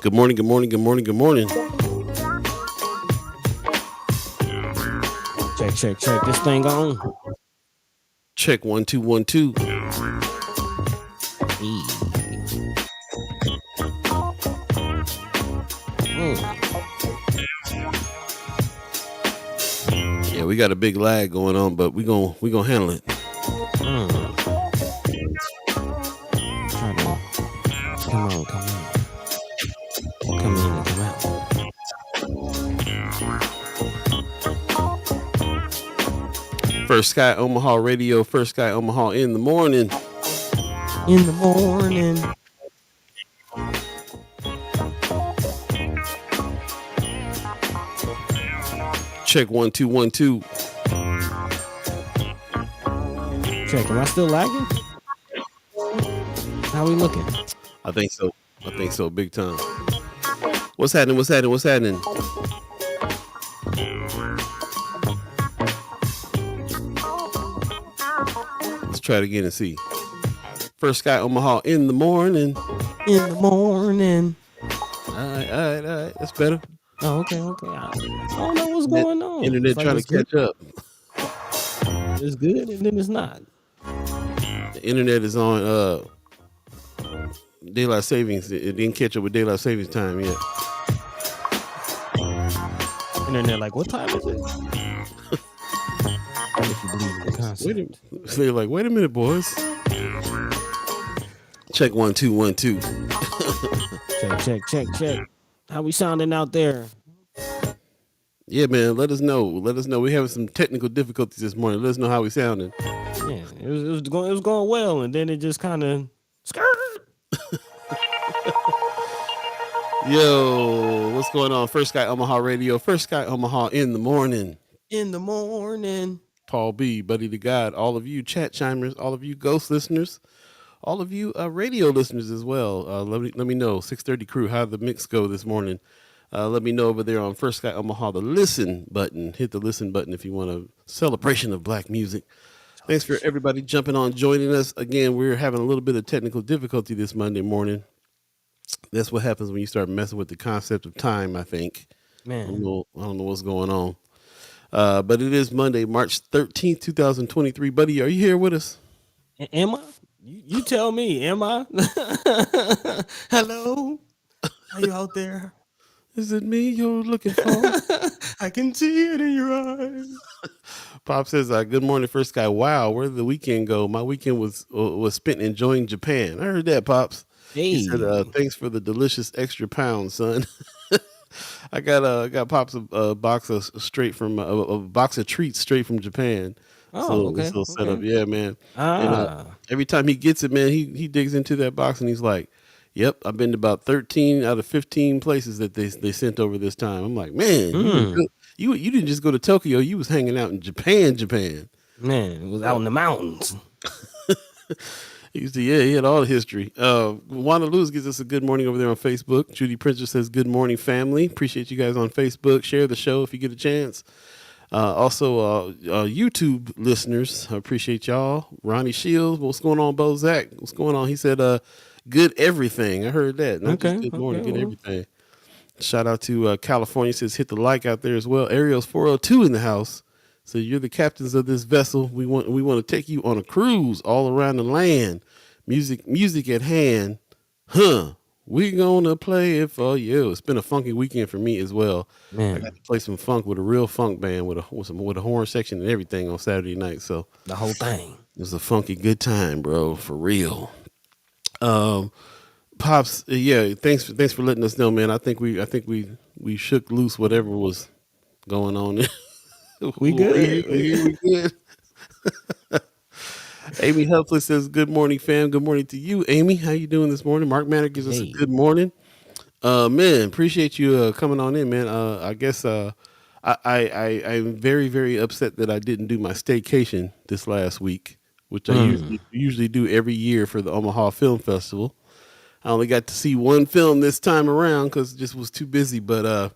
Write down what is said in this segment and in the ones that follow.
Good morning, good morning, good morning, good morning. Check this thing on. Check 1 2 1 2. Yeah, we got a big lag going on, but we gonna handle it. Come on. Come in and come out. First Sky Omaha Radio, First Sky Omaha in the morning. In the morning. Check 1 2 1 2. Check. Am I still lagging? How we looking? I think so. Big time. What's happening? Let's try it again and see. First Sky Omaha in the morning. In the morning. All right. That's better. Oh, okay. I don't know what's going on. Internet trying to catch up. It's good and then it's not. The internet is on daylight savings. It didn't catch up with daylight savings time yet. Internet, like, what time is it? If you believe in the concept. They're like, wait a minute, boys. Check 1 2 1 2. Check. How we sounding out there? Yeah, man. Let us know. We're having some technical difficulties this morning. Let us know how we sounding. Yeah, it was going well, and then it just kind of skirt. Yo, what's going on? First Sky Omaha Radio, First Sky Omaha in the morning. In the morning. Paul B, Buddi3 Da Gawd, all of you chat chimers, all of you ghost listeners, all of you radio listeners as well. Let me know, 6:30 crew, how did the mix go this morning? Let me know over there on First Sky Omaha, the listen button. Hit the listen button if you want a celebration of black music. Thanks for everybody jumping on, joining us. Again, we're having a little bit of technical difficulty this Monday morning. That's what happens when you start messing with the concept of time, I think. Man. I don't know what's going on. But it is Monday, March 13th, 2023. Buddy, are you here with us? Am I? You tell me, am I? Hello? Are you out there? Is it me you're looking for? I can see it in your eyes. Pop says, good morning, First Sky. Wow, where did the weekend go? My weekend was spent enjoying Japan. I heard that, Pops. Hey. He said, thanks for the delicious extra pound, son. I got Pops a box of a box of treats straight from Japan. Oh, okay. So set up, yeah, man. Ah. And, every time he gets it, man, he digs into that box and he's like, "Yep, I've been to about 13 out of 15 places that they sent over this time." I'm like, man, you didn't just go to Tokyo, you was hanging out in Japan. Man, it was out in the mountains. He had all the history. Wanda Luz gives us a good morning over there on Facebook. Judy Princess says, good morning, family. Appreciate you guys on Facebook. Share the show if you get a chance. Also, YouTube listeners, I appreciate y'all. Ronnie Shields, what's going on, Bo Zach? What's going on? He said, good everything. I heard that. Not just good morning, good everything. Shout out to California. Says, hit the like out there as well. Ariel's 402 in the house. So you're the captains of this vessel. We want to take you on a cruise all around the land. Music at hand. We gonna play it for you. It's been a funky weekend for me as well. Man. I got to play some funk with a real funk band with a horn section and everything on Saturday night. So the whole thing. It was a funky good time, bro, for real. Pops, yeah, thanks for letting us know, man. I think we shook loose whatever was going on. We good. We good. Amy Helpless says, good morning, fam. Good morning to you, Amy. How you doing this morning? Mark Manor gives us a good morning. Man, appreciate you coming on in, man. I guess I'm very, very upset that I didn't do my staycation this last week, which I usually do every year for the Omaha Film Festival. I only got to see one film this time around because it just was too busy, but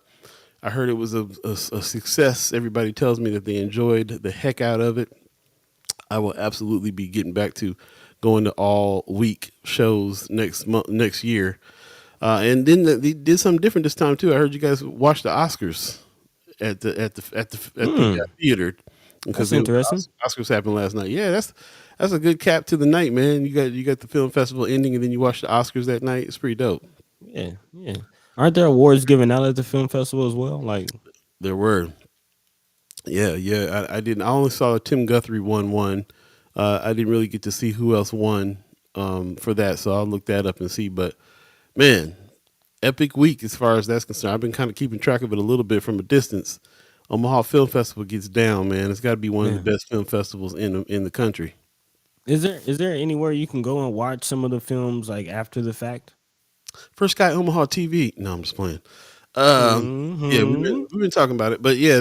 I heard it was a success. Everybody tells me that they enjoyed the heck out of it. I will absolutely be getting back to going to all week shows next year. And then they did something different this time too. I heard you guys watch the Oscars at the Hmm, theater because that's they were, interesting. Oscars happened last night. Yeah, that's a good cap to the night, man. You got the film festival ending, and then you watch the Oscars that night. It's pretty dope. Yeah, yeah. Aren't there awards given out at the film festival as well? Like, There were, yeah. I didn't. I only saw Tim Guthrie won one. I didn't really get to see who else won for that, so I'll look that up and see. But man, epic week as far as that's concerned. I've been kind of keeping track of it a little bit from a distance. Omaha Film Festival gets down, man. It's got to be one of the man, best film festivals in the country. is there anywhere you can go and watch some of the films like after the fact? For Sky Omaha TV. No, I'm just playing. Um, yeah, Hmm. we've been talking about it, but yeah,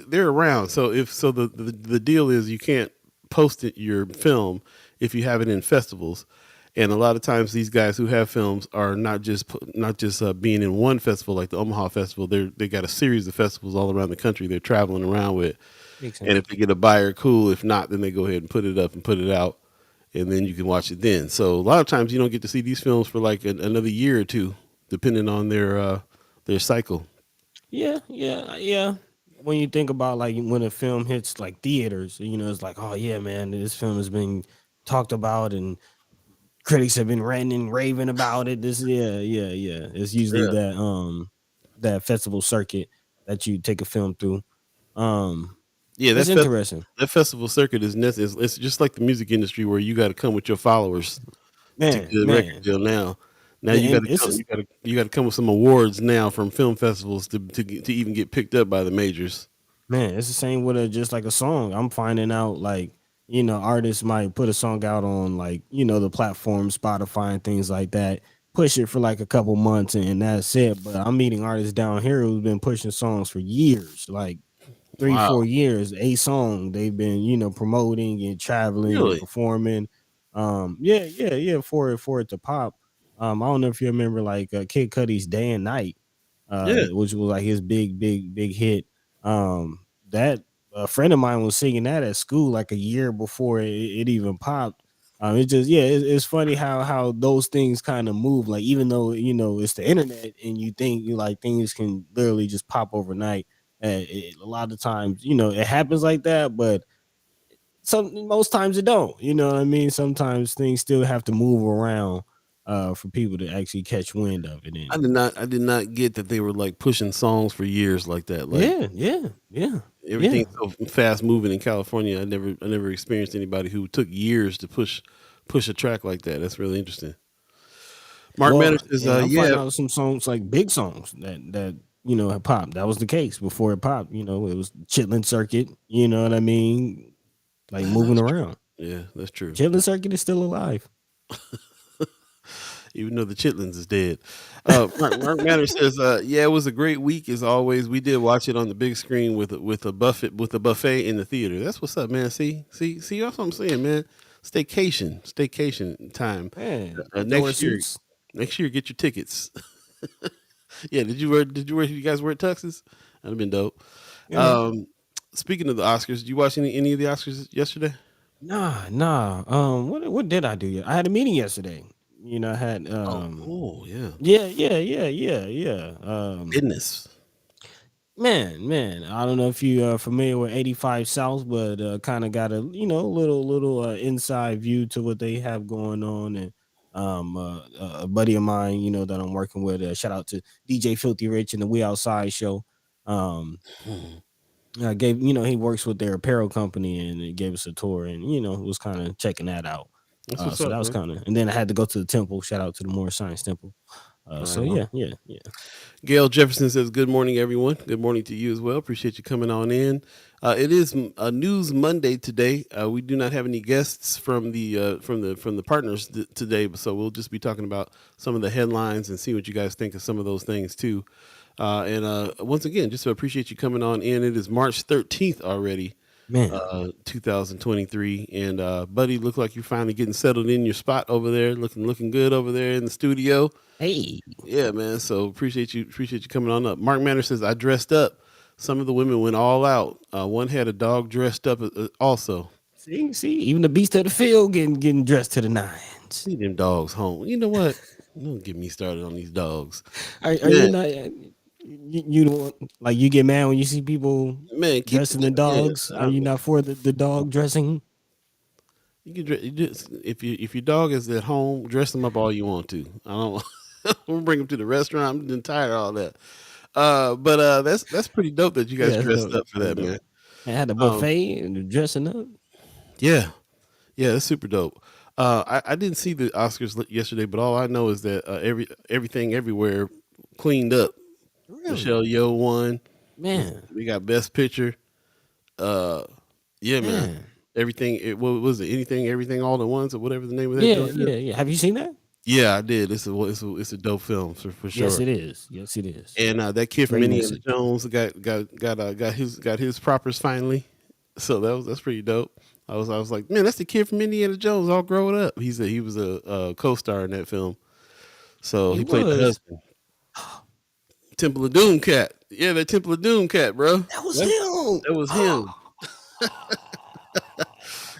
they're around. So if so, the deal is you can't post it, your film if you have it in festivals, and a lot of times these guys who have films are not just being in one festival like the Omaha Festival. They got a series of festivals all around the country. They're traveling around with, Makes and sense. if they get a buyer, cool. If not, then they go ahead and put it up and put it out, and then you can watch it then. So a lot of times you don't get to see these films for like another year or two, depending on their cycle. Yeah, yeah, yeah. When you think about like when a film hits like theaters, it's like, oh yeah, man, this film has been talked about and critics have been ranting and raving about it. This, yeah, yeah, yeah. It's usually Yeah, that festival circuit that you take a film through. Um, yeah. it's interesting, That festival circuit is necessary. It's just like the music industry where you got to come with your followers to man, get a record man. deal now. Now Yeah, you got and to it's come. just You got to come with some awards now from film festivals to even get picked up by the majors. Man, it's the same with just like a song. I'm finding out like, artists might put a song out on like, the platform, Spotify and things like that, push it for like a couple months and that's it. But I'm meeting artists down here who've been pushing songs for years, like three, Wow, 4 years, a song they've been, promoting and traveling and really? performing. Yeah, yeah, yeah, for it to pop. I don't know if you remember like Kid Cudi's Day and Night, Yeah, which was like his big hit. That a friend of mine was singing that at school like a year before it even popped. It just yeah, it's funny how those things kind of move. Like even though it's the internet and you think you like things can literally just pop overnight. A lot of times it happens like that, but most times it don't. You know what I mean? Sometimes things still have to move around for people to actually catch wind of it. And I did not get that they were like pushing songs for years like that. Like yeah, yeah, yeah, yeah. everything's so fast moving in California. I never experienced anybody who took years to push a track like that. That's really interesting. Mark Matter Well, says, and I'm yeah, finding out some songs like big songs that have popped. That was the case before it popped. It was Chitlin Circuit. You know what I mean? Like moving that's true. around. Yeah, that's true. Chitlin Circuit is still alive. Even though the chitlins is dead. Mark Matter says, yeah, it was a great week as always. We did watch it on the big screen with a buffet in the theater. That's what's up, man. See, that's what I'm saying, man. Staycation time. Man, did y'all wear Next year, suits? get your tickets. Yeah, did you guys wear tuxes? That'd have been dope. You know? Um, speaking of the Oscars, did you watch any of the Oscars yesterday? Nah, nah. What did I do? I had a meeting yesterday. I had Oh, yeah. yeah, yeah, yeah, yeah, yeah. Business. Man, I don't know if you are familiar with 85 South, but kind of got a little inside view to what they have going on, and a buddy of mine, that I'm working with. Shout out to DJ Filthy Rich and the We Outside show. Um, Hmm. gave he works with their apparel company, and it gave us a tour, and was kind of checking that out. That's what's So up, that was man. kind of, and then I had to go to the temple. Shout out to the Moore Science Temple. So Right on. yeah, yeah, yeah. Gail Jefferson says, "Good morning, everyone. Good morning to you as well. Appreciate you coming on in. It is a News Monday today. We do not have any guests from the partners today, so we'll just be talking about some of the headlines and see what you guys think of some of those things too. And once again, just to appreciate you coming on in. It is March 13th already, Man, 2023, and Buddy, look like you're finally getting settled in your spot over there, looking good over there in the studio. hey. Yeah, man. So appreciate you coming on up. Mark Manner says I dressed up. Some of the women went all out. One had a dog dressed up also. See, even the beast of the field getting dressed to the nines. See them dogs home. You know what? Don't get me started on these dogs. Are you Man, not? You don't like you get mad when you see people man, keep dressing the yeah. dogs? Are you not for the dog dressing? You can you just, if your dog is at home, dress them up all you want to. I don't. We'll bring them to the restaurant. I'm getting tired of all that. But that's pretty dope that you Yeah, guys that's dressed dope. up for That's that, man. dope. I had a Um, buffet and the dressing up. yeah, yeah, that's super dope. I didn't see the Oscars yesterday, but all I know is that everything everywhere cleaned up. Really, Michelle Yeoh won. man, We got Best Picture. Uh, yeah, man. man. Everything. What was it? Anything, everything, all at once, or whatever the name of that Yeah, joint is. yeah, yeah. Have you seen that? Yeah, I did. It's a dope film for Yes, sure. it is. Yes, it is. And that kid from Great Indiana message. Jones got his propers finally. So that's pretty dope. I was like, man, that's the kid from Indiana Jones all growing up. He was a co-star in that film. So He he played the was. husband. Temple of Doom cat. Yeah, that Temple of Doom cat, bro. That was That, him. that was him.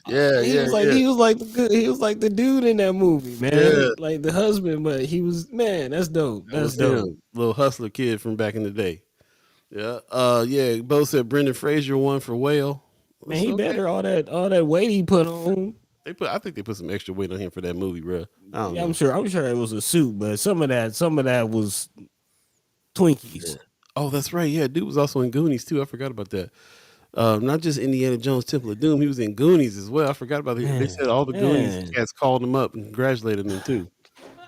Yeah, He yeah, was like yeah, he was like the good, he was like the dude in that movie, yeah. man. Like the husband, but he was man. That's dope. That That's was dope. him. Little hustler kid from back in the day. Yeah. Yeah. Both said Brendan Fraser won for Whale. Man, It's he okay. better all that weight he put on. I think they put some extra weight on him for that movie, bro. I don't Yeah, know. I'm sure it was a suit, but some of that was Yeah. Twinkies. Oh, that's right. Yeah, dude was also in Goonies too. I forgot about that. Not just Indiana Jones Temple of Doom. He was in Goonies as well. I forgot about it. They Man, said all the Goonies man. cats called him up and congratulated him too.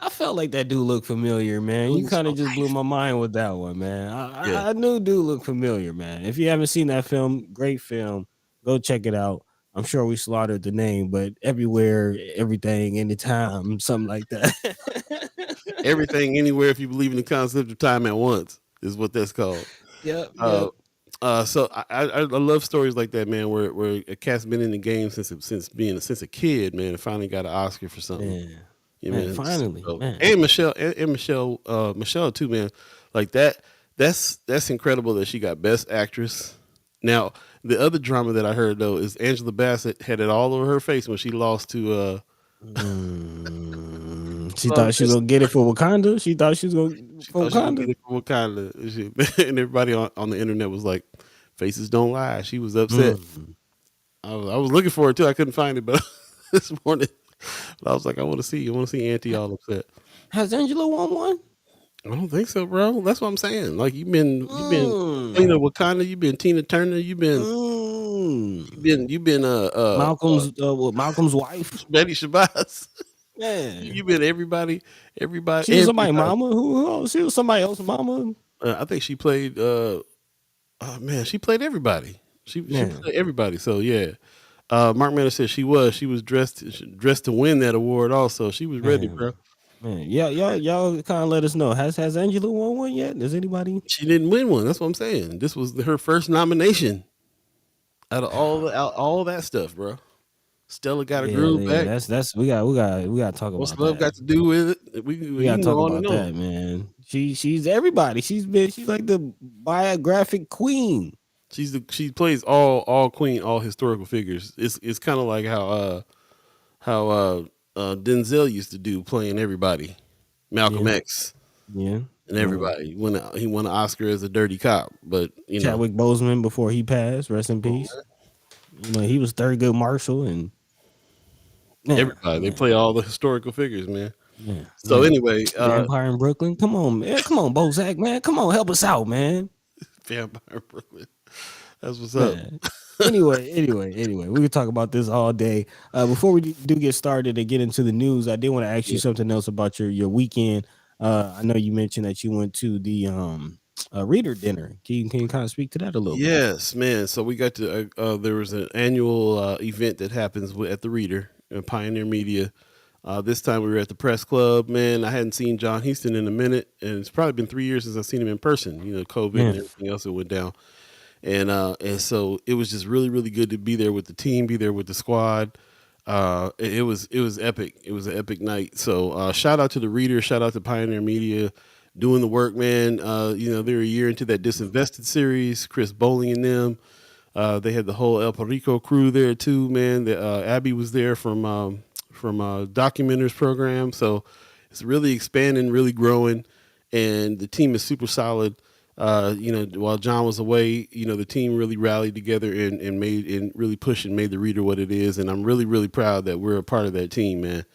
I felt like that dude looked familiar, man. You Goonies kind so of just blew nice. my mind with that one, man. Yeah. I knew dude looked familiar, man. If you haven't seen that film, great film. Go check it out. I'm sure we slaughtered the name, but everywhere, everything, anytime, something like that. Everything, anywhere. If you believe in the concept of time at once, is what that's called. Yep, Uh, yep. so I love stories like that, man. Where a cat's been in the game since a kid, man, and finally got an Oscar for something. Man, You man, know, finally, so, man. and Michelle too, man. Like that. That's incredible that she got Best Actress. Now the other drama that I heard though is Angela Bassett had it all over her face when she lost to She thought she was gonna get it for Wakanda. She thought she was gonna she for thought she was gonna Wakanda. get it from Wakanda. And everybody on the internet was like, "Faces don't lie." She was upset. Mm. I was looking for it too. I couldn't find it, but this morning, I was like, I want to see. I want to see Auntie all upset. Has Angela won one? I don't think so, bro. That's what I'm saying. Like you've been Queen of Mm. Wakanda. You've been Tina Turner. You've been you've Mm. been you've been Malcolm's wife. Betty Shabazz. Man, You've been everybody, she was somebody everybody. mama. Who else? She was somebody else's mama. I think she played. Oh man, she played everybody. She Man, played everybody. So yeah. Mark Manner said she was dressed to win that award. Also, she was ready, man, bro. man. Y'all kind of let us know. Has Angela won one yet? Does anybody? She didn't win one. That's what I'm saying. This was her first nomination out of all that stuff, bro. Stella got a Yeah, groove yeah. back. That's we got to talk What's about love that. got to do with it? We You got can to talk go on and about on. that, man. She's everybody. She's like the biographic queen. She plays all queen, all historical figures. It's kind of like how Denzel used to do, playing everybody, Malcolm Yeah, X yeah. and Um, everybody. He won an Oscar as a dirty cop, but Chadwick Boseman before he passed, rest in peace. He was Thurgood Marshall and man, everybody they man, play all the historical figures, man. man, So man. anyway, Vampire in Brooklyn. Come on, man. Come on, Bozak, man. Come on, help us out, man. Vampire Brooklyn. That's what's up. Man. Anyway, we could talk about this all day. Before we do get started and get into the news, I did want to ask you Yeah. something else about your weekend. I know you mentioned that you went to the reader dinner. Can you kind of speak to that a little bit? Yes, man. So we got to. There was an annual event that happens at the Reader and Pioneer Media. This time we were at the Press Club. Man, I hadn't seen John Houston in a minute, and it's probably been 3 years since I've seen him in person. COVID and Yeah, everything else that went down, and so it was just really really good to be there with the team, be there with the squad. It was epic. It was an epic night. So shout out to the Reader, shout out to Pioneer Media, doing the work, man. They're a year into that Disinvested series. Chris Bowling and them. They had the whole El Perico crew there too, man. Abby was there from Documenters program. So it's really expanding, really growing, and the team is super solid. While John was away, the team really rallied together and made and really pushed and made the reader what it is. And I'm really, really proud that we're a part of that team, man.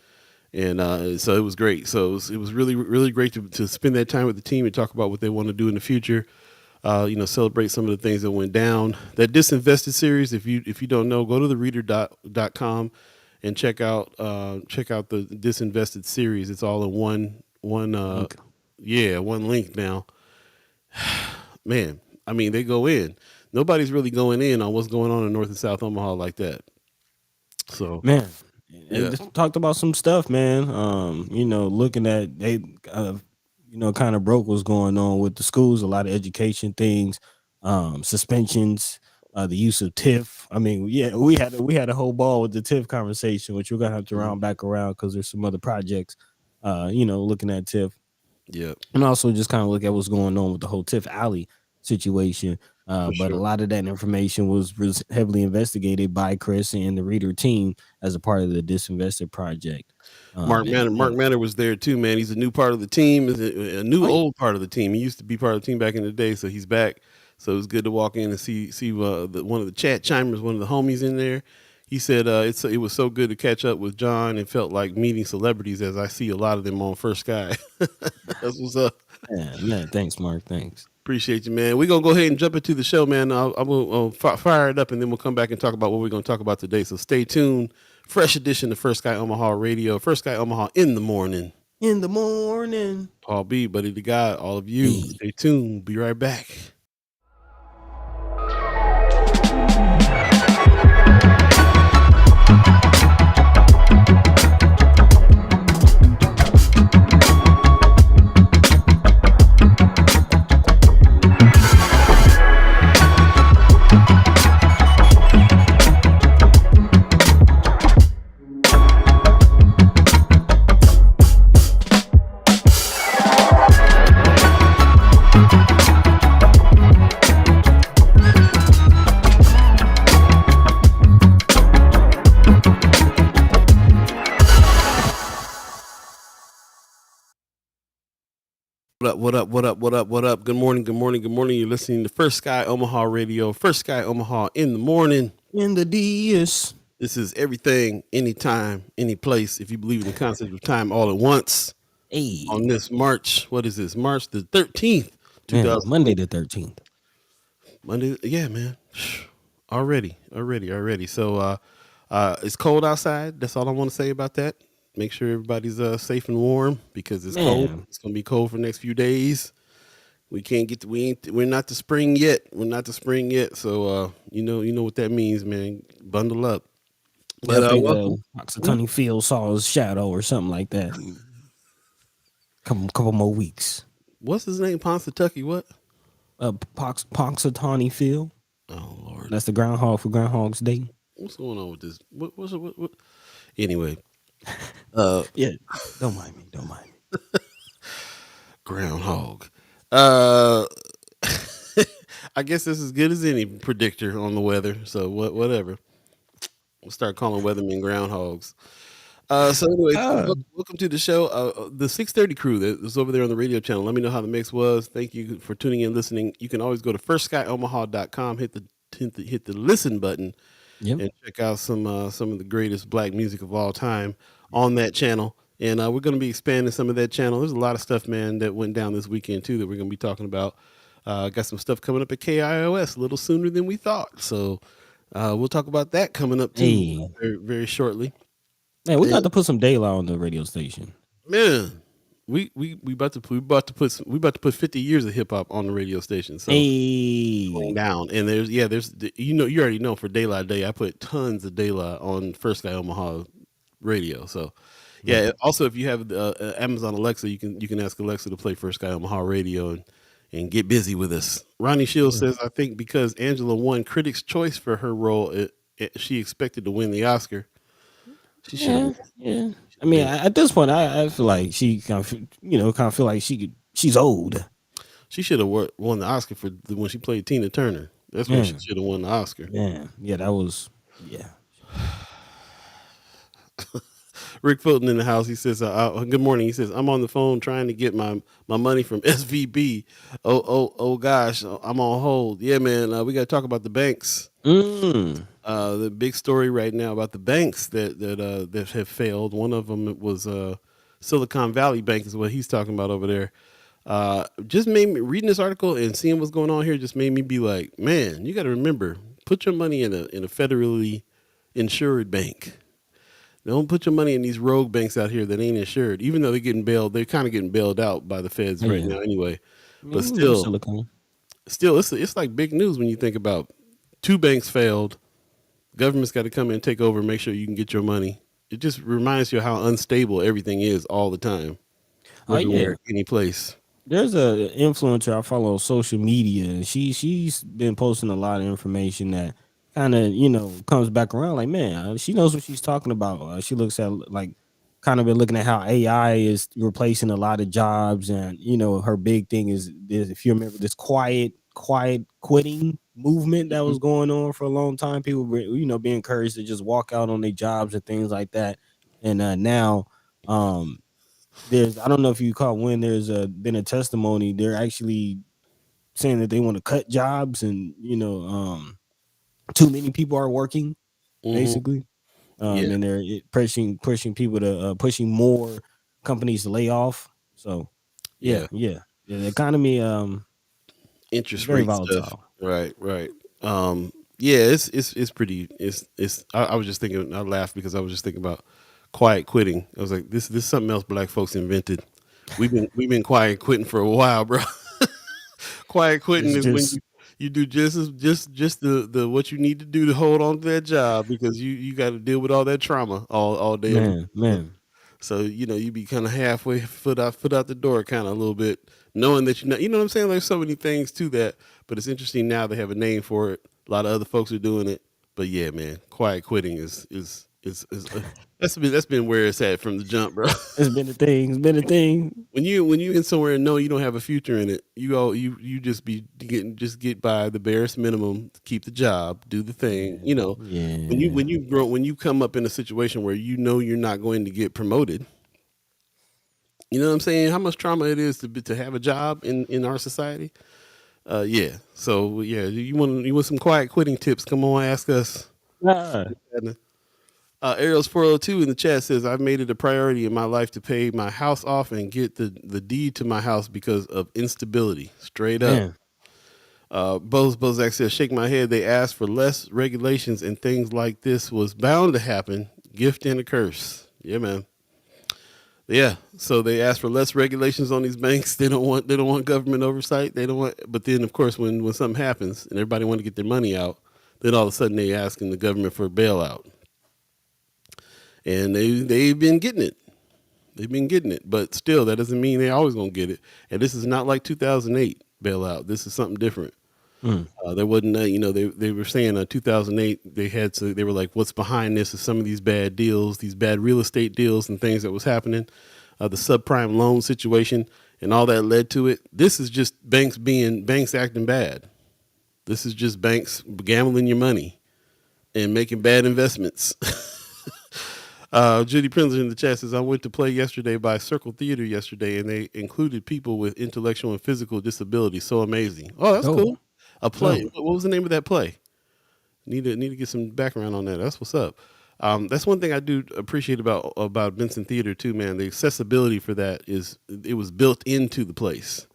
And so it was great. So it was really, really great to spend that time with the team and talk about what they want to do in the future. Celebrate some of the things that went down. That Disinvested series, if you don't know, go to the reader.com and check out the Disinvested series. It's all in one Link. one link now. Man, I mean, they go in. Nobody's really going in on what's going on in North and South Omaha like that. So, Man, yeah, and just talked about some stuff, man. Looking at they, kind of broke what's going on with the schools. A lot of education things, suspensions, the use of TIF. I mean, yeah, we had a whole ball with the TIF conversation, which we're gonna have to round back around because there's some other projects. Looking at TIF. yeah, And also just kind of look at what's going on with the whole Tiff Alley situation. for But a sure. lot of that information was heavily investigated by Chris and the reader team as a part of the Disinvested project. Mark Manor was there too, man. He's a new part of the team, is a new Oh, yeah. old part of the team. He used to be part of the team back in the day, so he's back. So it was good to walk in and see one of the chat chimers, one of the homies in there. He said it was so good to catch up with John and felt like meeting celebrities as I see a lot of them on First Sky. That's what's up. Man, thanks, Mark. Thanks. Appreciate you, man. We're going to go ahead and jump into the show, man. I'll fire it up, and then we'll come back and talk about what we're going to talk about today. So stay tuned. Fresh edition of First Sky Omaha Radio. First Sky Omaha in the morning. In the morning. Paul B, Buddi3 Da Gawd, all of you. Beeee. Stay tuned. Be right back. What up? Good morning. You're listening to First Sky Omaha Radio. First Sky Omaha in the morning. In the DS. This is everything, anytime, any place. If you believe in the concept of time all at once. Hey. On this March, what is this? March the 13th, Man, 2000. Monday the 13th. Monday, yeah, man. Already. So it's cold outside. That's all I want to say about that. Make sure everybody's safe and warm because it's cold. Man. It's gonna be cold for the next few days. We can't get we're not the spring yet. So you know what that means, man. Bundle up. I But think welcome. Oxytony Field saw his shadow or something like that. Couple more weeks. What's his name? Poncetucky, what? Punxsutawney Field. Oh Lord. That's the groundhog for Groundhog's Day. What's going on with this? What? Anyway. Yeah, don't mind me. Groundhog. I guess this is as good as any predictor on the weather. So whatever. We'll start calling weathermen groundhogs. So anyway, welcome to the show. The 630 crew that was over there on the radio channel. Let me know how the mix was. Thank you for tuning in, listening. You can always go to firstsky.omaha.com, hit the listen button, Yep. and check out some of the greatest black music of all time on that channel. And we're going to be expanding some of that channel. There's a lot of stuff, man, that went down this weekend too that we're going to be talking about. Got some stuff coming up at KIOS a little sooner than we thought. So we'll talk about that coming up too Hey. very, very shortly. Man, we got to put some daylight on the radio station. Man, we about to put 50 years of hip hop on the radio station. So going Hey. down, and there's you already know for Daylight Day I put tons of daylight on First Sky Omaha radio. So yeah. Also, if you have Amazon Alexa, you can ask Alexa to play First Sky Omaha radio and get busy with us. Ronnie Shields says, I think because Angela won Critics' Choice for her role, she expected to win the Oscar. She should. Yeah. I mean, at this point, I feel like she kind of feel like she's old. She should have won the Oscar for when she played Tina Turner. That's when she should have won the Oscar. Yeah, that was. Rick Fulton in the house. He says, "Good morning." He says, "I'm on the phone trying to get my money from SVB. Oh gosh, I'm on hold. Yeah, man. We got to talk about the banks. Mm. The big story right now about the banks that have failed. One of them was Silicon Valley Bank, is what he's talking about over there. Just made me reading this article and seeing what's going on here. Just made me be like, man, you got to remember, put your money in a federally insured bank. Don't put your money in these rogue banks out here that ain't insured. Even though they're getting bailed, they're kind of getting bailed out by the feds right Yeah. now anyway. I But mean, you know, still, silicone. it's like big news when you think about two banks failed. Government's got to come in and take over and make sure you can get your money. It just reminds you how unstable everything is all the time, Oh yeah. everywhere, any place. There's a influencer I follow on social media, and she's been posting a lot of information that kind of comes back around. Like, man, she knows what she's talking about. She looks at like kind of been looking at how AI is replacing a lot of jobs, and her big thing is if you remember this quiet quitting movement that Mhm. was going on for a long time. People were being encouraged to just walk out on their jobs and things like that, and now. There's I don't know if you caught when there's been a testimony. They're actually saying that they want to cut jobs, and too many people are working Mhm. basically, Yeah, and they're pushing people to pushing more companies to lay off. So yeah. yeah, the economy is Interest very rate stuff. volatile. Right, right. Yeah, it's pretty. It's. I was just thinking. I laughed because I was just thinking about quiet quitting. I was like, this is something else black folks invented. We've been quiet quitting for a while, bro. Quiet quitting It's is when just you do just the what you need to do to hold on to that job because you got to deal with all that trauma all day every man, day. man. So you be kind of halfway foot out the door, kind of a little bit, knowing that you know what I'm saying. There's so many things to that, but it's interesting now they have a name for it. A lot of other folks are doing it, but yeah, man, quiet quitting is that's been where it's at from the jump, bro. It's been a thing. It's been a thing. When you in somewhere and know you don't have a future in it, you just be getting just get by the barest minimum, keep the job, do the thing. Yeah, You know, yeah. when you come up in a situation where you know you're not going to get promoted, you know what I'm saying? How much trauma it is to have a job in our society. Yeah. So yeah, you want some quiet quitting tips? Come on, ask us. Ah, Ariel's 402 in the chat says, I've made it a priority in my life to pay my house off and get the deed to my house because of instability. Straight up. man. Bozak says, shake my head. They asked for less regulations and things like this was bound to happen. Gift and a curse. Yeah, man. Yeah. So they asked for less regulations on these banks. They don't want government oversight. They don't want, but then of course when something happens and everybody want to get their money out, then all of a sudden they asking the government for a bailout. And they've been getting it. They've been getting it, but still, that doesn't mean they're always gonna get it. And this is not like 2008 bailout. This is something different. Mm. There wasn't, they were saying 2008 they were like, what's behind this is some of these bad deals, these bad real estate deals and things that was happening, the subprime loan situation and all that led to it. This is just banks acting bad. This is just banks gambling your money and making bad investments. Judy Prinzler in the chat says, I went to play yesterday by Circle Theater yesterday, and they included people with intellectual and physical disabilities. So amazing. Oh, that's Oh, cool. A play. oh. What was the name of that play? Need to get some background on that. That's what's up. That's one thing I do appreciate about Vincent Theater too, man. The accessibility for that is it was built into the place.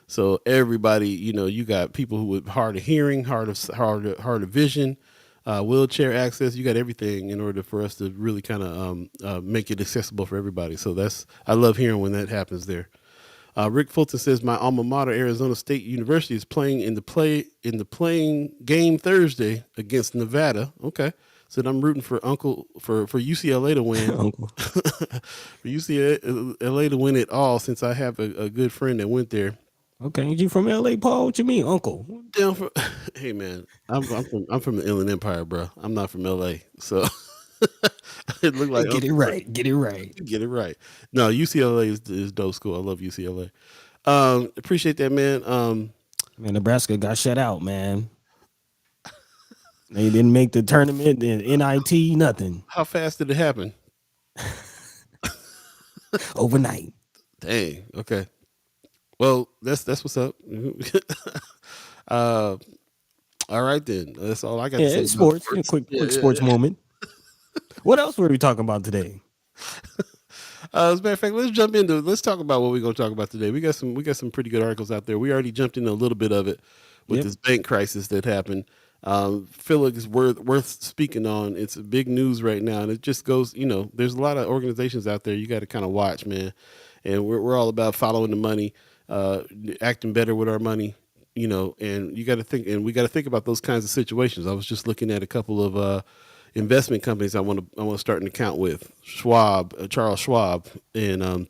So everybody, you got people who with hard of hearing, hard of vision, wheelchair access. You got everything in order for us to really kind of make it accessible for everybody. So I love hearing when that happens there. Rick Fulton says my alma mater, Arizona State University, is playing in the playing game Thursday against Nevada. Okay, said I'm rooting for for UCLA to win. Uncle. For UCLA to win it all, since I have a good friend that went there. Okay, you from LA, Paul? What you mean, Uncle? Down for, hey man, I'm from the Inland Empire, bro. I'm not from LA, so it looked like Get it right. Get it right. get it right. No, UCLA is dope school. I love UCLA. Appreciate that, man. Man, Nebraska got shut out, man. They didn't make the tournament, the NIT, nothing. How fast did it happen? overnight. Dang. Okay. Well, that's what's up. uh, all right then. That's all I got to Yeah, say it's about sports. sports. Yeah, Quick yeah, sports yeah. moment. What else were we talking about today? As a matter of fact, let's talk about what we're gonna talk about today. We got some pretty good articles out there. We already jumped into a little bit of it with Yep. this bank crisis that happened. Feel like it's worth speaking on. It's big news right now, and it just goes. There's a lot of organizations out there you got to kind of watch, man. And we're all about following the money, uh, acting better with our money. And you got to think, and we got to think about those kinds of situations. I was just looking at a couple of investment companies I want to start an account with Charles Schwab, and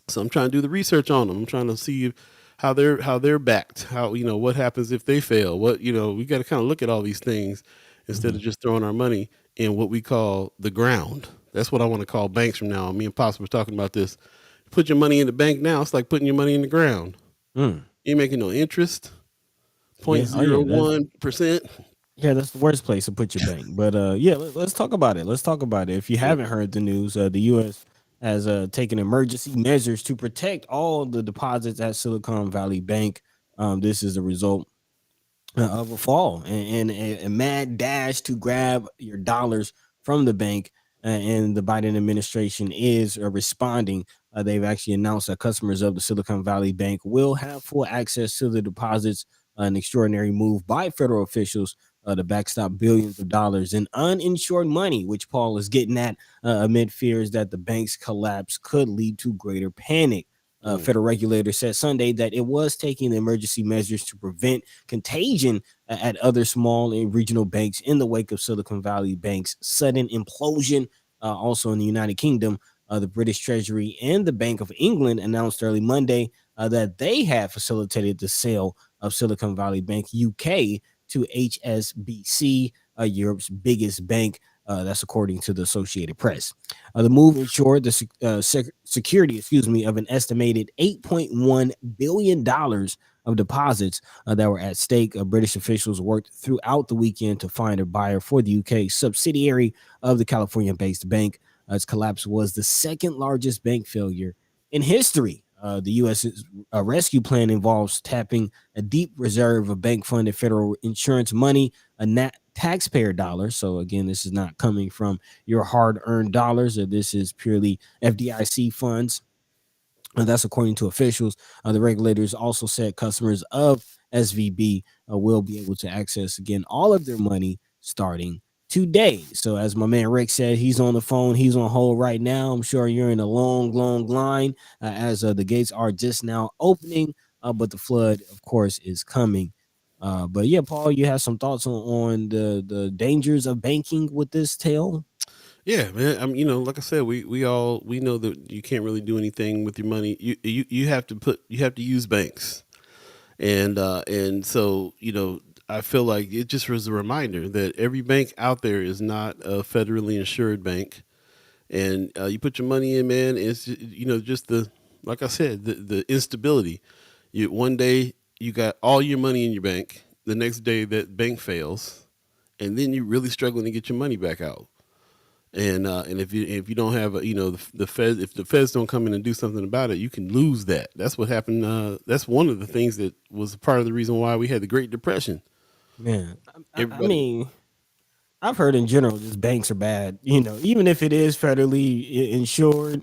so I'm trying to do the research on them. I'm trying to see how they're backed. How what happens if they fail? We got to kind of look at all these things instead Mm-hmm. of just throwing our money in what we call the ground. That's what I want to call banks from now on. Me and Pops were talking about this. Put your money in the bank now. It's like putting your money in the ground. Mm. You ain't making no interest. Yeah. Oh yeah. That's 0.01%. Yeah, that's the worst place to put your bank. But yeah, let's talk about it. Let's talk about it. If you haven't heard the news, the U.S. has taken emergency measures to protect all the deposits at Silicon Valley Bank. This is a result of a fall and a mad dash to grab your dollars from the bank. And the Biden administration is responding. They've actually announced that customers of the Silicon Valley Bank will have full access to the deposits, an extraordinary move by federal officials to backstop billions of dollars in uninsured money, which Paul is getting at amid fears that the bank's collapse could lead to greater panic. Mm, Federal regulator said Sunday that it was taking emergency measures to prevent contagion at other small and regional banks in the wake of Silicon Valley Bank's sudden implosion. Also in the United Kingdom, the British Treasury and the Bank of England announced early Monday that they had facilitated the sale of Silicon Valley Bank UK to HSBC, Europe's biggest bank. That's according to the Associated Press. The move ensured the security, of an estimated $8.1 billion of deposits that were at stake. British officials worked throughout the weekend to find a buyer for the UK subsidiary of the California-based bank. Its collapse was the second largest bank failure in history. The U.S.'s rescue plan involves tapping a deep reserve of bank-funded federal insurance money, a taxpayer dollars. So again, this is not coming from your hard-earned dollars. This is purely FDIC funds. That's according to officials. The regulators also said customers of SVB will be able to access again all of their money starting today. So, as my man Rick said, he's on the phone, he's on hold right now. I'm sure you're in a long, long line as the gates are just now opening, but the flood, of course, is coming. But yeah, Paul, you have some thoughts on the dangers of banking with this tale? yeah, man. Like I said, we know that you can't really do anything with your money. You have to use banks, and so I feel like it just was a reminder that every bank out there is not a federally insured bank, and you put your money in, man. It's just the like I said, the instability. One day you got all your money in your bank, the next day that bank fails, and then you're really struggling to get your money back out. And if you don't have the Fed, if the Feds don't come in and do something about it, you can lose that. That's what happened. That's one of the things that was part of the reason why we had the Great Depression. Man, I Everybody, mean, I've heard in general just banks are bad. Even if it is federally insured,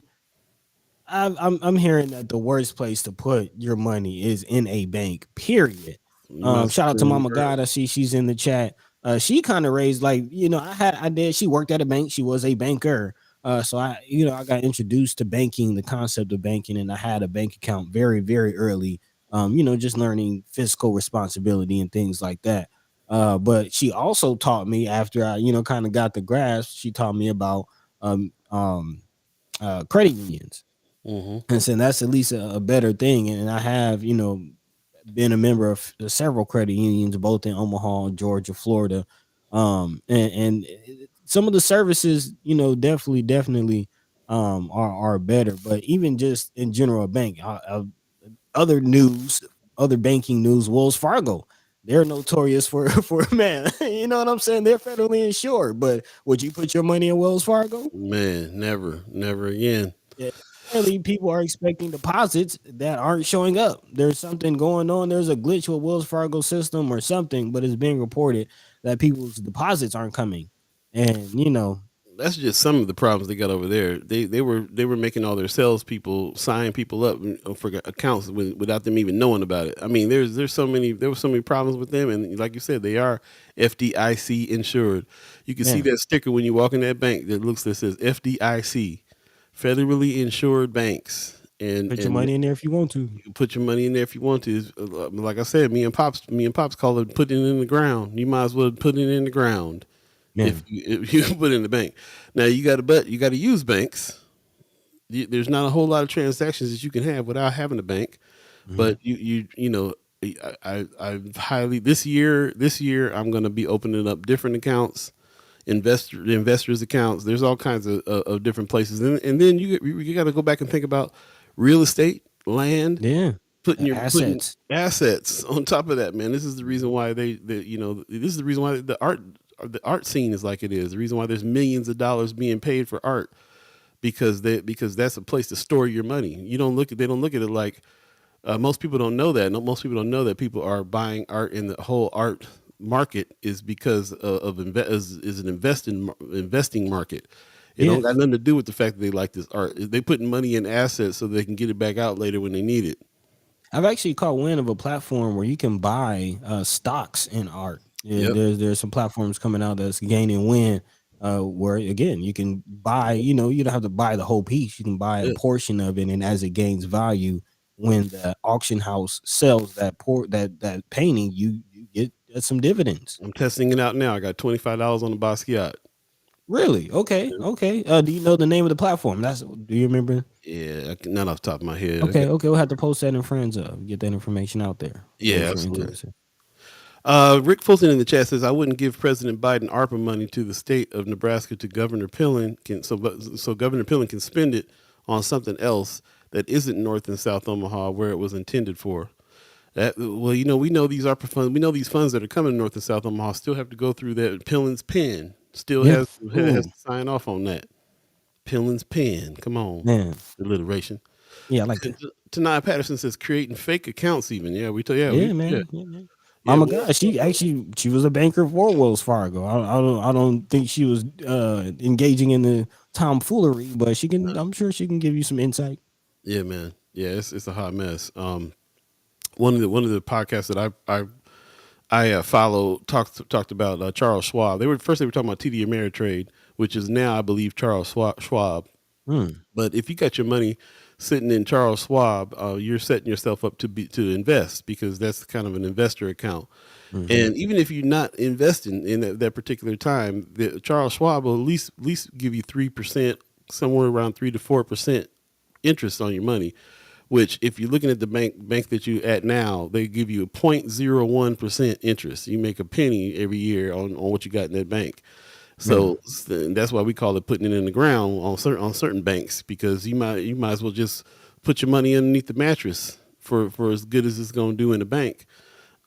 I'm hearing that the worst place to put your money is in a bank. Period. you might as Shout out to well put it in Mama the God. I see she's in the chat. She kind of raised like I did. She worked at a bank. She was a banker. So I got introduced to banking, the concept of banking, and I had a bank account very very early. Just learning fiscal responsibility and things like that. But she also taught me after I kind of got the grasp. She taught me about credit unions, ground. and so that's at least a better thing. And I have, been a member of several credit unions, both in Omaha, Georgia, Florida. And some of the services, definitely are better. But even just in general, a bank, other news, other banking news, Wells Fargo. They're notorious for man, you know what I'm saying? They're federally insured, but would you put your money in Wells Fargo? Man, never again. Yeah. apparently people are expecting deposits that aren't showing up. There's something going on. There's a glitch with Wells Fargo system or something, but it's being reported that people's deposits aren't coming. And That's just some of the problems they got over there. They were making all their salespeople sign people up for accounts without them even knowing about it. I mean, there were so many problems with them, and like you said, they are FDIC insured. You can see yeah, that sticker when you walk in that bank that says FDIC, federally insured banks, put your and money in there if you want to. you can put your money in there if you want to. Like I said, me and pops call it putting it in the ground. You might as well put it in the ground Man, if you put it in the bank. Now you got to use banks. There's not a whole lot of transactions that you can have without having a bank, mhm. but I highly this year I'm going to be opening up different accounts, investors accounts. There's all kinds of different places, and then you got to go back and think about real estate, land, Yeah, putting assets. assets on top of that. Man, this is the reason why this is the reason why the art scene is like it is. The reason why there's millions of dollars being paid for art because that's a place to store your money. They don't look at it like most people don't know that. No, most people don't know that people are buying art, and the whole art market is because is an investing market. It don't Yeah, got nothing to do with the fact that they like this art. They putting money in assets so they can get it back out later when they need it. I've actually caught wind of a platform where you can buy stocks in art. Yeah, Yep. there's some platforms coming out that's gaining wind, where again you can buy. You don't have to buy the whole piece. You can buy a Yeah. portion of it, and as it gains value, when the auction house sells that painting, you get some dividends. I'm testing it out now. I got $25 on the Basquiat. Really? Okay, okay. Do you know the name of the platform? Do you remember? Yeah, not off the top of my head. Okay, okay. We'll have to post that in friends. Get that information out there for Yeah, those who are absolutely. interested. Rick Fulton in the chat says, "I wouldn't give President Biden ARPA money to the state of Nebraska to Governor Pillen so Governor Pillen can spend it on something else that isn't North and South Omaha where it was intended for." Well, we know these ARPA funds. We know these funds that are coming to North and South Omaha still have to go through that Pillen's pen. Still Yeah. has Ooh, to sign off on that Pillen's pen. Come on, man. alliteration. Yeah, I like that. Tanaya Patterson says creating fake accounts. Even Yeah, yeah man. Yeah, man. yeah. Mama God, she was a banker for Wells Fargo. I don't think she was engaging in the tomfoolery, but she can. I'm sure she can give you some insight. Yeah, man. Yeah, it's a hot mess. One of the podcasts that I follow talked about Charles Schwab. They were talking about TD Ameritrade, which is now I believe Charles Schwab. Hmm. But if you got your money sitting in Charles Schwab, you're setting yourself up to invest because that's kind of an investor account. Mm-hmm. And even if you're not investing in that particular time, Charles Schwab will at least give you 3%, somewhere around 3 to 4% interest on your money. Which, if you're looking at the bank that you at now, they give you a 0.01% interest. You make a penny every year on what you got in that bank. Man, So that's why we call it putting it in the ground on certain banks because you might as well just put your money underneath the mattress for as good as it's going to do in the bank.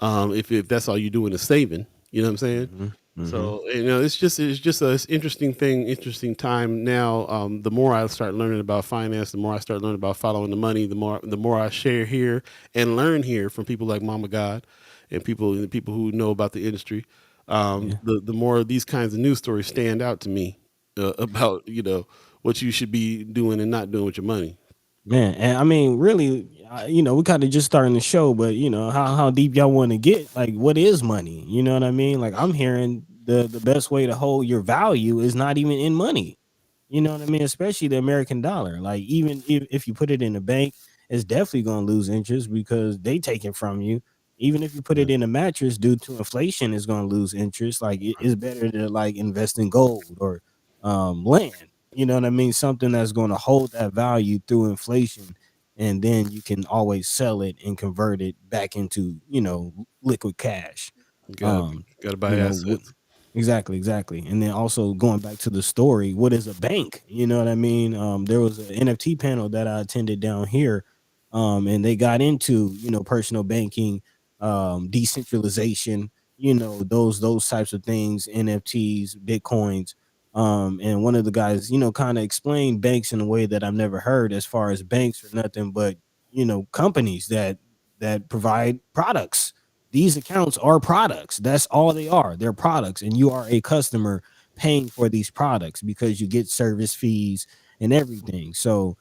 If that's all you're doing is saving, you know what I'm saying? hmm hmm So it's just a interesting thing, interesting time now. The more I start learning about finance, the more I start learning about following the money. The more I share here and learn here from people like Mama God and people who know about the industry. yeah, The more these kinds of news stories stand out to me about what you should be doing and not doing with your money. man. And I mean, really, we kind of just starting the show, but how deep y'all want to get? Like, what is money? You know what I mean? Like, I'm hearing the best way to hold your value is not even in money. You know what I mean? Especially the American dollar. Like even if you put it in a bank, it's definitely going to lose interest because they take it from you. Even if you put Yeah. it in a mattress due to inflation, it's going to lose interest. Like it's better to like invest in gold or land. You know what I mean? Something that's going to hold that value through inflation, and then you can always sell it and convert it back into liquid cash. You gotta Um, gotta buy you know, assets. Exactly, exactly. And then also going back to the story, what is a bank? You know what I mean? There was an NFT panel that I attended down here, and they got into personal banking, decentralization, those types of things, NFTs, bitcoins. And one of the guys, kind of explained banks in a way that I've never heard, as far as banks are nothing but, companies that provide products. These accounts are products. That's all they are. They're products, and you are a customer paying for these products because you get service fees and everything. So,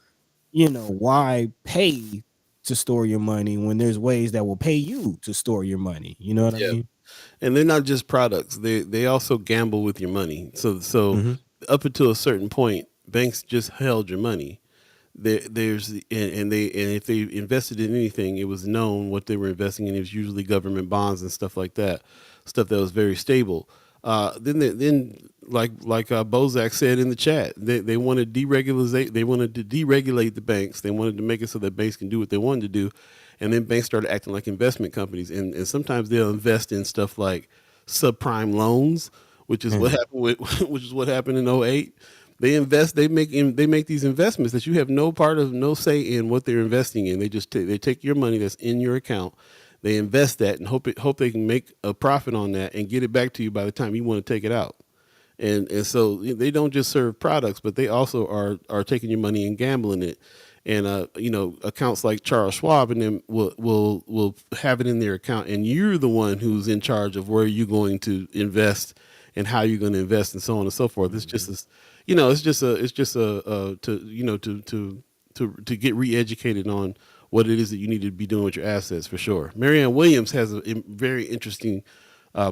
why pay to store your money when there's ways that will pay you to store your money? You know what I Yeah. mean? And they're not just products. They also gamble with your money. So Hmm. up until a certain point, banks just held your money. There's and if they invested in anything, it was known what they were investing in. It was usually government bonds and stuff like that, stuff that was very stable. Then like Bozak said in the chat, they wanted deregulate. They wanted to deregulate the banks. They wanted to make it so that banks can do what they wanted to do, and then banks started acting like investment companies. And sometimes they'll invest in stuff like subprime loans, which is what happened with which is what happened in '08. They make these investments that you have no say in what they're investing in. They take your money that's in your account, they invest that and hope they can make a profit on that and get it back to you by the time you want to take it out. And so they don't just serve products, but they also are taking your money and gambling it. And accounts like Charles Schwab and them will have it in their account, and you're the one who's in charge of where you're going to invest and how you're going to invest and so on and so forth. It's just Hmm. this, it's just a to get re-educated on what it is that you need to be doing with your assets for sure. Marianne Williams has a very interesting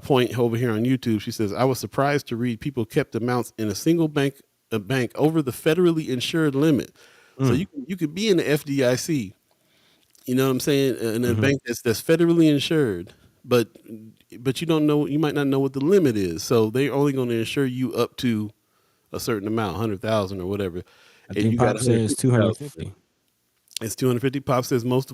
point over here on YouTube. She says, "I was surprised to read people kept amounts in a bank over the federally insured limit. So Mm. you could be in the FDIC, you know what I'm saying, in a Hmm. bank that's federally insured, but you don't know, you might not know what the limit is. So they're only going to insure you up to a certain amount, 100,000 or whatever, I and think you got Pop says 150,000. 250. It's 250. Pop says most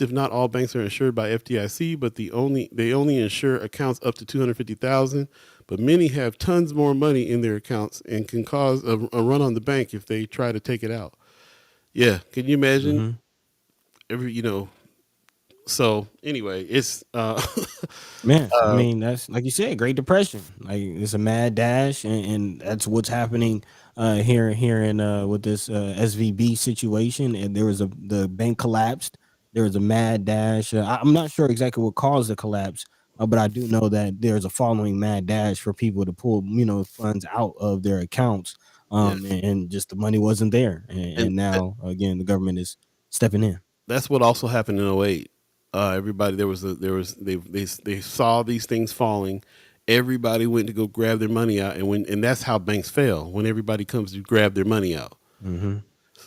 if not all banks are insured by FDIC, but they only insure accounts up to 250,000. But many have tons more money in their accounts and can cause a run on the bank if they try to take it out. Yeah, can you imagine? Hmm. Every So anyway, it's Man, I mean, that's like you said, Great Depression. Like, it's a mad dash, and that's what's happening here in with this SVB situation. And the bank collapsed. There was a mad dash. I'm not sure exactly what caused the collapse, but I do know that there's a following mad dash for people to pull funds out of their accounts, yeah, and just the money wasn't there, and and now again the government is stepping in. that's what also happened in '08. Everybody they saw these things falling. Everybody went to go grab their money out, and that's how banks fail when everybody comes to grab their money out. Mm-hmm.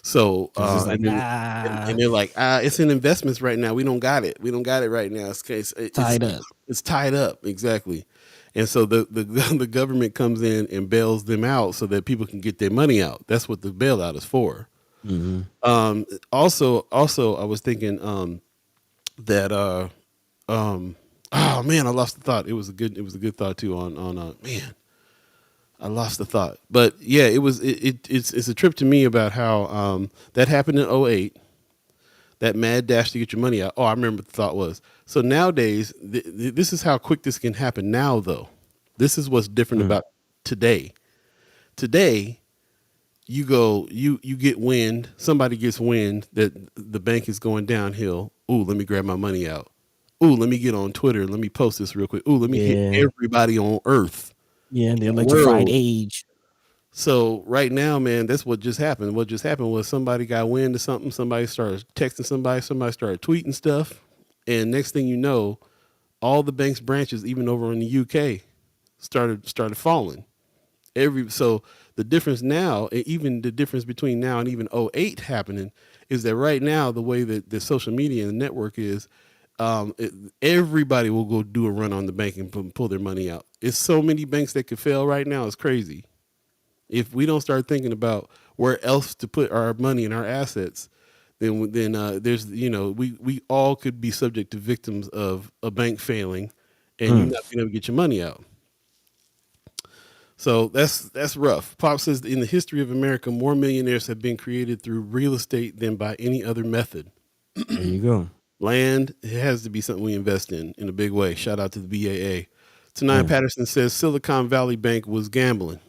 So Because it's like, and then nah, and they're like, it's in investments right now. We don't got it. We don't got it right now. tied up. It's tied up exactly. And so the the government comes in and bails them out so that people can get their money out. That's what the bailout is for. Mm-hmm. Also, I was thinking that oh man, I lost the thought. It was a good thought too on man. I lost the thought. But yeah, it's a trip to me about how that happened in '08. That mad dash to get your money out. Oh, I remember what the thought was. So nowadays, this is how quick this can happen now though. This is what's different Mm. about today. Today, you get wind, somebody gets wind that the bank is going downhill. Ooh, let me grab my money out. Ooh, let me get on Twitter, let me post this real quick. Ooh, let me hit Yeah, everybody on earth yeah, the in the electrified world. age. So right now, man, that's what just happened. What just happened was somebody got wind of something, somebody started texting somebody started tweeting stuff, and next thing you know, all the bank's branches, even over in the UK, started falling. So the difference now, even the difference between now and even '08 happening, is that right now the way that the social media and the network is, it, everybody will go do a run on the bank and pull their money out. It's so many banks that could fail right now. It's crazy. If we don't start thinking about where else to put our money and our assets, then there's we all could be subject to victims of a bank failing, and you Mm. not being able to get your money out. So that's rough. Pop says in the history of America, more millionaires have been created through real estate than by any other method. There you go. Land, it has to be something we invest in a big way. Shout out to the BAA. Tanaya Man, Patterson says Silicon Valley Bank was gambling.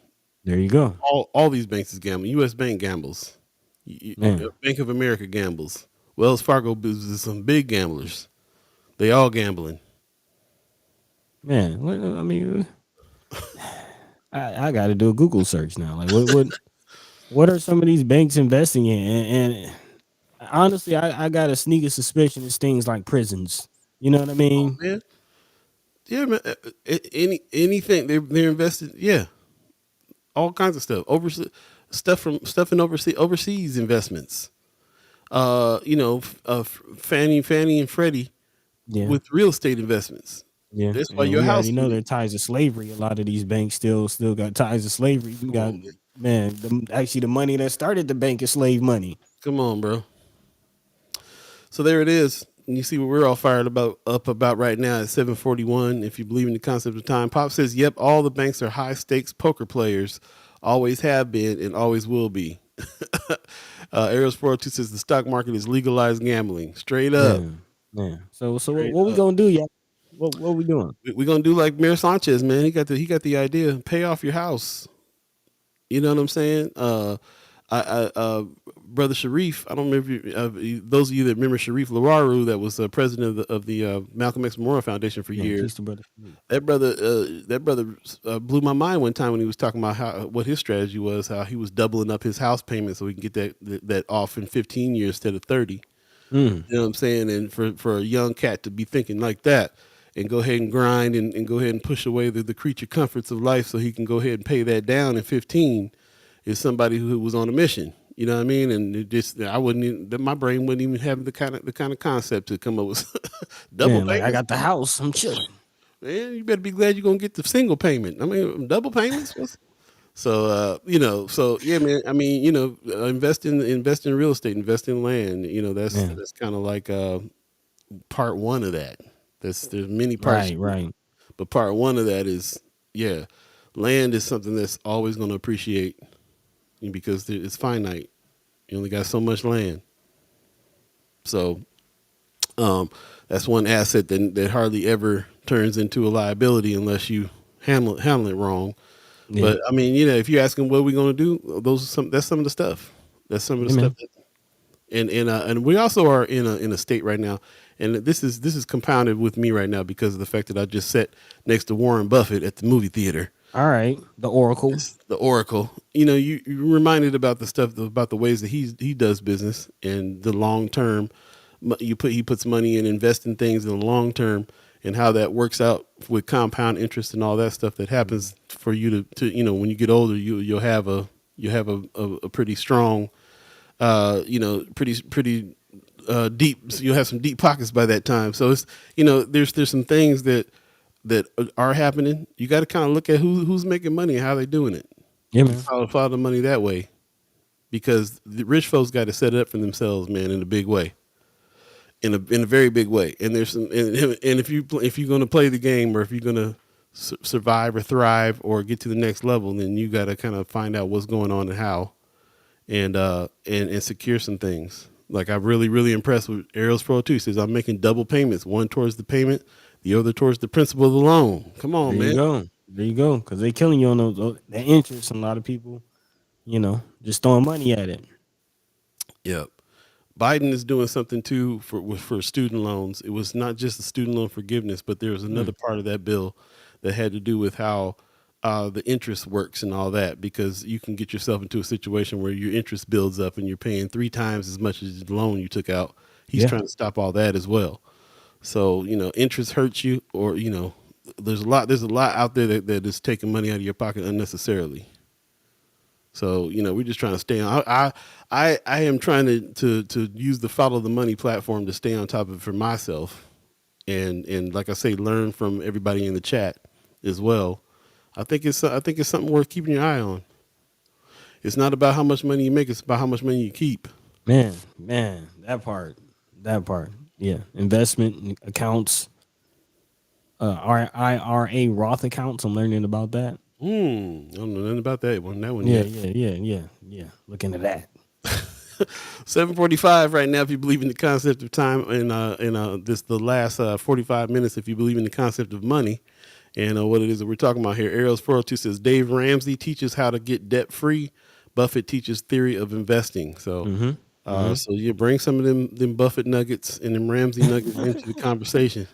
There you go. All these banks is gambling. U.S. Bank gambles. Man, Bank of America gambles. Wells Fargo is some big gamblers. They all gambling. man. I mean, I got to do a Google search now. Like, what are some of these banks investing in? And honestly, I got a sneaky suspicion it's things like prisons. You know what I Oh mean? man, yeah, man. Anything they're invested. Yeah, all kinds of stuff. Stuff in overseas investments. Fannie and Freddie Yeah. with real estate investments. Yeah, That's why and your we already house. know their ties to slavery. A lot of these banks still got ties to slavery. You Come got on, man. man, actually the money that started the bank is slave money. Come on, bro. So there it is. And you see what we're all fired up about right now at 7:41. If you believe in the concept of time, Pop says, "Yep, all the banks are high stakes poker players, always have been and always will be." Ariel's 402 says the stock market is legalized gambling. Straight up. Man, man. So Straight what we up. gonna do, y'all? What we doing? We're gonna do like Mayor Sanchez, man. He got the idea. Pay off your house. You know what I'm saying? Brother Sharif, I don't remember those of you that remember Sharif Lawaru, that was president of the Malcolm X Memorial Foundation for Yeah, peace years. to brother. That brother blew my mind one time when he was talking about what his strategy was, how he was doubling up his house payment so he can get that off in 15 years instead of 30. Mm. You know what I'm saying? And for a young cat to be thinking like that and go ahead and grind and go ahead and push away the creature comforts of life so he can go ahead and pay that down in 15 is somebody who was on a mission. You know what I mean? And it just I wouldn't even, my brain wouldn't even have the kind of concept to come up with double Man, like I payments. got the house, I'm chilling. Man, you better be glad you're gonna get the single payment. I mean, double payments. So yeah, man. I mean, invest in real estate, invest in land. Man, That's kind of like part one of that. There's many parts, right. but part one of that is, yeah, land is something that's always going to appreciate because it's finite. You only got so much land. So that's one asset that hardly ever turns into a liability unless you handle it wrong. Yeah. But I mean, if you're asking what are we going to do, that's some of the stuff. That's some of the Yeah, stuff. And we also are in a state right now, and this is compounded with me right now because of the fact that I just sat next to Warren Buffett at the movie theater. All right. The Oracle. The Oracle. You reminded about the stuff about the ways that he does business and the long term. He puts money in, invest in things in the long term, and how that works out with compound interest and all that stuff that happens for you to when you get older, you'll have a pretty strong, pretty deep. You'll have some deep pockets by that time. So it's there's some things that are happening. You got to kind of look at who's making money and how they're doing it. Yeah, man. Follow the money that way, because the rich folks got to set it up for themselves, man, in a big way. In a very big way, and there's some, and if you're going to play the game, or if you're going to survive or thrive or get to the next level, then you got to kind of find out what's going on and how, and secure some things. Like I'm really impressed with Ariel's Pro 2. He says I'm making double payments, one towards the payment, the other towards the principal of the loan. Come on, man. There you go. Because they killing you on those that interest. And a lot of people, just throwing money at it. Yep. Biden is doing something too for student loans. It was not just the student loan forgiveness, but there was another part of that bill that had to do with how the interest works and all that, because you can get yourself into a situation where your interest builds up and you're paying 3 times as much as the loan you took out. He's trying to stop all that as well. So, interest hurts you, or, there's a lot out there that is taking money out of your pocket unnecessarily. So, we're just trying to stay on. I am trying to use the follow the money platform to stay on top of it for myself. And like I say, learn from everybody in the chat as well. I think it's something worth keeping your eye on. It's not about how much money you make, it's about how much money you keep. Man, that part. Yeah. Investment accounts, IRA Roth accounts. I'm learning about that. I don't know nothing about that one. Yeah. Look into that. 7:45 right now. If you believe in the concept of time, and the last 45 minutes, if you believe in the concept of money, And what it is that we're talking about here. Ariel's 402 says Dave Ramsey teaches how to get debt free. Buffett teaches theory of investing. So, so you bring some of them Buffett nuggets and them Ramsey nuggets into the conversation.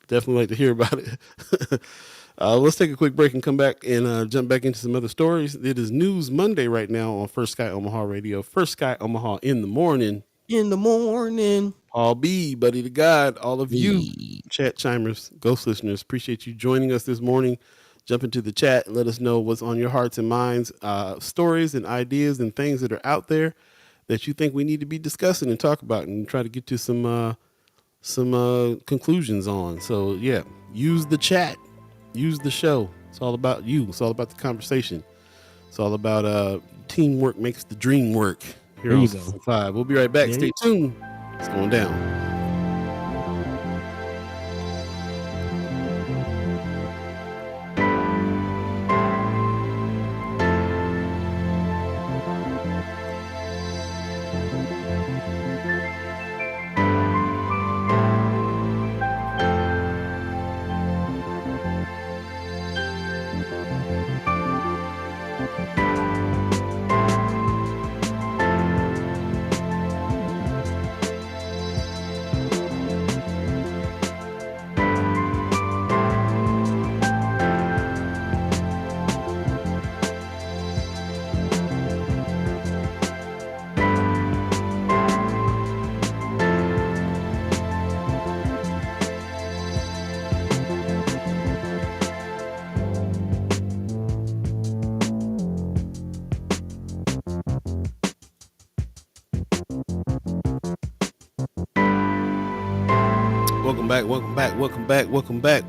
Definitely like to hear about it. Let's take a quick break and come back and jump back into some other stories. It is News Monday right now on First Sky Omaha Radio. First Sky Omaha in the morning. In the morning. Paul B, Buddi3 Da Gawd, all of you Beeee. chat chimers, ghost listeners, appreciate you joining us this morning. Jump into the chat and let us know what's on your hearts and minds, stories and ideas and things that are out there that you think we need to be discussing and talk about and try to get to some conclusions on. So yeah, use the chat, use the show. It's all about you. It's all about the conversation. It's all about teamwork makes the dream work. Here There on you go. 5. We'll be right back. Stay tuned. It's going down.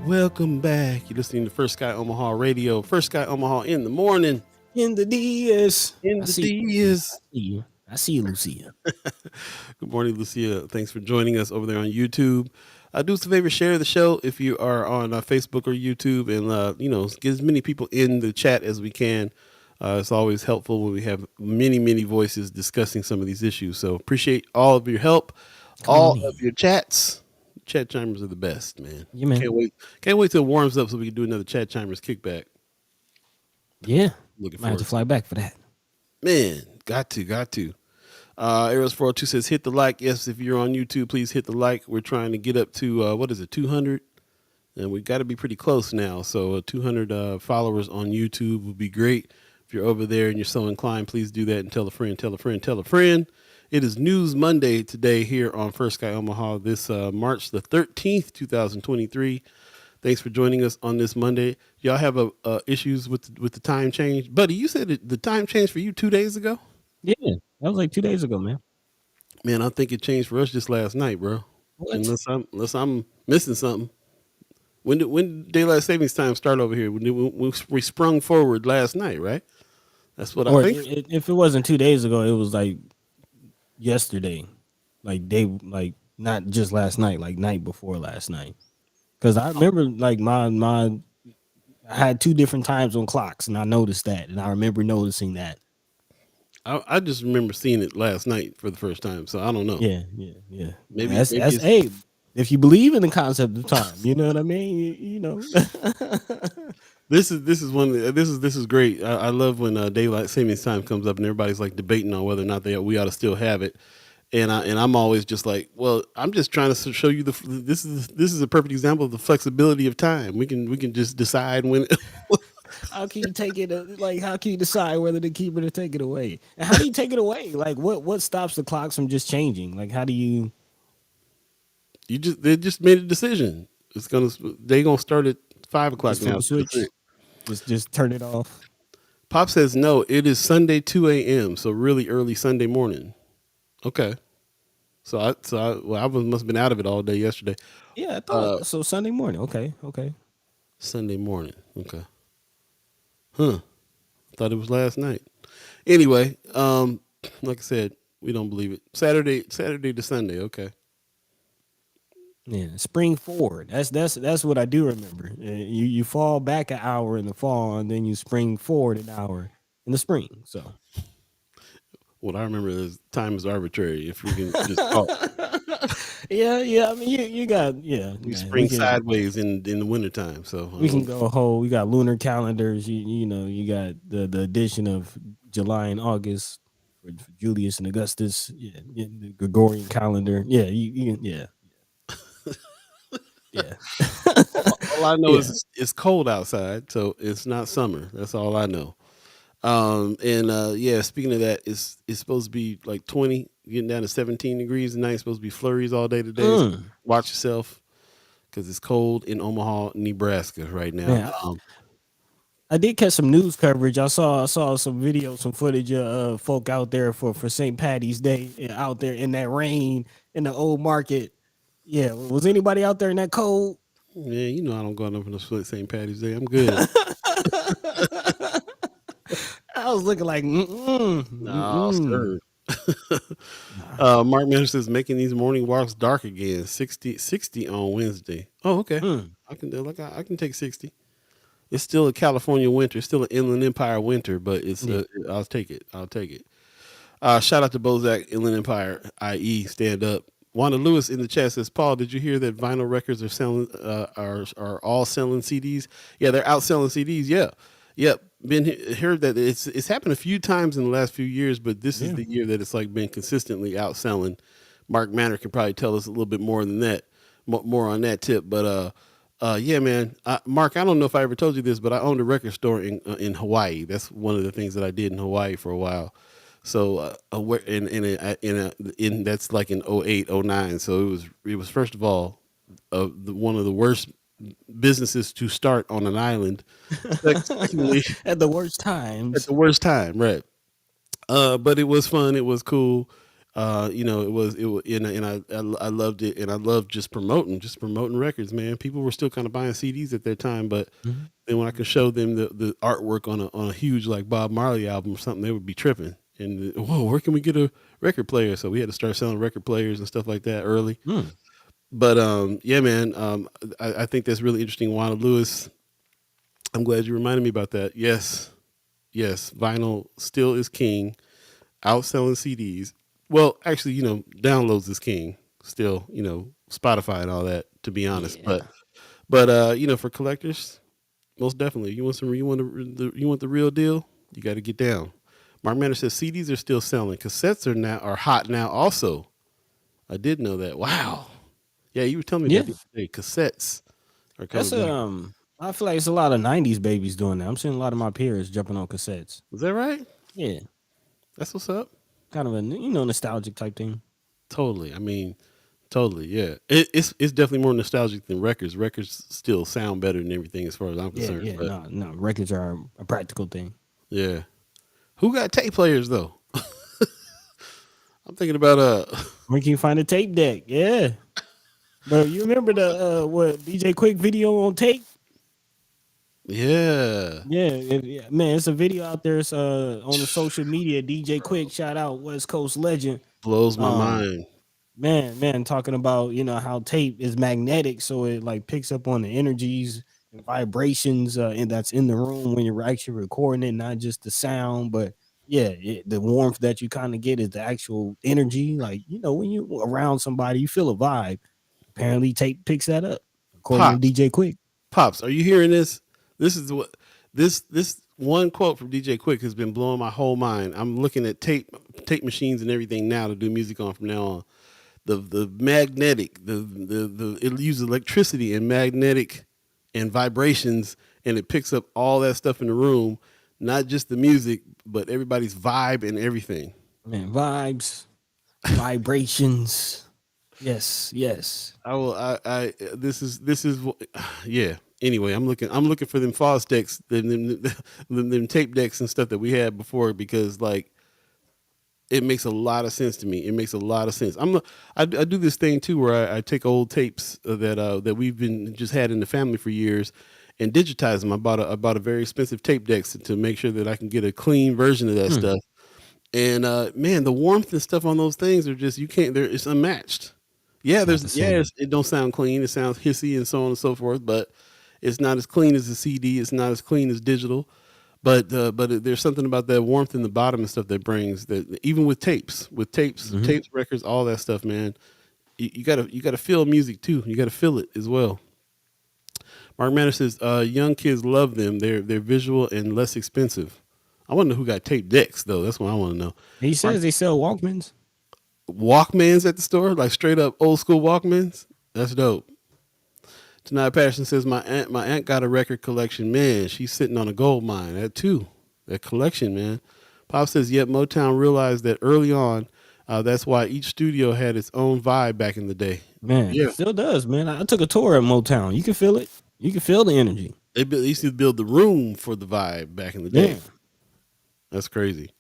Welcome back. You're listening to First Sky Omaha Radio. First Sky Omaha in the morning. In the DS. I see you, Lucia. Good morning, Lucia. Thanks for joining us over there on YouTube. Do us a favor, share the show if you are on Facebook or YouTube, and get as many people in the chat as we can. It's always helpful when we have many voices discussing some of these issues. So appreciate all of your help, all of your chats. Chat chimers are the best, man. Yeah, man. Can't wait till it warms up so we can do another chat chimers kickback. Yeah. Looking Might have forward to fly back for that. Man, got to. Arrows 402 says hit the like. Yes, if you're on YouTube, please hit the like. We're trying to get up to 200, and we got to be pretty close now. So 200 followers on YouTube would be great. If you're over there and you're so inclined, please do that and tell a friend, tell a friend, tell a friend. It is News Monday today here on First Sky Omaha. This March the 13th, 2023. Thanks for joining us on this Monday. Y'all have issues with the time change, Buddy? You said the time changed for you 2 days ago. Yeah, that was like 2 days ago, man. Man, I think it changed for us just last night, bro. What? Unless I'm missing something. When did daylight savings time start over here? We sprung forward last night, right? That's what I think. If it wasn't 2 days ago, it was like yesterday, like not just last night, like night before last night. Because I remember like I had 2 different times on clocks, and I noticed that, and I remember noticing that. I just remember seeing it last night for the first time, so I don't know. Yeah. Maybe that's hey, if you believe in the concept of time, you know what I mean. You know. This is great. I love when daylight savings time comes up and everybody's like debating on whether or not we ought to still have it, and I'm always just like, well, I'm just trying to show you this is a perfect example of the flexibility of time. We can just decide when. How can you take it? How can you decide whether to keep it or take it away? And how do you take it away? Like, what stops the clocks from just changing? Like, how do you? They just made a decision. They're gonna start at 5 o'clock now. Switch. Just turn it off. Pop says no. It is Sunday 2 a.m. So really early Sunday morning. Okay. So I must have been out of it all day yesterday. Yeah, I thought so. Sunday morning. Okay. Sunday morning. Okay. Huh. Thought it was last night. Anyway, like I said, we don't believe it. Saturday to Sunday. Okay. Yeah, spring forward. That's what I do remember. You fall back an hour in the fall, and then you spring forward an hour in the spring. So, what I remember is time is arbitrary. If we can just talk. yeah. I mean, you got We man. spring sideways in the wintertime. So We can go whole. We got lunar calendars. You know, you got the addition of July and August for Julius and Augustus. Yeah, the Gregorian calendar. Yeah, yeah, all I know yeah. is it's cold outside, so it's not summer. That's all I know. And yeah, speaking of that, it's supposed to be like 20, getting down to 17 degrees tonight. It's supposed to be flurries all day today. So Mm. watch yourself because it's cold in Omaha, Nebraska right now. Man, I did catch some news coverage. I saw some video, some footage of folk out there for St. Patty's Day, out there in that rain in the old market. Yeah, was anybody out there in that cold? Yeah, you know I don't go enough for the split St. Patty's Day. I'm good. I was looking like, No, mm-mm. sir. Nah. Mark Miller says making these morning walks dark again. 60 on Wednesday. Oh, okay. Mm. I can do like I can take 60. It's still a California winter. It's still an Inland Empire winter, but it's Yeah. I'll take it. I'll take it. Shout out to Bozak, Inland Empire, i.e. stand up. Wanda Lewis in the chat says, Paul, did you hear that vinyl records are selling are all selling CDs? Yeah, they're outselling CDs. Yeah, yep. Heard that it's happened a few times in the last few years, but this is Yeah. the year that it's like been consistently outselling. Mark Manor can probably tell us a little bit more than that, more on that tip. But yeah, man, Mark, I don't know if I ever told you this, but I owned a record store in Hawaii. That's one of the things that I did in Hawaii for a while. So in that's like in '08, '09. So it was first of all one of the worst businesses to start on an island. Secondly, At the worst at times. the worst time, right? But it was fun. It was cool. It was, and I loved it, and I loved just promoting records, man. People were still kind of buying CDs at that time, but Mhm. then when I could show them the artwork on a huge like Bob Marley album or something, they would be tripping. And whoa, where can we get a record player? So we had to start selling record players and stuff like that early. Mm. But yeah, man, I think that's really interesting. Wanda Lewis, I'm glad you reminded me about that. Yes, yes, vinyl still is king, outselling CDs. Well, actually, downloads is king. Still, Spotify and all that. To be honest, but Yeah. for collectors, most definitely. You want the real deal. You got to get down. Mark Manor says CDs are still selling. Cassettes are hot now. Also, I did know that. Wow. Yeah, you were telling me Yeah. that the other day. Cassettes are That's coming back. I feel like it's a lot of '90s babies doing that. I'm seeing a lot of my peers jumping on cassettes. Is that right? Yeah, That's what's up. kind of a nostalgic type thing. Totally. I mean, totally. Yeah. It's definitely more nostalgic than records. Records still sound better than everything as far as I'm Yeah, concerned. yeah. But No. Records are a practical thing. yeah. Who got tape players though? I'm thinking about Where can you find a tape deck? Yeah, bro. You remember the what DJ Quick video on tape? yeah. Yeah, yeah, man. It's a video out there. It's on the social media. DJ Quick, shout out West Coast legend. Blows my Um, mind. man, talking about how tape is magnetic, so it like picks up on the energies and vibrations, and that's in the room when you're actually recording it, not just the sound, but yeah, the warmth that you kind of get is the actual energy. Like when you around somebody, you feel a vibe. Apparently, tape picks that up, according to Pops. DJ Quick. Pops, are you hearing this? This is what this one quote from DJ Quick has been blowing my whole mind. I'm looking at tape machines and everything now to do music on from now on. The magnetic, it uses electricity and magnetic and vibrations, and it picks up all that stuff in the room, not just the music, but everybody's vibe and everything. Man, vibes, vibrations. Yes, yes. I will. This is. Yeah. Anyway, I'm looking for them Foz decks, them tape decks and stuff that we had before because like it makes a lot of sense to me. It makes a lot of sense. I do this thing too where I take old tapes that we've been just had in the family for years and digitize them. I bought a very expensive tape decks to make sure that I can get a clean version of that Hmm. stuff. And man, the warmth and stuff on those things are just you can't. It's unmatched. Yeah, It's not the same. it don't sound clean. It sounds hissy and so on and so forth, but it's not as clean as a CD. It's not as clean as digital. But there's something about that warmth in the bottom and stuff that brings that even with tapes, Mhm. tapes, records, all that stuff, man. you gotta feel music too. You gotta feel it as well. Mark Manor says, young kids love them. They're visual and less expensive. I want to know who got tape decks though. That's what I want to know. He Mark, says they sell Walkmans. Walkmans at the store, like straight up old school Walkmans. That's dope. Tonight Passion says my aunt got a record collection. Man, she's sitting on a gold mine. That too. That collection, man. Pop says, yet Motown realized that early on. That's why each studio had its own vibe back in the day. Man, Yeah, still does, man. I took a tour at Motown. You can feel it. You can feel the energy. they used to build the room for the vibe back in the Yeah, day. That's crazy.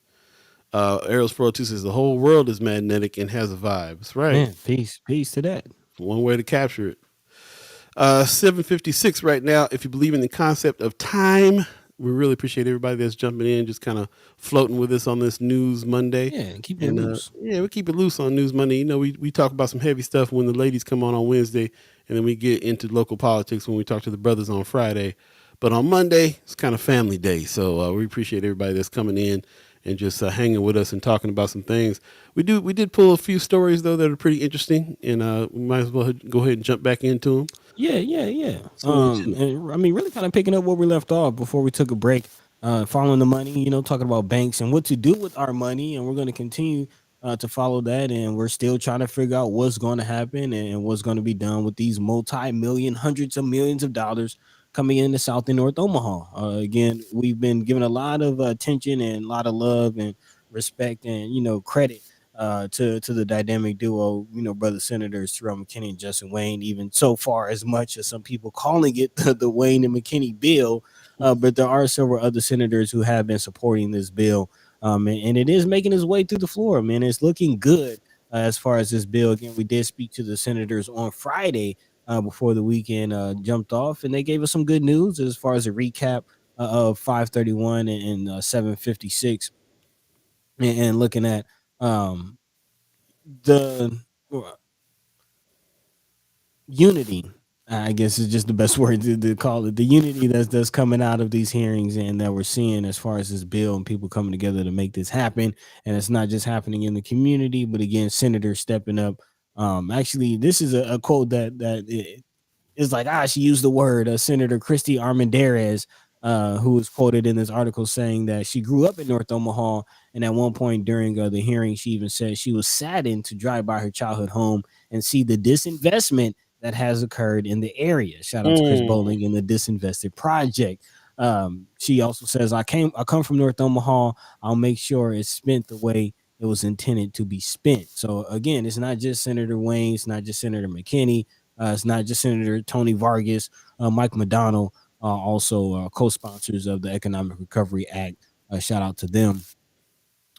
Eros Pro 2 says the whole world is magnetic and has a vibe. That's right. man. Peace to that. One way to capture it. 7:56 right now. If you believe in the concept of time, we really appreciate everybody that's jumping in, just kind of floating with us on this News Monday. Yeah, keep it And loose. yeah, we keep it loose on News Monday. You know, we talk about some heavy stuff when the ladies come on Wednesday, and then we get into local politics when we talk to the brothers on Friday. But on Monday, it's kind of family day. So we appreciate everybody that's coming in and just hanging with us and talking about some things. We did pull a few stories though that are pretty interesting, and we might as well go ahead and jump back into them. Yeah. So, And I mean, really kind of picking up where we left off before we took a break. Following the money, talking about banks and what to do with our money, and we're going to continue to follow that. And we're still trying to figure out what's going to happen and what's going to be done with these multi-million, hundreds of millions of dollars coming into South and North Omaha. Again, we've been given a lot of attention and a lot of love and respect and credit to the dynamic duo, brother senators Terrell McKinney and Justin Wayne, even so far as much as some people calling it the Wayne and McKinney bill. But there are several other senators who have been supporting this bill. And it is making its way through the floor, man. It's looking good as far as this bill. Again, we did speak to the senators on Friday before the weekend jumped off, and they gave us some good news as far as a recap of 531 and 756 and looking at um, the unity, I guess is just the best word to call it. The unity that's coming out of these hearings and that we're seeing as far as this bill and people coming together to make this happen. And it's not just happening in the community, but again, senators stepping up. Actually, this is a quote that it's like, she used the word, Senator Christy Armendariz, who was quoted in this article saying that she grew up in North Omaha. And at one point during the hearing, she even said she was saddened to drive by her childhood home and see the disinvestment that has occurred in the area. Shout out to Chris Bowling and the Disinvested Project. She also says, I come from North Omaha. I'll make sure it's spent the way it was intended to be spent. So again, it's not just Senator Wayne, it's not just Senator McKinney, it's not just Senator Tony Vargas, Mike McDonald, also co-sponsors of the Economic Recovery Act. Shout out to them.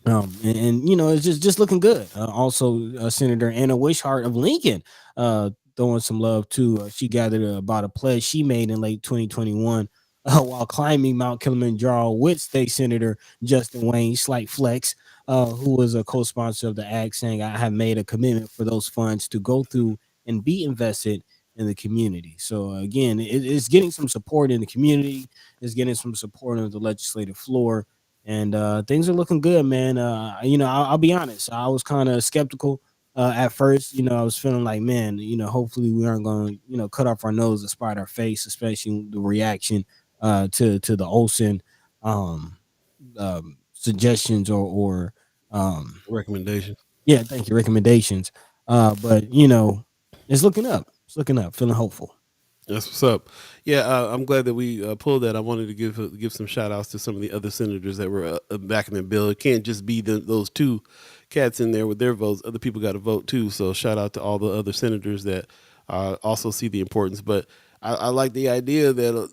And it's just looking good. Also, Senator Anna Wishart of Lincoln throwing some love too. She gathered about a pledge she made in late 2021 while climbing Mount Kilimanjaro with State Senator Justin Wayne, slight flex, who was a co-sponsor of the act, saying, I have made a commitment for those funds to go through and be invested in the community. So again, it's getting some support in the community. It's getting some support on the legislative floor. And things are looking good, man. I'll be honest. I was kind of skeptical at first. I was feeling like, man, hopefully we aren't going to, cut off our nose to spite our face, especially the reaction to the Olsen suggestions or recommendations. yeah, thank you, recommendations. But it's looking up. It's looking up. Feeling hopeful. That's what's up. Yeah, I'm glad that we pulled that. I wanted to give some shout outs to some of the other senators that were backing the bill. It can't just be those two cats in there with their votes. Other people got to vote too. So shout out to all the other senators that also see the importance. But I like the idea that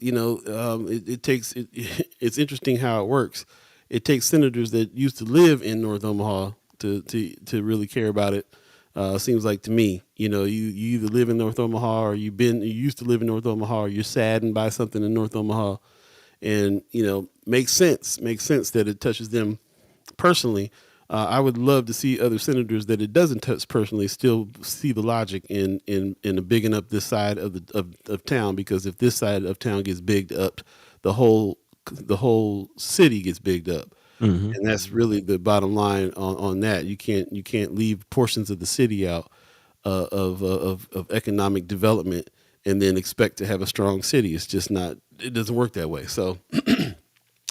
it takes. It's interesting how it works. It takes senators that used to live in North Omaha to really care about it. Seems like to me, you either live in North Omaha or you used to live in North Omaha, or you're saddened by something in North Omaha, and makes sense that it touches them personally. I would love to see other senators that it doesn't touch personally still see the logic in bigging up this side of town, because if this side of town gets bigged up, the whole city gets bigged up. Mm-hmm. And that's really the bottom line on that. You can't leave portions of the city out. of economic development and then expect to have a strong city. It's just not. It doesn't work that way. So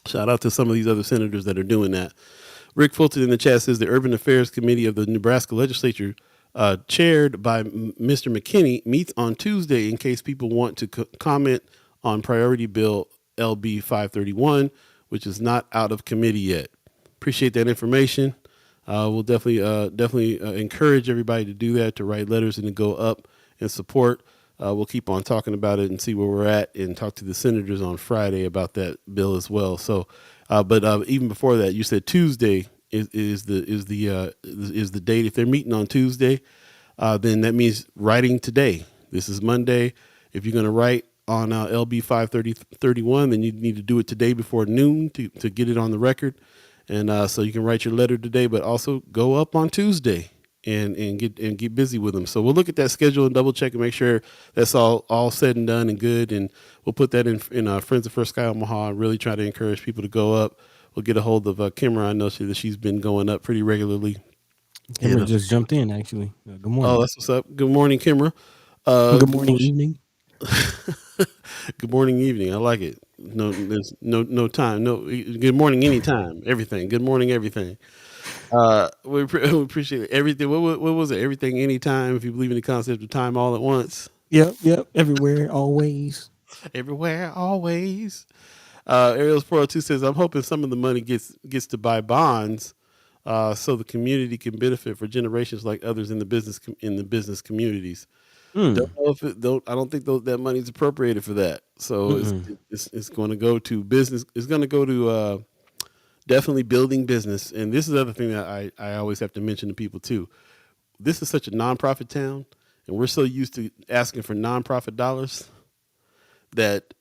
shout out to some of these other senators that are doing that. Rick Fulton in the chat says the Urban Affairs Committee of the Nebraska Legislature, chaired by Mr. McKinney, meets on Tuesday in case people want to comment on Priority Bill LB 531, which is not out of committee yet. Appreciate that information. We'll definitely encourage everybody to do that, to write letters and to go up and support. We'll keep on talking about it and see where we're at, and talk to the senators on Friday about that bill as well. So, but even before that, you said Tuesday is the date. If they're meeting on Tuesday, then that means writing today. This is Monday. If you're going to write on LB 531, then you need to do it today before noon to get it on the record. And so you can write your letter today, but also go up on Tuesday and get busy with them. So we'll look at that schedule and double check and make sure that's all said and done and good. And we'll put that in Friends of First Sky Omaha and really try to encourage people to go up. We'll get a hold of Kimra. I know that she's been going up pretty regularly. Kimra just jumped in, actually. Good morning. Oh, that's what's up. Good morning, Kimra. Good morning, evening. Good morning, evening. I like it. No, there's no time. No, good morning, anytime. Everything. Good morning, everything. We appreciate it. Everything. What was it? Everything, anytime. If you believe in the concept of time all at once. Yep. Everywhere, always. Everywhere, always. Ariel's 402 says, I'm hoping some of the money gets to buy bonds, so the community can benefit for generations like others in the business communities. Don't know if I don't think that money's appropriated for that. So it's going to go to business. It's going to go to definitely building business. And this is the other thing that I always have to mention to people too. This is such a nonprofit town, and we're so used to asking for nonprofit dollars that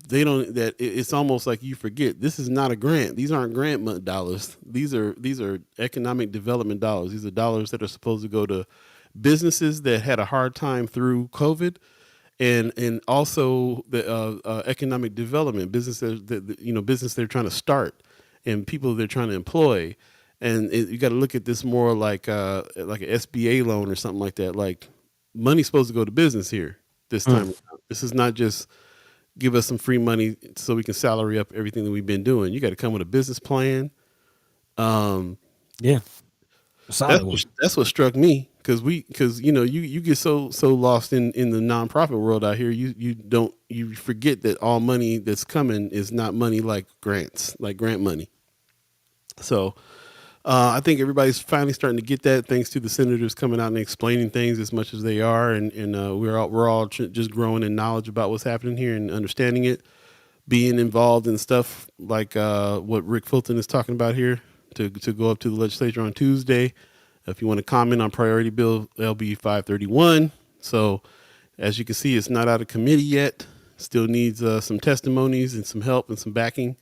it's almost like you forget this is not a grant. These aren't grant dollars. These are economic development dollars. These are dollars that are supposed to go to businesses that had a hard time through COVID, and also the economic development businesses business they're trying to start, and people they're trying to employ. And you got to look at this more like an SBA loan or something like that. Like, money's supposed to go to business here this time. This is not just give us some free money so we can salary up everything that we've been doing. You got to come with a business plan. Yeah, that's what struck me, because you get so lost in the nonprofit world out here. You forget that all money that's coming is not money like grants, like grant money. So I think everybody's finally starting to get that, thanks to the senators coming out and explaining things as much as they are, and we're all just growing in knowledge about what's happening here and understanding it, being involved in stuff like what Rick Fulton is talking about here to go up to the legislature on Tuesday. If you want to comment on Priority Bill LB 531, so as you can see, it's not out of committee yet. Still needs some testimonies and some help and some backing,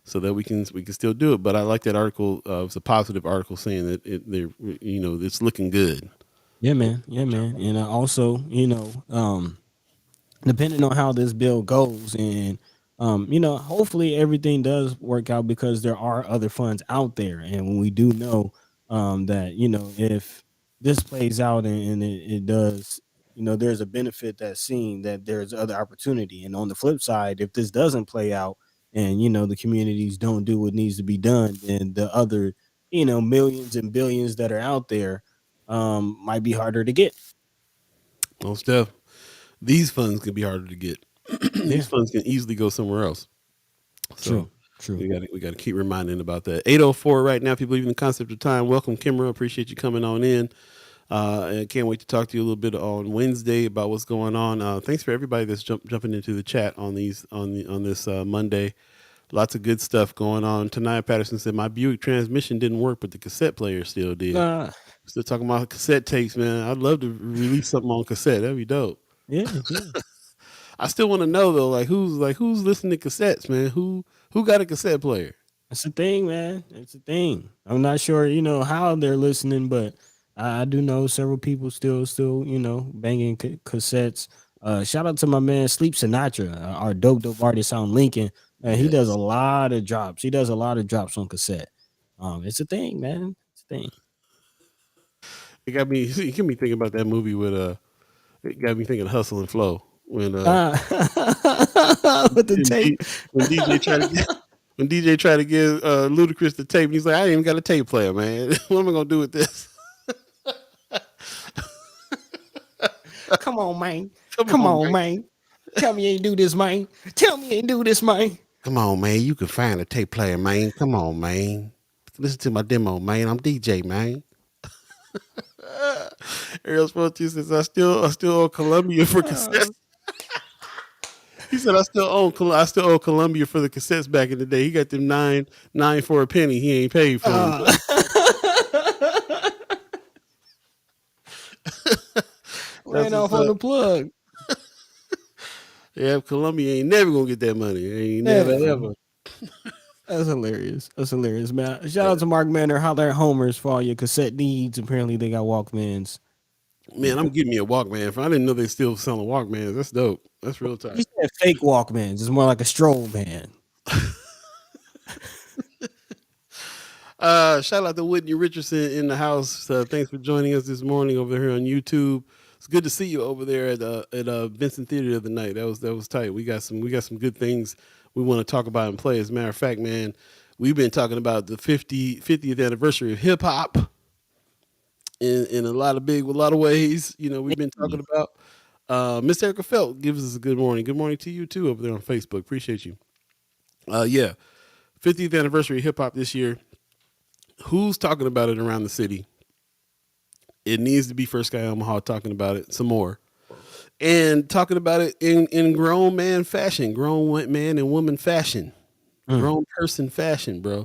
so that we can still do it. But I like that article. It's a positive article saying that it's looking good. Yeah, man. And also, depending on how this bill goes, and hopefully everything does work out, because there are other funds out there, and when we do know that if this plays out and it does, there's a benefit that's seen, that there's other opportunity. And on the flip side, if this doesn't play out, and the communities don't do what needs to be done, then the other millions and billions that are out there might be harder to get. Most stuff. These funds can be harder to get. These funds can easily go somewhere else. So True. We got to keep reminding about that. 8:04 right now. If you believe in the concept of time, welcome, Kimra. Appreciate you coming on in. And I can't wait to talk to you a little bit on Wednesday about what's going on. Thanks for everybody that's jumping into the chat on this Monday. Lots of good stuff going on. Tonight, Patterson said, my Buick transmission didn't work, but the cassette player still did. Still talking about cassette tapes, man. I'd love to release something on cassette. That'd be dope. Yeah. I still want to know though, who's listening to cassettes, man? Who got a cassette player? It's a thing, man. It's a thing. I'm not sure, how they're listening, but I do know several people still, banging cassettes. Shout out to my man Sleep Sinatra, our dope artist out in Lincoln. He does a lot of drops. He does a lot of drops on cassette. It's a thing, man. It's a thing. It got me. It got me thinking about that movie with It got me thinking Hustle and Flow when With the when tape. when DJ tried to get when DJ tried to give Ludacris the tape, and he's like, I ain't even got a tape player, man. What am I gonna do with this? Come on, man. Come Come on, on, man. man. Tell me you ain't do this, man. Tell me you ain't do this, man. Come on, man. You can find a tape player, man. Come on, man. Listen to my demo, man. I'm DJ, man. Ariel's 42 says I still owe Columbia for cassettes. He said I still owe Columbia for the cassettes back in the day. He got them nine for a penny. He ain't paid for them. Uh, That's ran what's off on up. the plug. Yeah, Columbia ain't never gonna get that money. Ain't never Never. ever. That's hilarious. That's hilarious, man. Shout out to Mark Manor. Holler at Homers for all your cassette needs. Apparently, they got Walkmans. Man, I'm getting me a Walkman. I didn't know they still selling Walkmans. That's dope. That's real He tight. said fake Walkmans. It's more like a stroll man. Shout out to Whitney Richardson in the house. Thanks for joining us this morning over here on YouTube. It's good to see you over there at Vincent Theater the other night. That was tight. We got some good things we want to talk about and play. As a matter of fact, man, we've been talking about the 50th anniversary of hip hop in a lot of ways. You know, we've been talking about Miss Erica Felt gives us a good morning. Good morning to you too over there on Facebook. Appreciate you. Yeah. 50th anniversary of hip hop this year. Who's talking about it around the city? It needs to be First Sky Omaha talking about it some more. And talking about it in grown man fashion, grown man and woman fashion, grown person fashion, bro.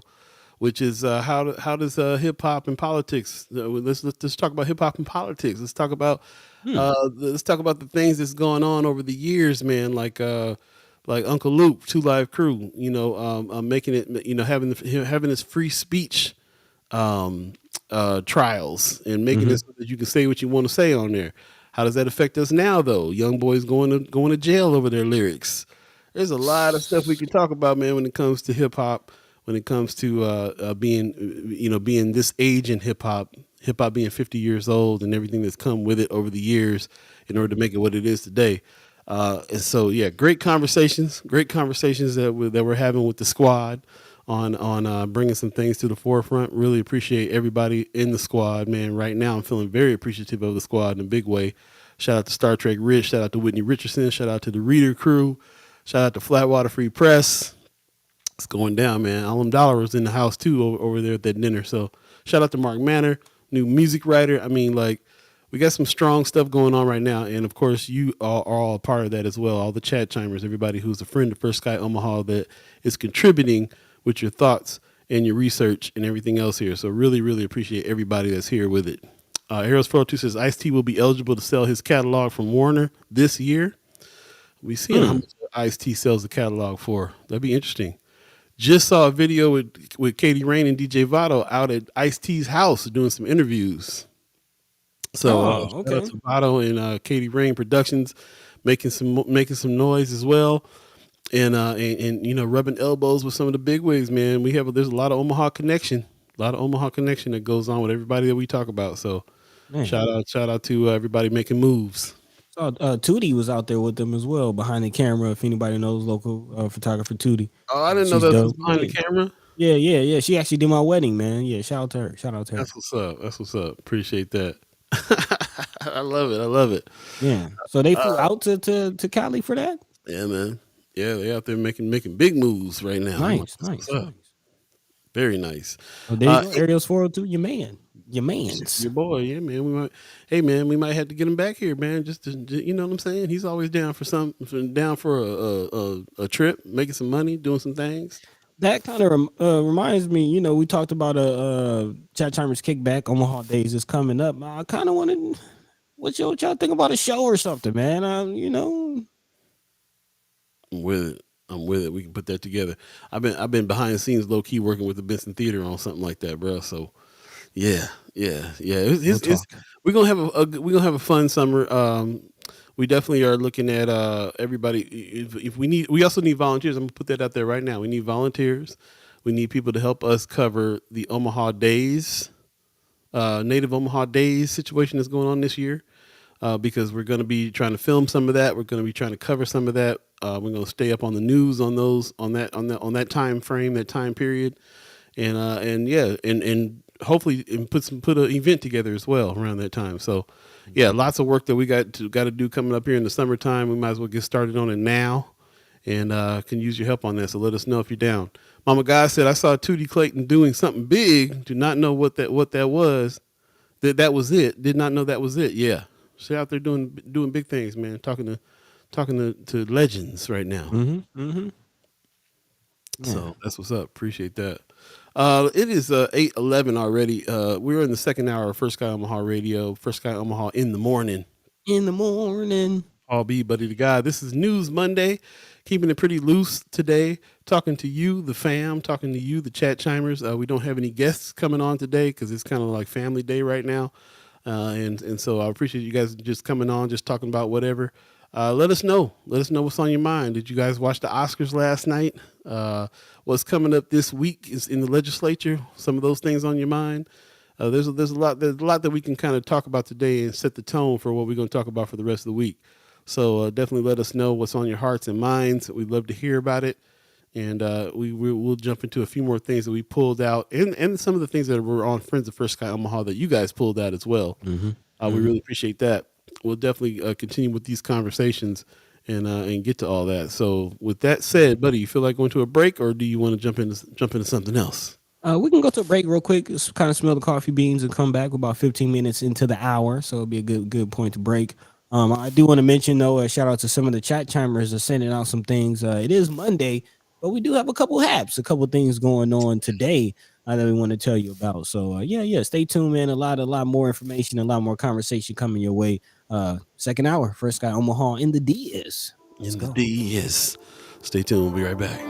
Which is how does hip hop and politics? Let's talk about hip hop and politics. Let's talk about the things that's going on over the years, man. Like Uncle Luke, Two Live Crew. You know, making it. You know, having his free speech trials and making it so that you can say what you want to say on there. How does that affect us now, though? Young boys going to jail over their lyrics. There's a lot of stuff we can talk about, man, when it comes to hip hop. When it comes to being this age in hip hop being 50 years old and everything that's come with it over the years in order to make it what it is today. And so, yeah, great conversations that we're having with the squad on bringing some things to the forefront. Really appreciate everybody in the squad, man. Right now, I'm feeling very appreciative of the squad in a big way. Shout out to Star Trek Rich. Shout out to Whitney Richardson. Shout out to the Reader Crew. Shout out to Flatwater Free Press. It's going down, man. Alum Dollar was in the house too over there at that dinner. So shout out to Mark Manor, new music writer. I mean, like, we got some strong stuff going on right now. And of course, you are all a part of that as well. All the chat chimers, everybody who's a friend of First Sky Omaha that is contributing with your thoughts and your research and everything else here. So really, really appreciate everybody that's here with it. Arrows 402 says Ice-T will be eligible to sell his catalog from Warner this year. We see how much Ice-T sells the catalog for. That'd be interesting. Just saw a video with Katie Rain and DJ Votto out at Ice-T's house doing some interviews. So shout out to Votto and Katie Rain Productions making some noise as well, and you know, rubbing elbows with some of the big wigs, man. There's a lot of Omaha connection, that goes on with everybody that we talk about. So shout out to everybody making moves. So Tootie was out there with them as well behind the camera. If anybody knows local photographer Tootie. Oh, I didn't know that was behind the camera. Yeah. She actually did my wedding, man. Yeah, shout out to her. That's what's up. Appreciate that. I love it. Yeah. So they flew out to Cali for that? Yeah, man. Yeah, they out there making big moves right now. Nice. Very nice. Oh, there you go. Ariel's 402, your man's. Your boy, yeah, man. We might have to get him back here, man. Just to, you know what I'm saying? He's always down for a trip, making some money, doing some things. That kind of reminds me, you know, we talked about a Chat Chimers Kickback. Omaha Days is coming up. I kind of wanted, what y'all think about a show or something, man? You know, I'm with it. We can put that together. I've been behind the scenes, low key, working with the Benson Theater on something like that, bro. So, yeah. We're gonna have a fun summer. We definitely are looking at everybody. If we also need volunteers. I'm gonna put that out there right now. We need volunteers. We need people to help us cover the Omaha Days Native Omaha Days situation that's going on this year. Because we're going to be trying to film some of that. We're going to be trying to cover some of that. We're going to stay up on the news on those on that time frame, that time period, and yeah, and hopefully and put an event together as well around that time. So yeah, lots of work that we got to do coming up here in the summertime. We might as well get started on it now, and can use your help on that. So let us know if you're down. Mama Guy said I saw Tootie Clayton doing something big. Do not know what that was. That was it. Did not know that was it. Yeah. She's out there doing big things, man. Talking to legends right now. Yeah. So that's what's up. Appreciate that. It is 8:11 already. We're in the second hour of First Sky Omaha Radio. First Sky Omaha in the morning. In the morning. I'll be Buddi3 Da Gawd. This is News Monday. Keeping it pretty loose today. Talking to you, the fam. Talking to you, the chat chimers. We don't have any guests coming on today because it's kind of like family day right now. And so I appreciate you guys just coming on, just talking about whatever. Let us know. Let us know what's on your mind. Did you guys watch the Oscars last night? What's coming up this week is in the legislature. Some of those things on your mind. There's a lot that we can kind of talk about today and set the tone for what we're going to talk about for the rest of the week. So definitely let us know what's on your hearts and minds. We'd love to hear about it. And we'll jump into a few more things that we pulled out and some of the things that were on Friends of First Sky Omaha that you guys pulled out as well. We really appreciate that. We'll definitely continue with these conversations and get to all that. So with that said, buddy, you feel like going to a break or do you want to jump into something else? We can go to a break real quick, just kind of smell the coffee beans and come back about 15 minutes into the hour. So it'll be a good point to break. I do want to mention, though, a shout out to some of the chat chimers that are sending out some things. It is Monday, but we do have a couple things going on today that we want to tell you about. So, stay tuned, man. A lot more information, a lot more conversation coming your way. Second hour, First Sky Omaha in the DS. Let's go. DS. Stay tuned. We'll be right back.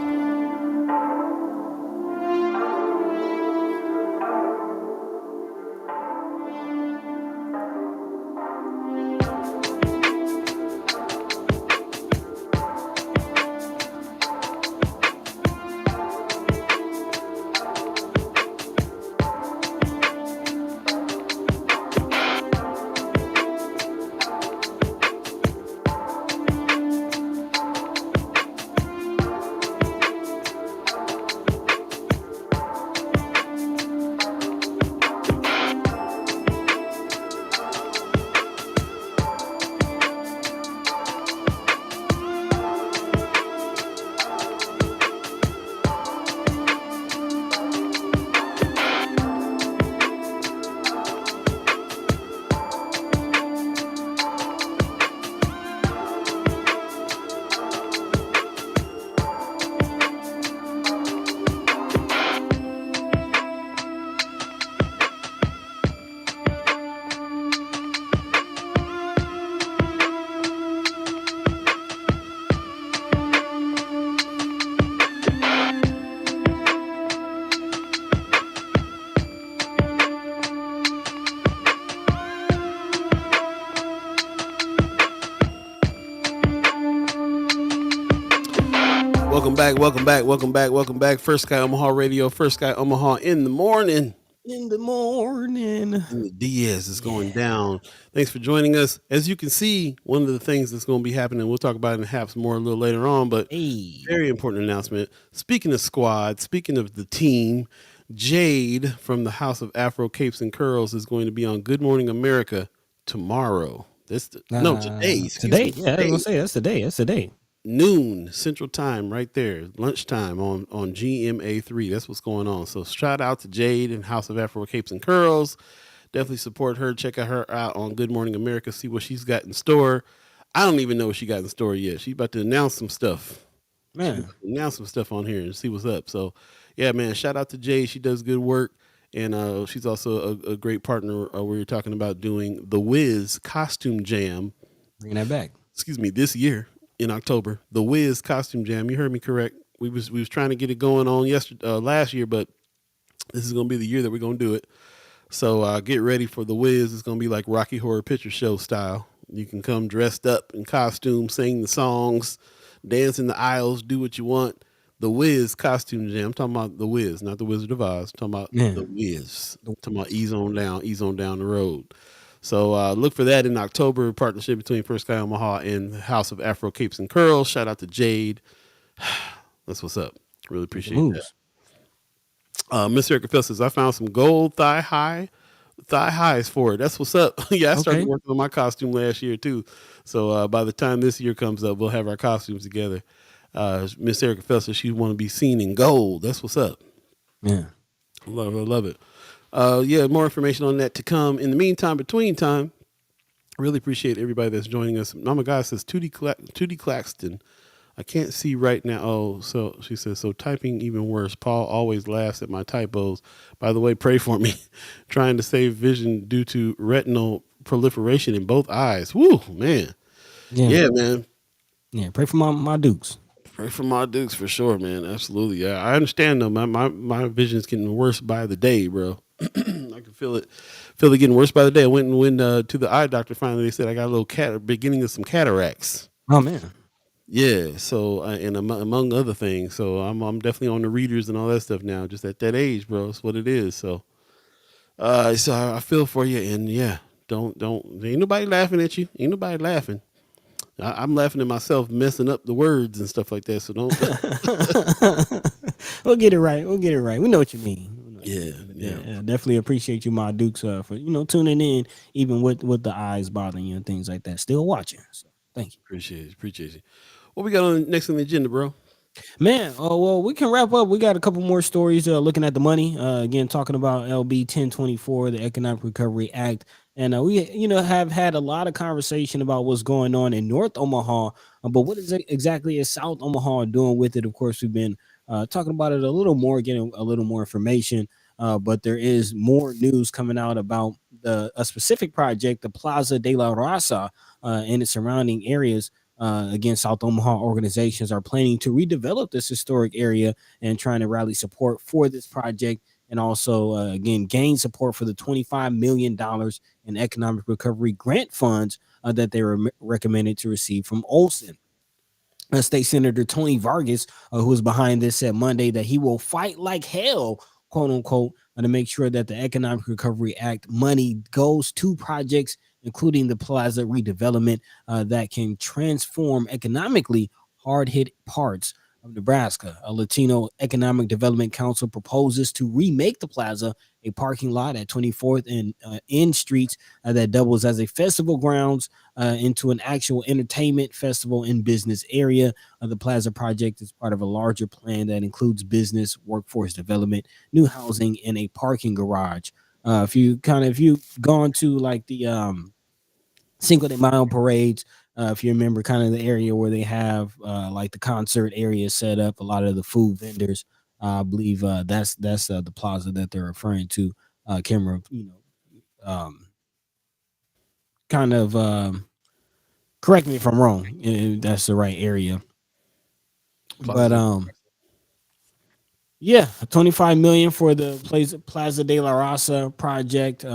Welcome back. First Sky Omaha Radio, First Sky Omaha in the morning. The DS is going down. Thanks for joining us. As you can see, one of the things that's going to be happening, we'll talk about it in perhaps more a little later on, but very important announcement. Speaking of squad, speaking of the team, Jade from the House of Afro Capes and Curls is going to be on Good Morning America tomorrow. Today. Today. Yeah, I was going to say, that's today. Noon Central Time, right there, lunchtime on GMA3. That's what's going on. So shout out to Jade and House of Afro Capes and Curls. Definitely support her. Check her out on Good Morning America. See what she's got in store. I don't even know what she got in store yet. She's about to announce some stuff. Announce some stuff on here and see what's up. So yeah, man, shout out to Jade. She does good work. And she's also a great partner where you're talking about doing the Wiz Costume Jam. Bringing that back. This year. In October, the Wiz Costume Jam. You heard me correct. We was trying to get it going on last year, but this is going to be the year that we're going to do it. So get ready for the Wiz. It's going to be like Rocky Horror Picture Show style. You can come dressed up in costume, sing the songs, dance in the aisles, do what you want. the Wiz costume jam. I'm talking about the Wiz, not the Wizard of Oz. I'm talking about Yeah. the Wiz. I'm talking about ease on down the road. So look for that in October. Partnership between First Sky Omaha and House of Afro Capes and Curls. Shout out to Jade. That's what's up. Really Make the appreciate that. moves. Miss Erica Phil says I found some gold thigh highs for it. That's what's up. Yeah, I started Okay. working on my costume last year too. So by the time this year comes up, we'll have our costumes together. Miss Erica Felser, she want to be seen in gold. That's what's up. Yeah. Love it, love it. Yeah, more information on that to come. In the meantime, between time, really appreciate everybody that's joining us. Mama Guy says Tootie Claxton. I can't see right now. Oh, so she says, so typing even worse. Paul always laughs at my typos. By the way, pray for me. Trying to save vision due to retinal proliferation in both eyes. Woo, man. Yeah. Yeah, man. Yeah. Pray for my Dukes. Pray for my Dukes for sure, man. Absolutely. Yeah, I understand though. My vision's getting worse by the day, bro. I can feel it getting worse by the day. I went to the eye doctor finally. They said I got a little beginning of some cataracts. Oh man. Yeah, so and among other things, so I'm definitely on the readers and all that stuff now. Just at that age, bro, it's what it is. So, so I feel for you, and yeah, don't ain't nobody laughing at you. Ain't nobody laughing. I'm laughing at myself messing up the words and stuff like that. So don't. We'll get it right. We'll get it right. We know what you mean. Yeah. Definitely appreciate you, my Dukes, for tuning in, even with the eyes bothering you and things like that. Still watching. So thank you. Appreciate you. What we got on next on the agenda, bro? Man, oh well, we can wrap up. We got a couple more stories. Looking at the money, again, talking about LB 1024, the Economic Recovery Act, and we have had a lot of conversation about what's going on in North Omaha, but what exactly is South Omaha doing with it? Of course, we've been talking about it a little more, getting a little more information, but there is more news coming out about a specific project, the Plaza de la Raza, and its surrounding areas. Again, South Omaha organizations are planning to redevelop this historic area and trying to rally support for this project, and also again gain support for the $25 million in economic recovery grant funds that they were recommended to receive from Olson. State Senator Tony Vargas, who was behind this, said Monday that he will fight like hell, quote unquote, to make sure that the Economic Recovery Act money goes to projects, including the Plaza redevelopment, that can transform economically hard-hit parts of Nebraska. A Latino Economic Development Council proposes to remake the Plaza a parking lot at 24th and N Streets that doubles as a festival grounds into an actual entertainment festival and business area. The Plaza project is part of a larger plan that includes business, workforce development, new housing, and a parking garage. If you've gone to like the Cinco de Mayo parades, if you remember kind of the area where they have like the concert area set up, a lot of the food vendors, I believe that's the plaza that they're referring to. Camera, kind of correct me if I'm wrong. If that's the right area, but yeah, 25 million for the Plaza de la Raza project.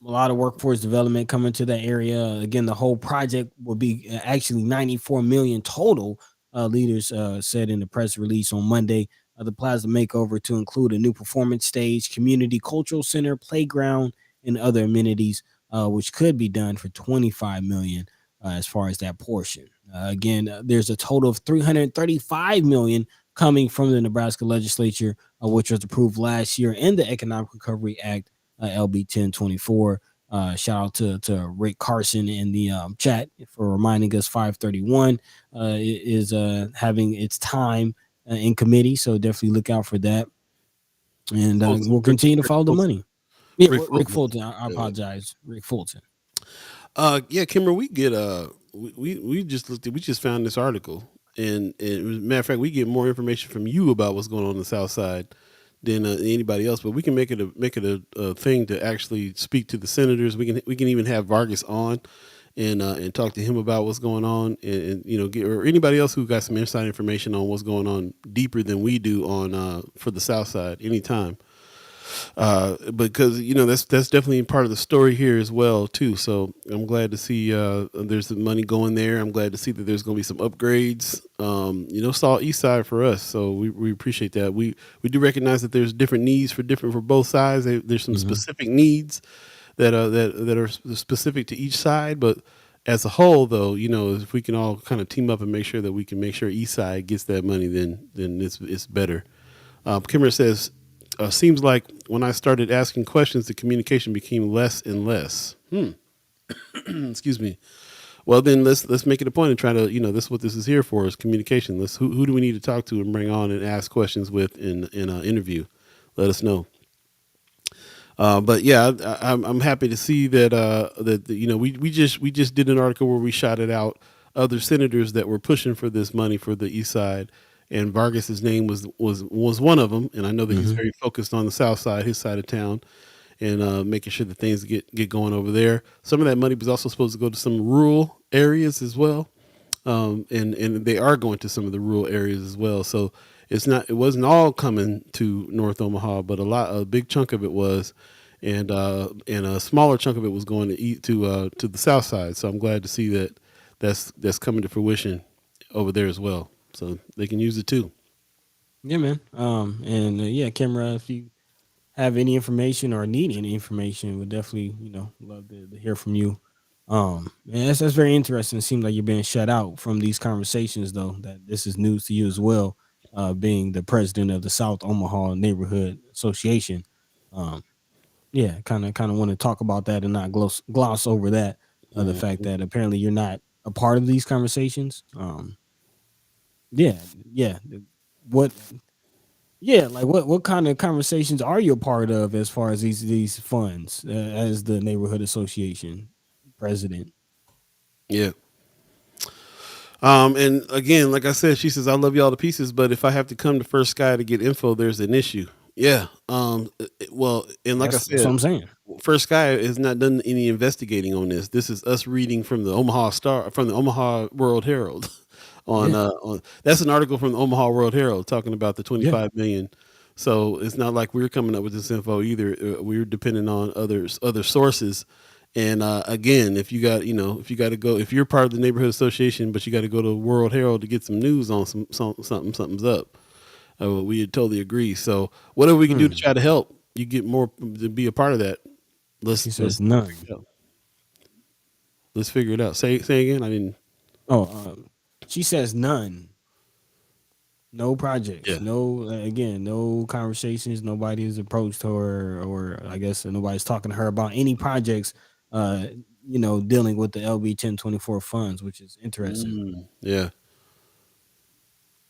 A lot of workforce development coming to that area. Again, the whole project will be actually 94 million total. Leaders said in the press release on Monday. The Plaza makeover to include a new performance stage, community cultural center, playground, and other amenities, which could be done for 25 million as far as that portion. Again, there's a total of 335 million coming from the Nebraska legislature, which was approved last year in the Economic Recovery Act, LB 1024. Shout out to Rick Carson in the chat for reminding us 531 is having its time in committee. So definitely look out for that. And we'll continue to follow the money. Yeah, Rick Fulton. I apologize. Rick Fulton. Yeah, Kimber, we get we just found this article, and matter of fact, we get more information from you about what's going on the South Side than anybody else. But we can make it a thing to actually speak to the senators. We can even have Vargas on and talk to him about what's going on, and get, or anybody else who got some inside information on what's going on deeper than we do on for the South Side anytime. Because that's definitely part of the story here as well too. So I'm glad to see there's some money going there. I'm glad to see that there's going to be some upgrades. It's all East Side for us, so we appreciate that. We do recognize that there's different needs for both sides. There's some Hmm. specific needs that are specific to each side, but as a whole, though, if we can all kind of team up and make sure that we can make sure East Side gets that money, then it's better. Kimmer says, seems like when I started asking questions, the communication became less and less. Excuse me. Well, then let's make it a point and try to, this is what this is here for, is communication. Who do we need to talk to and bring on and ask questions with in an interview? Let us know. But yeah, I'm happy to see that we just did an article where we shouted out other senators that were pushing for this money for the East Side, and Vargas's name was one of them. And I know that he's Hmm. very focused on the South Side, his side of town, and making sure that things get going over there. Some of that money was also supposed to go to some rural areas as well, and they are going to some of the rural areas as well. So it wasn't all coming to North Omaha, but a big chunk of it was, and a smaller chunk of it was going to the South Side. So I'm glad to see that that's coming to fruition over there as well. So they can use it too. Yeah, man. And yeah, Kimra, if you have any information or need any information, would definitely, love to hear from you. And that's very interesting. It seems like you're being shut out from these conversations, though. That this is news to you as well, being the president of the South Omaha Neighborhood Association. Um, yeah, kind of want to talk about that and not gloss over that. The fact Mhm. that apparently you're not a part of these conversations. Yeah, yeah. What Yeah, like what kind of conversations are you a part of as far as these funds as the neighborhood association president? Yeah. And again, like I said, she says, I love y'all to pieces, but if I have to come to First Sky to get info, there's an issue. Yeah. Well, and like I That's what said, I'm saying. First Sky has not done any investigating on this. This is us reading from the Omaha Star, from the Omaha World Herald. Yeah, On That's an article from the Omaha World Herald talking about the yeah. 25 million. So it's not like we're coming up with this info either. We're depending on other sources. And again, if you got to go, if you're part of the neighborhood association, but you got to go to World Herald to get some news on something's up. We totally agree. So whatever we can do to Hmm. try to help you get more to be a part of that, let's She let's says figure none. it out. Let's figure it out. Say again. I didn't. Oh, she says none. No projects. Yeah. No, again, no conversations. Nobody has approached her, or I guess nobody's talking to her about any projects. Uh, dealing with the LB 1024 funds, which is interesting. Yeah.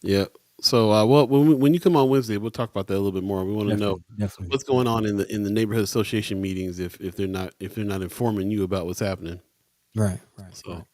Yeah. So, well, when you come on Wednesday, we'll talk about that a little bit more. We want to know Definitely, definitely, what's going on in the neighborhood association meetings if they're not informing you about what's happening. right, right, right. So,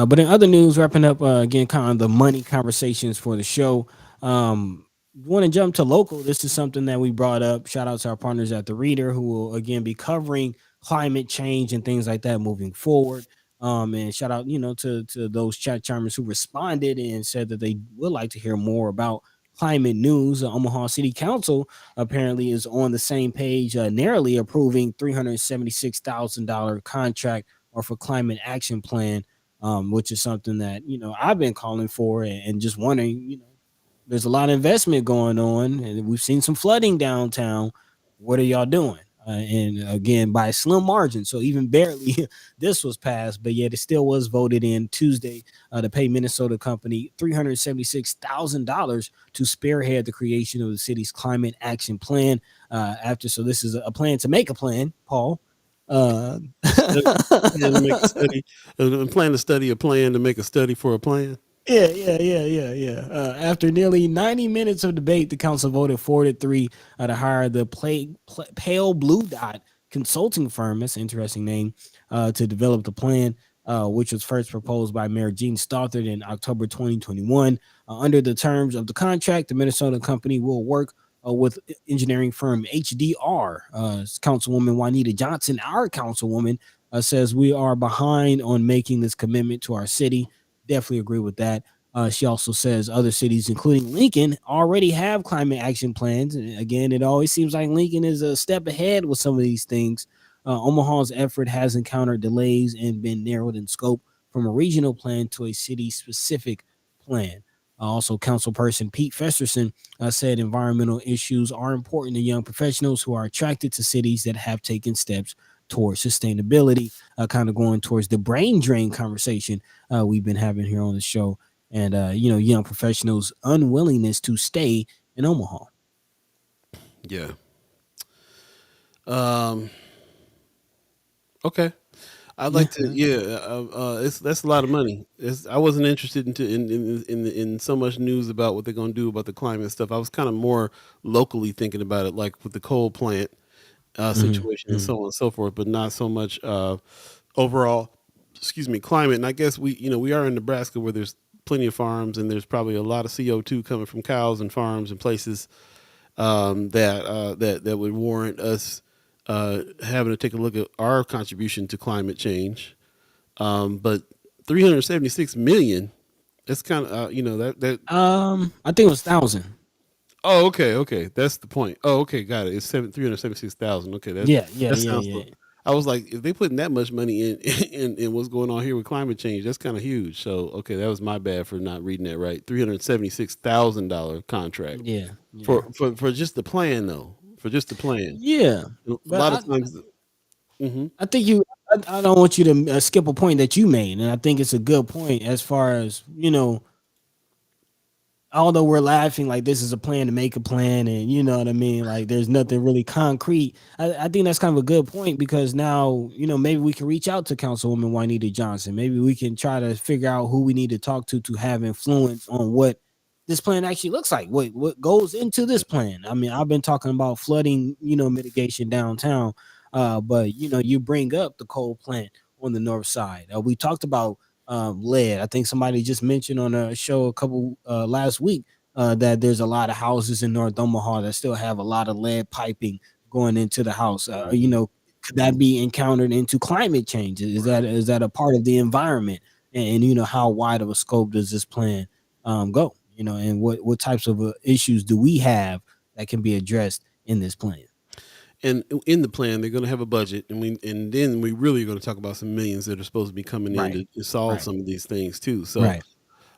But in other news, wrapping up again, kind of the money conversations for the show. Want to jump to local? This is something that we brought up. Shout out to our partners at the Reader, who will again be covering climate change and things like that moving forward. And shout out, to those chat charmers who responded and said that they would like to hear more about climate news. Omaha City Council apparently is on the same page, narrowly approving $376,000 contract or for climate action plan, which is something that I've been calling for and just wondering. There's a lot of investment going on, and we've seen some flooding downtown. What are y'all doing? And again, by a slim margin, so even barely this was passed, but yet it still was voted in Tuesday to pay Minnesota company $376,000 to spearhead the creation of the city's climate action plan. So this is a plan to make a plan, Paul. Uh, plan to make a study, plan to study a plan to make a study for a plan. Yeah. After nearly 90 minutes of debate, the council voted 4-3 to hire the Pale Blue Dot consulting firm. That's an interesting name to develop the plan, which was first proposed by Mayor Gene Stothard in October 2021. Under the terms of the contract, the Minnesota company will work with engineering firm HDR. Councilwoman Juanita Johnson, our councilwoman, says we are behind on making this commitment to our city. Definitely agree with that. She also says other cities, including Lincoln, already have climate action plans. And again, it always seems like Lincoln is a step ahead with some of these things. Omaha's effort has encountered delays and been narrowed in scope from a regional plan to a city-specific plan. Also, councilperson Pete Festerson said environmental issues are important to young professionals who are attracted to cities that have taken steps towards sustainability, kind of going towards the brain drain conversation we've been having here on the show, and young professionals' unwillingness to stay in Omaha. Yeah. Um. Okay. I'd Yeah, like to. Yeah. It's that's a lot of money. I wasn't interested in so much news about what they're going to do about the climate stuff. I was kind of more locally thinking about it, like with the coal plant situation and so on and so forth, but not so much overall. Excuse me, climate. And I guess we are in Nebraska where there's plenty of farms and there's probably a lot of CO2 coming from cows and farms and places that would warrant us having to take a look at our contribution to climate change. But 376 million. That's kind of that. I think it was 1,000. Oh, okay, okay. That's the point. Oh, okay, got it. It's 376,000. Okay, Yeah, yeah, that yeah, sounds. yeah. I was like, if they putting that much money in what's going on here with climate change, that's kind of huge. So, okay, that was my bad for not reading that right. $376,000 contract Yeah, yeah, for just the plan, though. For just the plan. yeah. A But lot of times. Hmm. I think you. I don't want you to skip a point that you made, and I think it's a good point as far as although we're laughing like this is a plan to make a plan, and you know what I mean, like there's nothing really concrete. I think that's kind of a good point because now maybe we can reach out to Councilwoman Juanita Johnson. Maybe we can try to figure out who we need to talk to have influence on what this plan actually looks like. What goes into this plan? I mean, I've been talking about flooding, mitigation downtown, but you bring up the coal plant on the north side. We talked about lead. I think somebody just mentioned on a show a couple last week that there's a lot of houses in North Omaha that still have a lot of lead piping going into the house. Could that be encountered into climate change? Is that a part of the environment? And how wide of a scope does this plan go? And what types of issues do we have that can be addressed in this plan? And in the plan, they're going to have a budget, and then we really are going to talk about some millions that are supposed to be coming in Right, to solve right, some of these things too. So, right.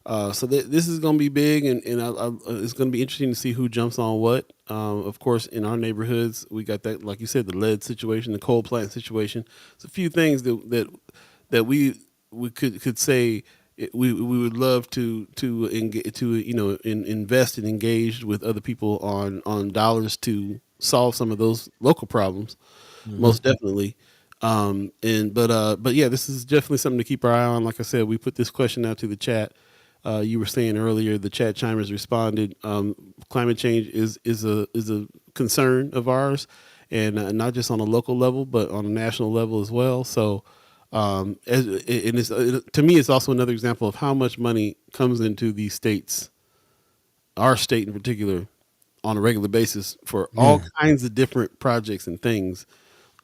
this is going to be big, and it's going to be interesting to see who jumps on what. Of course, in our neighborhoods, we got that, like you said, the lead situation, the coal plant situation. It's a few things that we could say we would love to engage, to invest and engage with other people on dollars to solve some of those local problems, most definitely. But yeah, this is definitely something to keep our eye on. Like I said, we put this question out to the chat. You were saying earlier, the chat chimers responded. Climate change is a concern of ours, and not just on a local level, but on a national level as well. So, to me, it's also another example of how much money comes into these states, our state in particular, on a regular basis for all Yeah, kinds of different projects and things.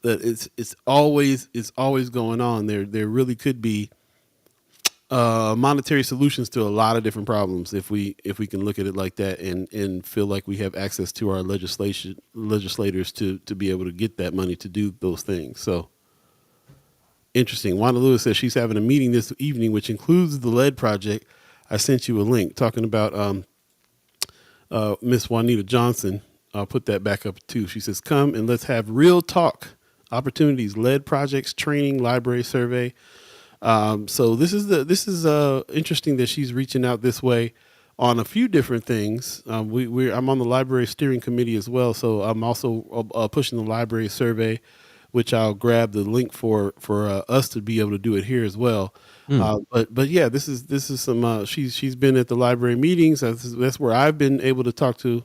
That it's always going on. There really could be monetary solutions to a lot of different problems if we can look at it like that and feel like we have access to our legislators to be able to get that money to do those things. So interesting. Wanda Lewis says she's having a meeting this evening, which includes the lead project. I sent you a link talking about Miss Juanita Johnson. I'll put that back up too. She says, "Come and let's have real talk. Opportunities, lead projects, training, library survey." So this is interesting that she's reaching out this way on a few different things. I'm on the library steering committee as well, so I'm also pushing the library survey, which I'll grab the link for us to be able to do it here as well. But yeah, this is some. She's been at the library meetings. That's where I've been able to talk to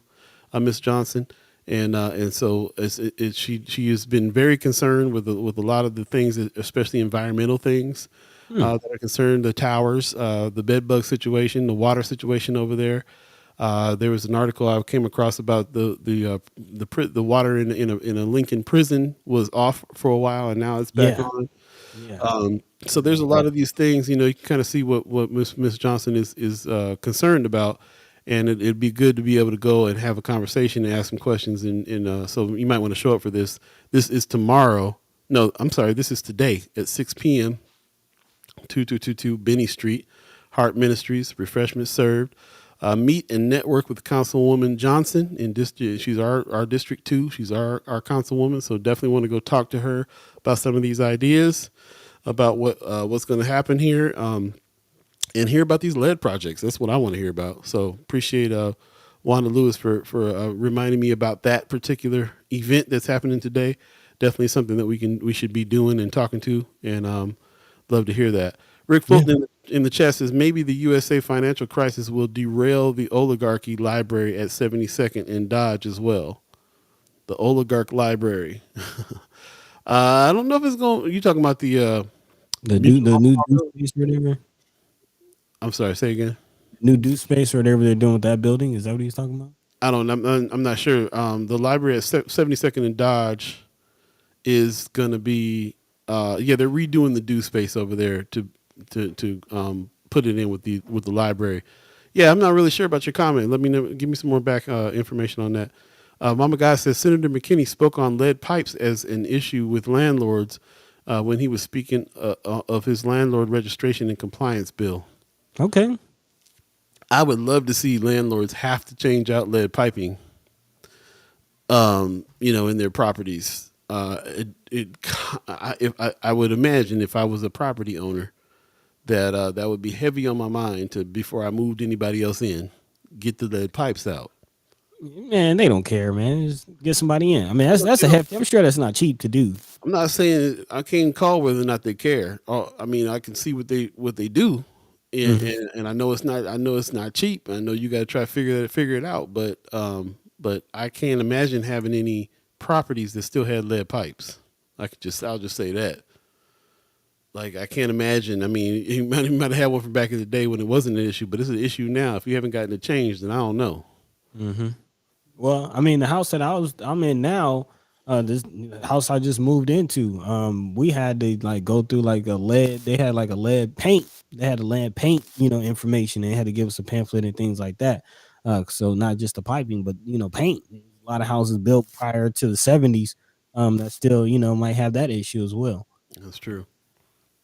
Miss Johnson, and so she has been very concerned with a lot of the things, especially environmental things that are concerned. The towers, the bed bug situation, the water situation over there. There was an article I came across about the water in a Lincoln prison was off for a while, and now it's back yeah, on. Yeah. So there's a lot of these things, you can kind of see what Miss Johnson is concerned about, and it'd be good to be able to go and have a conversation and ask some questions. And so you might want to show up for this. This is tomorrow. No, I'm sorry. This is today at 6 p.m. 2222 Benny Street, Heart Ministries. Refreshments served. Meet and network with Councilwoman Johnson in district. She's our District 2. She's our councilwoman. So definitely want to go talk to her about some of these ideas about what's going to happen here, and hear about these lead projects. That's what I want to hear about. So appreciate Wanda Lewis for reminding me about that particular event that's happening today. Definitely something that we should be doing and talking to, and love to hear that. Rick Fulton in the chat says maybe the USA financial crisis will derail the oligarchy library at 72nd and Dodge as well. The oligarch library. I don't know if it's going. You talking about the new space or whatever? I'm sorry. Say again. New do space or whatever they're doing with that building. Is that what he's talking about? I don't. I'm not sure. The library at 72nd and Dodge is going to be. They're redoing the do space over there to put it in with the library. Yeah, I'm not really sure about your comment. Let me know. Give me some more back information on that. Mama Guy says Senator McKinney spoke on lead pipes as an issue with landlords when he was speaking of his landlord registration and compliance bill. Okay. I would love to see landlords have to change out lead piping, in their properties. I would imagine if I was a property owner that would be heavy on my mind to, before I moved anybody else in, get the lead pipes out. Man, they don't care, man. Just get somebody in. I mean, that's a hefty. I'm sure that's not cheap to do. I'm not saying I can't call whether or not they care. I mean, I can see what they do, and I know it's not cheap. I know you got to try to figure it out, but I can't imagine having any properties that still had lead pipes. I'll just say that. Like, I can't imagine. I mean, you might have had one from back in the day when it wasn't an issue, but it's an issue now. If you haven't gotten it changed, then I don't know. Mm-hmm. Well, I mean, the house that I'm in now, this house I just moved into, we had to go through a lead. They had a lead paint. They had a lead paint, information. They had to give us a pamphlet and things like that. So not just the piping, but paint. A lot of houses built prior to the 70s, that still might have that issue as well. That's true.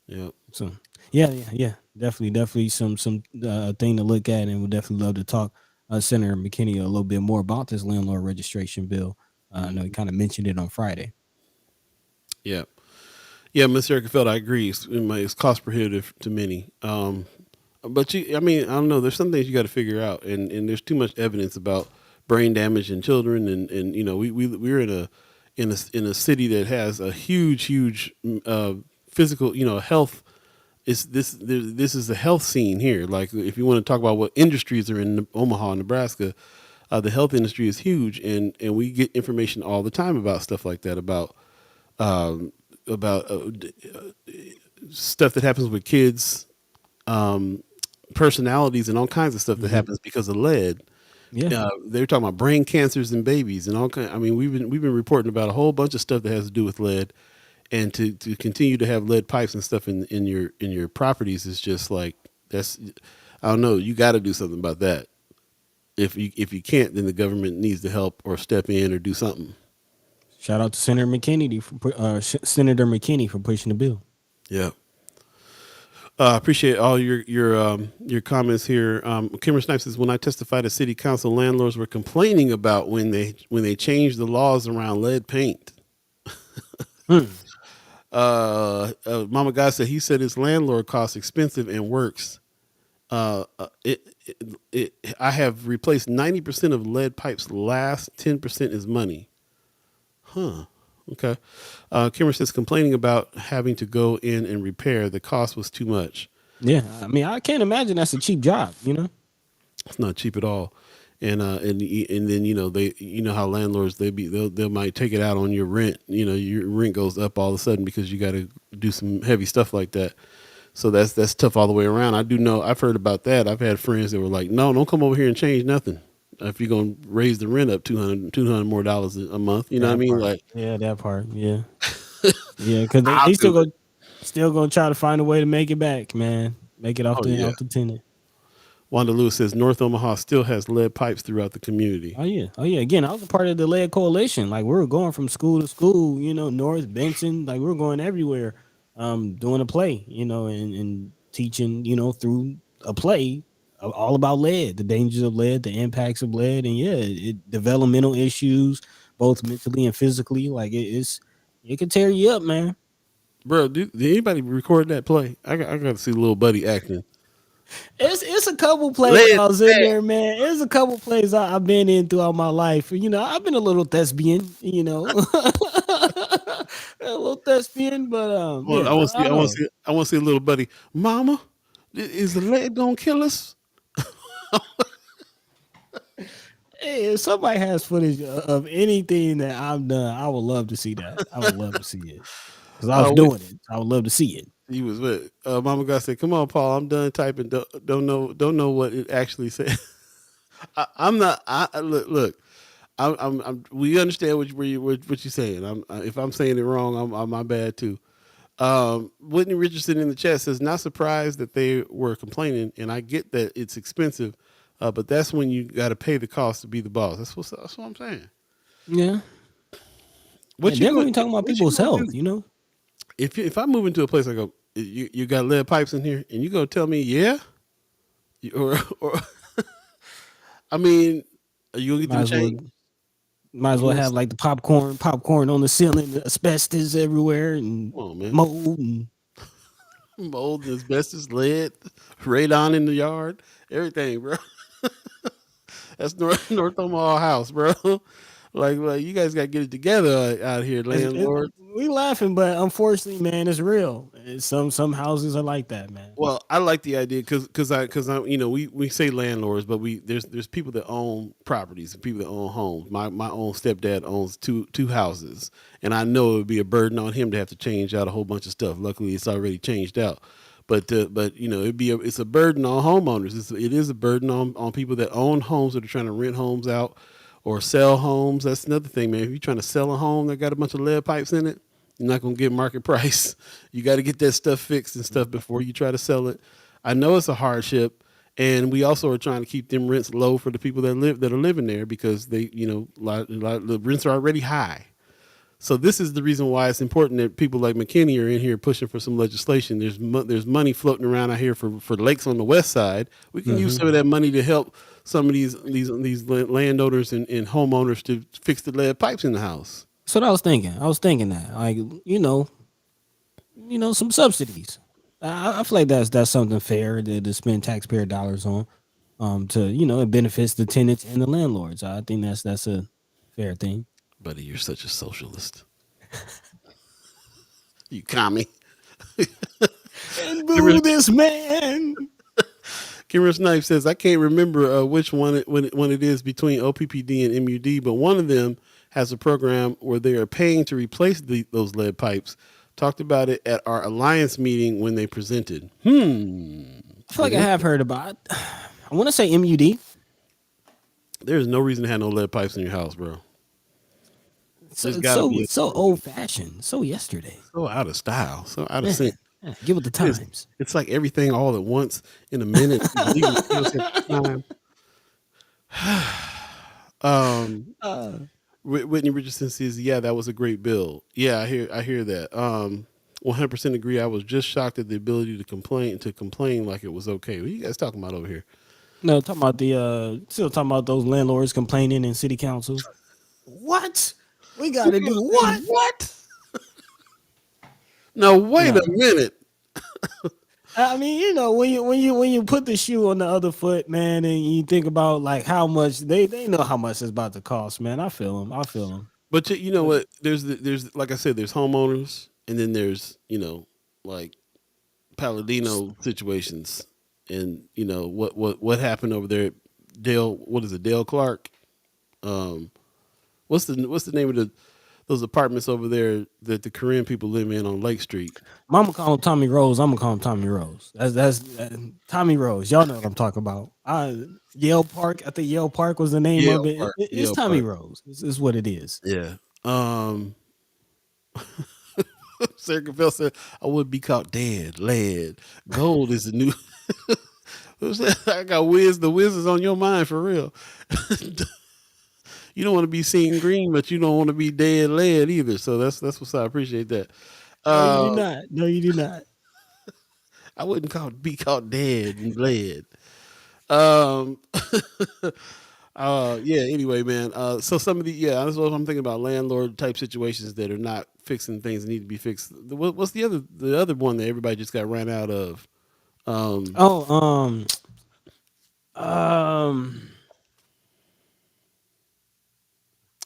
Yeah. So yeah. Definitely some thing to look at, and we'd definitely love to talk Senator McKinney a little bit more about this landlord registration bill. I know he kind of mentioned it on Friday. Yeah, Mr. Erkenfeld, I agree. It's cost prohibitive to many. But I don't know. There's some things you got to figure out, and there's too much evidence about brain damage in children, and we're in a city that has a huge physical health. This is the health scene here. Like, if you want to talk about what industries are in Omaha, Nebraska, the health industry is huge, and we get information all the time about stuff like that, about stuff that happens with kids, personalities, and all kinds of stuff that happens because of lead. Yeah, they're talking about brain cancers in babies and all kind. I mean, we've been reporting about a whole bunch of stuff that has to do with lead. And to continue to have lead pipes and stuff in your properties is just like, that's, I don't know. You got to do something about that. If you can't, then the government needs to help or step in or do something. Shout out to Senator McKinney for pushing the bill. Yeah. Appreciate all your comments here. Kimmer Snipes says, when I testified at city council, landlords were complaining about when they changed the laws around lead paint. Mama Guy said he said his landlord costs expensive and works. I have replaced 90% of lead pipes. Last 10% is money. Huh. Okay. Kimmer says complaining about having to go in and repair. The cost was too much. Yeah, I mean, I can't imagine that's a cheap job. It's not cheap at all. And then they how landlords they might take it out on your rent. Your rent goes up all of a sudden because you got to do some heavy stuff like that. So that's tough all the way around. I do know, I've heard about that. I've had friends that were like, no, don't come over here and change nothing. If you're gonna raise the rent up $200 more dollars a month, you know what I mean? Part. Like, yeah, that part, yeah, yeah, because they still go. Still gonna try to find a way to make it back, man. Make it Oh yeah. off the tenant. Wanda Lewis says North Omaha still has lead pipes throughout the community. Oh yeah, oh yeah. Again, I was a part of the lead coalition. Like we were going from school to school, North Benson. Like we were going everywhere, doing a play, and teaching, through a play all about lead, the dangers of lead, the impacts of lead, and yeah, developmental issues, both mentally and physically. Like it can tear you up, man. Bro, did anybody record that play? I got to see little buddy acting. It's a couple plays Lead I was in bad. there, man. It's a couple plays I've been in throughout my life. I've been a little thespian, a little thespian, but Well, yeah, I don't know. I want to see a little buddy. Mama, is the lead gonna kill us? Hey, if somebody has footage of anything that I've done, I would love to see that. I would love to see it because I was We, doing it. I would love to see it. he was with Mama. God said, "Come on, Paul. I'm done typing. Don't know what it actually said. I'm not. Look. We understand what you're saying. If I'm saying it wrong, I'm my bad too. Whitney Richardson in the chat says, not surprised that they were complaining, and I get that it's expensive, but that's when you got to pay the cost to be the boss. That's what I'm saying. Yeah, What and you then when going we talking about what you people's gonna health, do if I move into a place, I go, you got lead pipes in here, and you go tell me yeah, or I mean, are you gonna get might them as well changed? You have like the popcorn on the ceiling, asbestos everywhere, and come on, man. mold and Mold, asbestos, lead, radon in the yard, everything, bro. That's North Omaha house, bro. Like you guys got to get it together out here, landlord. we laughing, but unfortunately, man, it's real. Some houses are like that, man. Well, I like the idea because I we say landlords, but there's people that own properties and people that own homes. My own stepdad owns two houses, and I know it would be a burden on him to have to change out a whole bunch of stuff. Luckily, it's already changed out. But it's a burden on homeowners. It is a burden on people that own homes that are trying to rent homes out or sell homes. That's another thing, man. If you're trying to sell a home that got a bunch of lead pipes in it, you're not gonna get market price. You got to get that stuff fixed and stuff before you try to sell it. I know it's a hardship, and we also are trying to keep them rents low for the people that are living there because they the rents are already high. So this is the reason why it's important that people like McKinney are in here pushing for some legislation. There's money floating around out here for lakes on the west side. We can use some of that money to help some of these landowners and homeowners to fix the lead pipes in the house. That's what I was thinking. I was thinking that, like, some subsidies. I feel like that's something fair to spend taxpayer dollars on. It benefits the tenants and the landlords. I think that's a fair thing. Buddy, you're such a socialist. You commie. And boo this man. Kimmer Snipe says, I can't remember which one when it is between OPPD and MUD, but one of them has a program where they are paying to replace those lead pipes. Talked about it at our alliance meeting when they presented. I feel like I have heard about it. I want to say MUD. There's no reason to have no lead pipes in your house, bro. It's so old fashioned, so yesterday. So out of style, so out of sync. Give it the times. It's like everything all at once in a minute. Whitney Richardson says, "Yeah, that was a great bill. Yeah, I hear that. 100% agree. I was just shocked at the ability to complain like it was okay. What are you guys talking about over here? No, talking about still talking about those landlords complaining in city councils. What? We got to do what? What? No, wait a minute. I mean, when you put the shoe on the other foot, man, and you think about like how much they know how much it's about to cost, man. I feel them. But you know what? There's like I said, there's homeowners, and then there's like Palladino situations, and what happened over there at Dale. What is it, Dale Clark? What's the name of those apartments over there that the Korean people live in on Lake Street? Mama call him Tommy Rose. I'm gonna call him Tommy Rose. That's Tommy Rose. Y'all know what I'm talking about. Yale Park. I think Yale Park was the name Yale of it. Park. It's Yale Tommy Park. Rose. It's what it is. Yeah. Sarah Capel said, "I would be caught dead. Lead. Gold is the new." Who's that? I got the Wiz is on your mind for real. You don't want to be seen green, but you don't want to be dead lead either. So that's what's I appreciate that. No, you Uh, do not. No, you do not. I wouldn't be caught dead in lead. Um, yeah. Anyway, man. So some of that's what I'm thinking about landlord type situations that are not fixing things that need to be fixed. What's the other one that everybody just got ran out of? Um, Oh, um,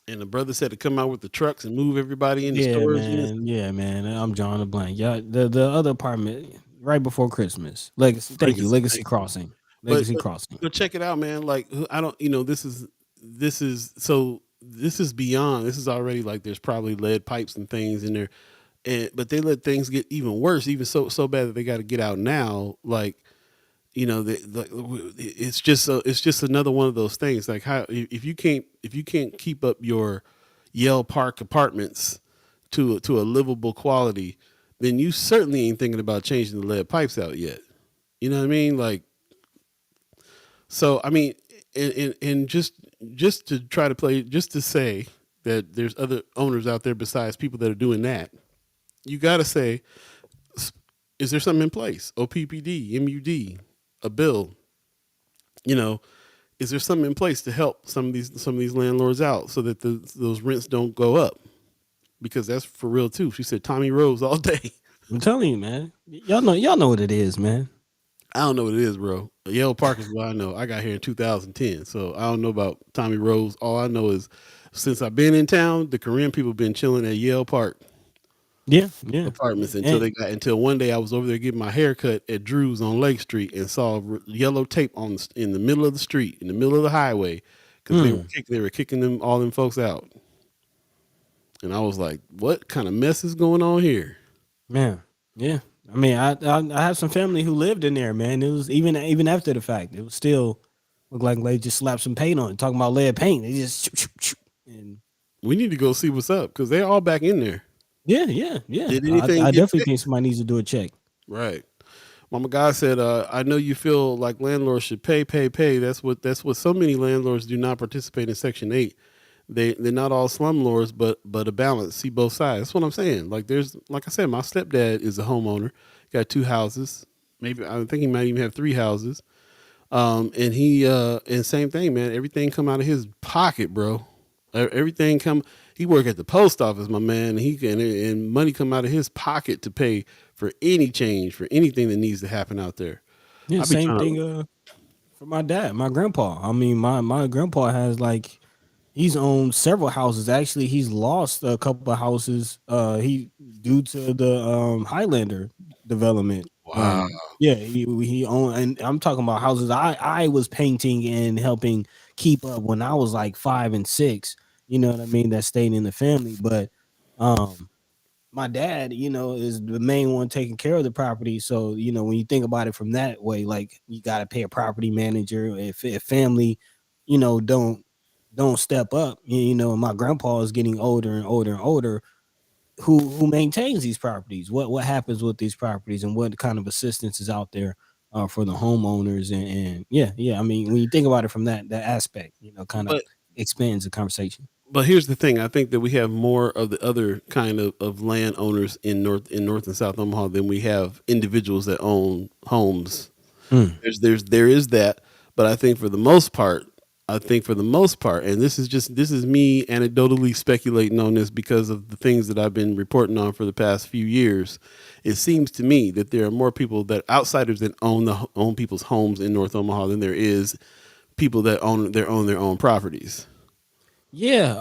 and the brother said to come out with the trucks and move everybody into yeah, storage units. man. Yeah, man. I'm drawing a blank. Yeah, the other apartment right before Christmas. Legacy. Thank you. Legacy. Legacy Thank you. Crossing. But Legacy Crossing. check it out, man. Like I don't, this is beyond. This is already like there's probably lead pipes and things in there, and but they let things get even worse, even so bad that they got to get out now. Like it's just another one of those things. Like how if you can't keep up your Yale Park apartments to a livable quality, then you certainly ain't thinking about changing the lead pipes out yet. You know what I mean? Like so, I mean, and just to try to play, just to say that there's other owners out there besides people that are doing that. You got to say, is there something in place? OPPD, MUD, a bill. You know, is there something in place to help some of these landlords out so that those rents don't go up? Because that's for real too. She said Tommy Rose all day. I'm telling you, man. Y'all know what it is, man. I don't know what it is, bro. Yale Park is what I know. I got here in 2010, so I don't know about Tommy Rose. All I know is since I've been in town, the Korean people been chilling at Yale Park Yeah, yeah. apartments And until one day I was over there getting my hair cut at Drew's on Lake Street and saw yellow tape in the middle of the street, in the middle of the highway, because they were kicking all them folks out, and I was like, what kind of mess is going on here? man, yeah. I mean, I have some family who lived in there, man. It was even after the fact, it was still looked like they just slapped some paint on it. Talking about lead paint, they just and We need to go see what's up because they're all back in there. yeah, yeah, yeah. Did I anything get definitely think fixed? somebody needs to do a check. Right. Mama God said, I know you feel like landlords should pay. That's what so many landlords do not participate in Section 8. They're not all slumlords, but a balance. See both sides. That's what I'm saying. Like I said, my stepdad is a homeowner, got 2 houses. Maybe I think he might even have 3 houses. And and same thing, man. Everything come out of his pocket, bro. Everything come. He work at the post office, my man. And money come out of his pocket to pay for any change, for anything that needs to happen out there. Yeah, I be same trying to. thing. For my dad, my grandpa. I mean, my grandpa has like he's owned several houses. Actually, he's lost a couple of houses. He due to the Highlander development. Wow. Yeah, he owned, and I'm talking about houses I was painting and helping keep up when I was like 5 and 6. You know what I mean? That stayed in the family, but um my dad, is the main one taking care of the property. So, when you think about it from that way, like you got to pay a property manager. If family, don't step up, and my grandpa is getting older and older and older. Who maintains these properties? What happens with these properties, and what kind of assistance is out there for the homeowners? And yeah. I mean, when you think about it from that aspect, kind of But expands the conversation. here's the thing. I think that we have more of the other kind of landowners in North and South Omaha than we have individuals that own homes. Mm. There is that, but I think for the most part, and this is me anecdotally speculating on this because of the things that I've been reporting on for the past few years. It seems to me that there are more people that outsiders that own people's homes in North Omaha than there is people that own their own properties. Yeah,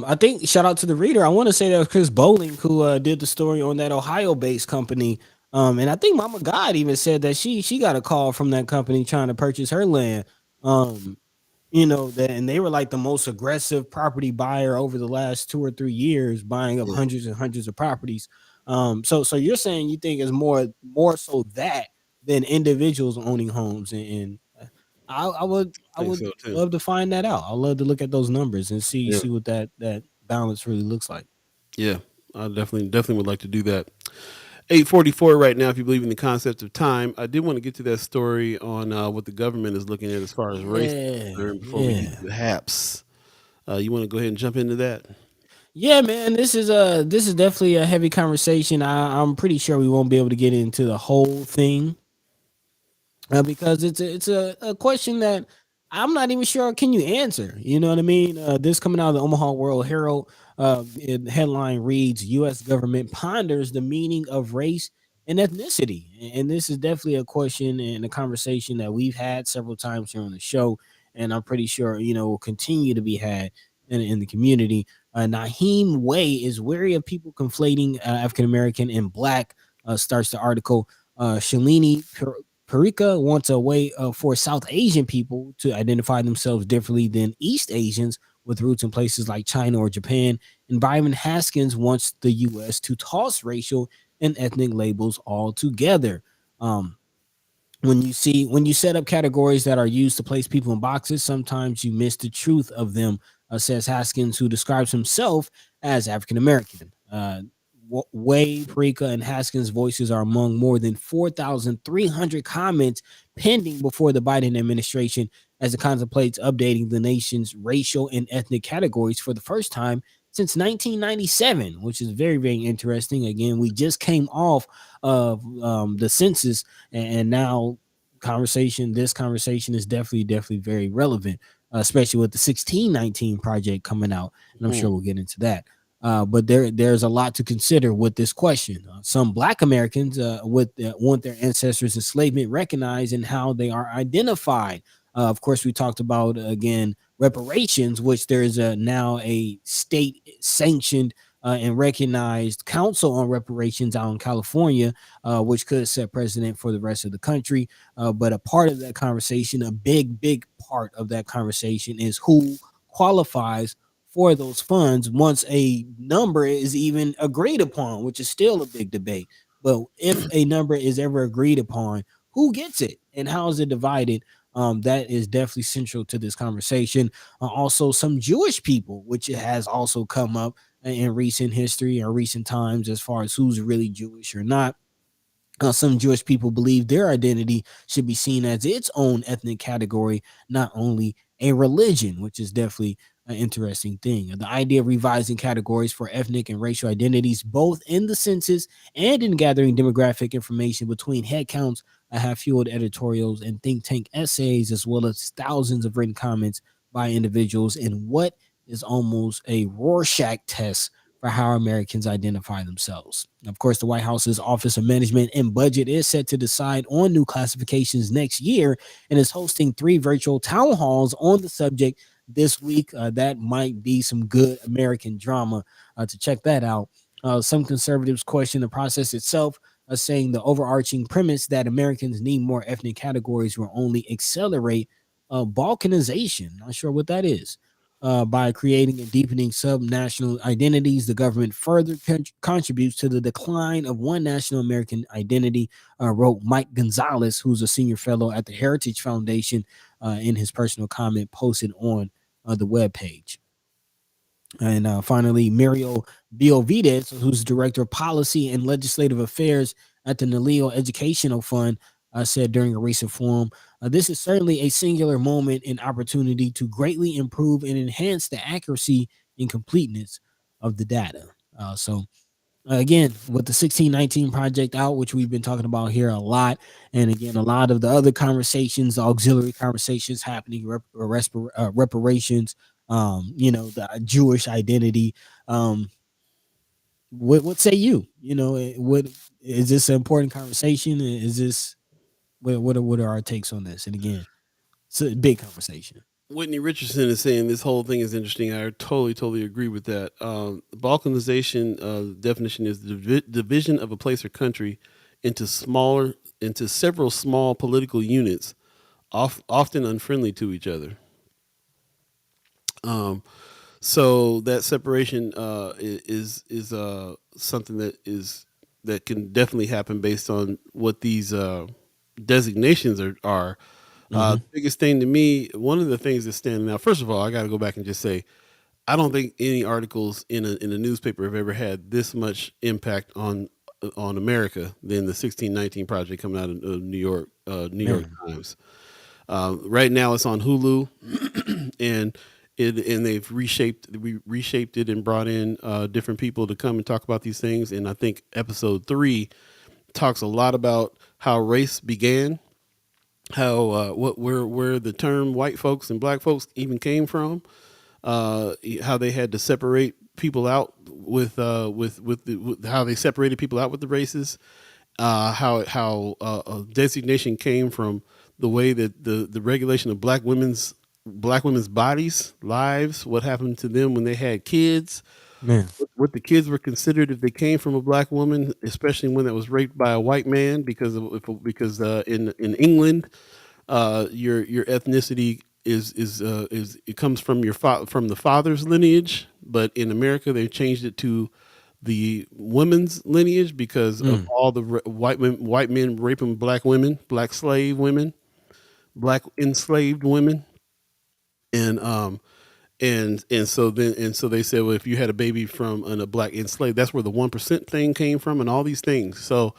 I think shout out to the reader. I want to say that was Chris Bowling who did the story on that Ohio-based company. And I think Mama God even said that she got a call from that company trying to purchase her land. Um, that, and they were like the most aggressive property buyer over the last 2 or 3 years, buying up Yeah. hundreds and hundreds of properties. So you're saying you think it's more so that than individuals owning homes, and I I think would so too. love to find that out. I'd love to look at those numbers and Yeah. see what that balance really looks like. Yeah, I definitely would like to do that. 8:44 right now. If you believe in the concept of time, I did want to get to that story on what the government is looking at as far as race is Yeah, concerned before we get yeah. to the haps. You want to go ahead and jump into that? Yeah, man, this is definitely a heavy conversation. I'm pretty sure we won't be able to get into the whole thing because it's a question that I'm not even sure can you answer. You know what I mean? This coming out of the Omaha World Herald. The headline reads: U.S. government ponders the meaning of race and ethnicity, and this is definitely a question and a conversation that we've had several times here on the show, and I'm pretty sure will continue to be had in the community. Naheem Way is wary of people conflating African American and black. Starts the article. Shalini Parika wants a way for South Asian people to identify themselves differently than East Asians with roots in places like China or Japan. And Byron Haskins wants the U.S. to toss racial and ethnic labels altogether. Um, when you set up categories that are used to place people in boxes, sometimes you miss the truth of them, says Haskins, who describes himself as African American. Way, Parika, and Haskins' voices are among more than 4,300 comments pending before the Biden administration as it contemplates updating the nation's racial and ethnic categories for the first time since 1997, which is very, very interesting. Again, we just came off of the census, and now this conversation is definitely very relevant, especially with the 1619 project coming out, and I'm Hmm. sure we'll get into that. But there's a lot to consider with this question. Some Black Americans want their ancestors' enslavement recognized and how they are identified. Of course, we talked about again reparations, which there's now a state sanctioned and recognized council on reparations out in California, which could set precedent for the rest of the country. But a part of that conversation, a big part of that conversation, is who qualifies for those funds once a number is even agreed upon, which is still a big debate. But if a number is ever agreed upon, who gets it and how is it divided? That is definitely central to this conversation. Also, some Jewish people, which has also come up in recent history or recent times as far as who's really Jewish or not. Some Jewish people believe their identity should be seen as its own ethnic category, not only a religion, which is definitely an interesting thing. The idea of revising categories for ethnic and racial identities, both in the census and in gathering demographic information between head counts, have fueled editorials and think tank essays, as well as thousands of written comments by individuals in what is almost a Rorschach test for how Americans identify themselves. Of course, the White House's Office of Management and Budget is set to decide on new classifications next year and is hosting 3 virtual town halls on the subject this week. That might be some good American drama to check that out. Some conservatives question the process itself, saying the overarching premise that Americans need more ethnic categories will only accelerate balkanization. Not sure what that is. By creating and deepening subnational identities, the government further contributes to the decline of one national American identity, wrote Mike Gonzalez, who's a senior fellow at the Heritage Foundation, in his personal comment posted on the webpage. And finally, Mario Biovides, who's director of policy and legislative affairs at the Naleo Educational Fund, said during a recent forum, this is certainly a singular moment and opportunity to greatly improve and enhance the accuracy and completeness of the data. Again, with the 1619 project out, which we've been talking about here a lot, and again, a lot of the other conversations, auxiliary conversations happening, reparations, the Jewish identity. Um, what say you? What is this an important conversation? Is this what are our takes on this? And again, it's a big conversation. Whitney Richardson is saying this whole thing is interesting. I totally agree with that. Balkanization definition is the division of a place or country into several small political units, often unfriendly to each other. Um, so that separation is something that can definitely happen based on what these designations are. Mm-hmm. The biggest thing to me, one of the things that's standing out. First of all, I got to go back and just say, I don't think any articles in a newspaper have ever had this much impact on on America than the 1619 project coming out of New York Man. Times. Right now, it's on Hulu, and they've reshaped it and brought in different people to come and talk about these things. And I think episode 3 talks a lot about how race began, how where the term white folks and black folks even came from, how they had to separate people out with how they separated people out with the races, how a designation came from the way that the regulation of black women's bodies, lives, what happened to them when they had kids, Man. what the kids were considered if they came from a black woman, especially when that was raped by a white man, because in England, your ethnicity is it comes from from the father's lineage, but in America they changed it to the women's lineage because of Mm. all the white men raping black women, black slave women, black enslaved women, and so they said, well, if you had a baby from a black enslaved, that's where the 1% thing came from, and all these things. So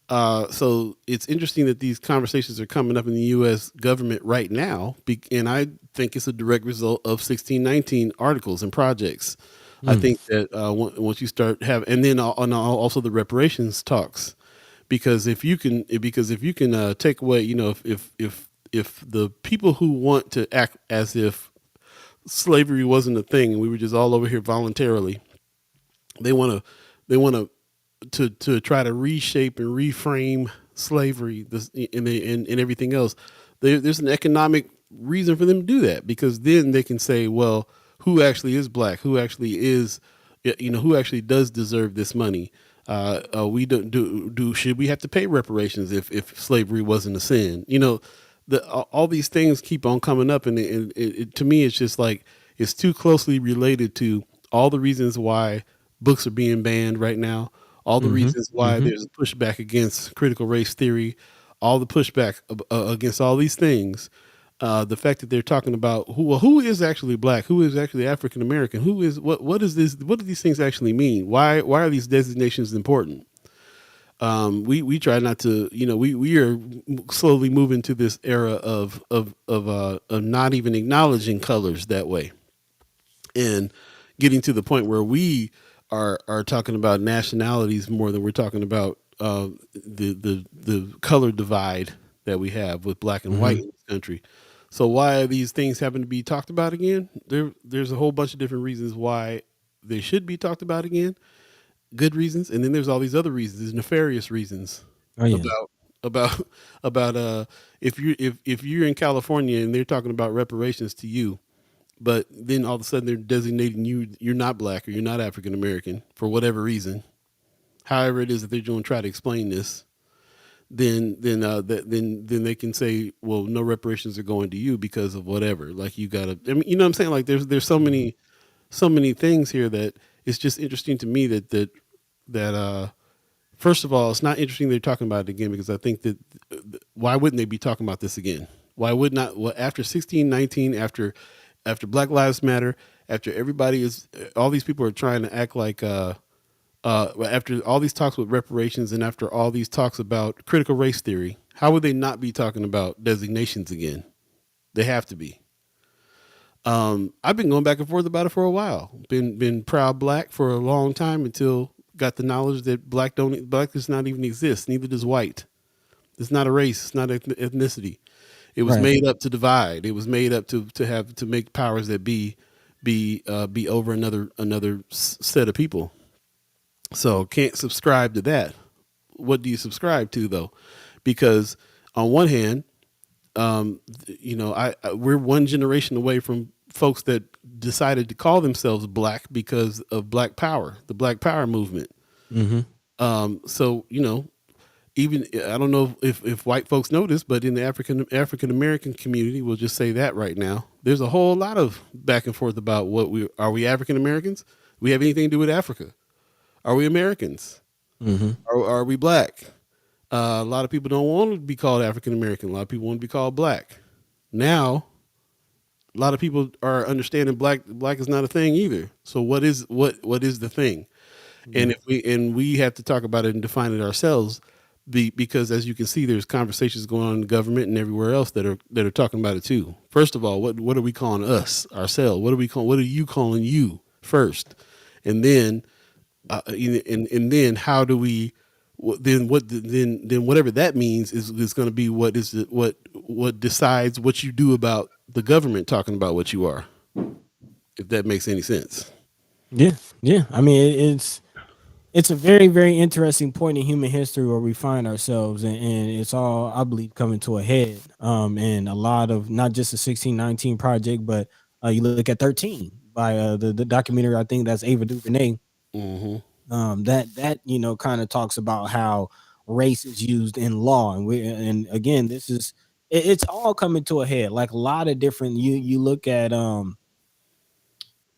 it's interesting that these conversations are coming up in the U.S. government right now, and I think it's a direct result of 1619 articles and projects. I Mm. think that once you start and then also the reparations talks, because if you can take away, if the people who want to act as if slavery wasn't a thing and we were just all over here voluntarily, they want to try to reshape and reframe slavery and everything else. There's an economic reason for them to do that, because then they can say, well, who actually is black? Who actually is, who actually does deserve this money? We don't do should we have to pay reparations if slavery wasn't a sin? All these things keep on coming up, and to me, it's just like it's too closely related to all the reasons why books are being banned right now, all the Mm-hmm. reasons why Mm-hmm. there's a pushback against critical race theory, all the pushback against all these things. The fact that they're talking about who is actually black, who is actually African American, who is what is this? What do these things actually mean? Why are these designations important? We try not to, we are slowly moving to this era of not even acknowledging colors that way, and getting to the point where we are talking about nationalities more than we're talking about the color divide that we have with black and white Mm-hmm. in this country. So why are these things having to be talked about again? There's a whole bunch of different reasons why they should be talked about again, good reasons, and then there's all these other reasons, these nefarious reasons Oh yeah. about about about if you're in California and they're talking about reparations to you, but then all of a sudden they're designating you're not black or you're not African American for whatever reason, however it is that they're doing try to explain this, then they can say, well, no reparations are going to you because of whatever. Like you gotta, I mean, you know what I'm saying? Like there's so many things here that it's just interesting to me that first of all, it's not interesting they're talking about it again, because I think that why wouldn't they be talking about this again? Why would not? Well, after 1619, after Black Lives Matter, after everybody is, all these people are trying to act like, after all these talks with reparations and after all these talks about critical race theory, how would they not be talking about designations again? They have to be. I've been going back and forth about it for a while. Been proud black for a long time until got the knowledge that black does not even exist. Neither does white. It's not a race. It's not ethnicity. It was Right. made up to divide. It was made up to make powers that be over another set of people. So can't subscribe to that. What do you subscribe to though? Because on one hand, we're one generation away from folks that decided to call themselves black because of Black Power, the Black Power movement. Mm-hmm. So even I don't know if white folks know this, but in the African American community, we'll just say that right now, there's a whole lot of back and forth about are we African Americans? Do we have anything to do with Africa? Are we Americans? Mm-hmm. Are we black? A lot of people don't want to be called African American. A lot of people want to be called black. Now, a lot of people are understanding black is not a thing either. So what is the thing? And Yeah. if we have to talk about it and define it ourselves, because as you can see, there's conversations going on in government and everywhere else that are talking about it too. First of all, what are we calling us ourselves? What are you calling you first? And then and then how do we then whatever that means is going to be what decides what you do about the government talking about what you are, if that makes any sense. Yeah, yeah. I mean, it's a very, very interesting point in human history where we find ourselves, and it's all, I believe, coming to a head. And a lot of not just the 1619 project, but you look at 13 by the documentary. I think that's Ava DuVernay. Hmm. That kind of talks about how race is used in law, and again, this is it's all coming to a head. Like a lot of different. You look at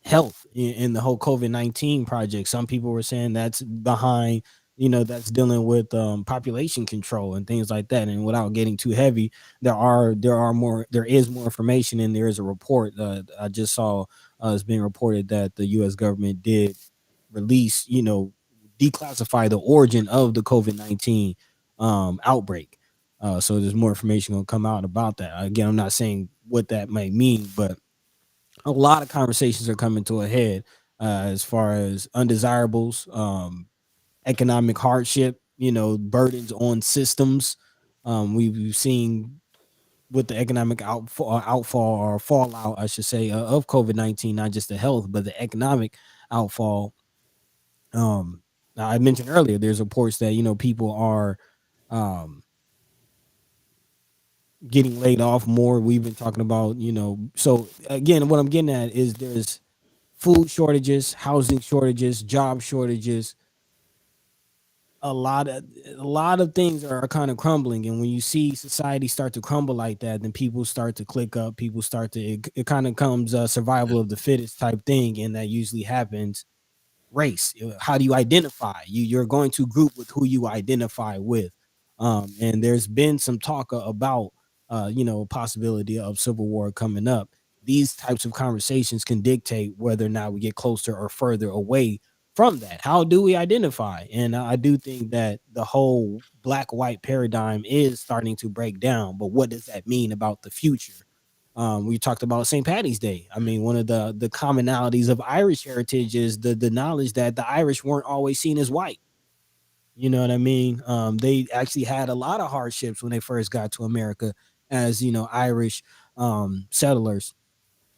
health in the whole COVID-19 project. Some people were saying that's behind, that's dealing with population control and things like that. And without getting too heavy, there is more information, and there is a report I just saw. It's being reported that the U.S. government did release, declassify the origin of the COVID-19 outbreak. So there's more information going to come out about that. Again, I'm not saying what that might mean, but a lot of conversations are coming to a head as far as undesirables, economic hardship, burdens on systems. We've seen with the economic outfall or fallout, I should say, of COVID-19, not just the health, but the economic outfall. Um, I mentioned earlier, there's reports that people are um, getting laid off more. We've been talking about, so again, what I'm getting at is there's food shortages, housing shortages, job shortages. A lot of things are kind of crumbling, and when you see society start to crumble like that, then people start to click up. People start to it kind of comes survival of the fittest type thing, and that usually happens race. How do you identify? You're going to group with who you identify with. And there's been some talk about possibility of civil war coming up. These types of conversations can dictate whether or not we get closer or further away from that. How do we identify? And I do think that the whole black white paradigm is starting to break down. But what does that mean about the future? We talked about St. Patty's Day. I mean, one of the commonalities of Irish heritage is the knowledge that the Irish weren't always seen as white. You know what I mean? They actually had a lot of hardships when they first got to America as Irish settlers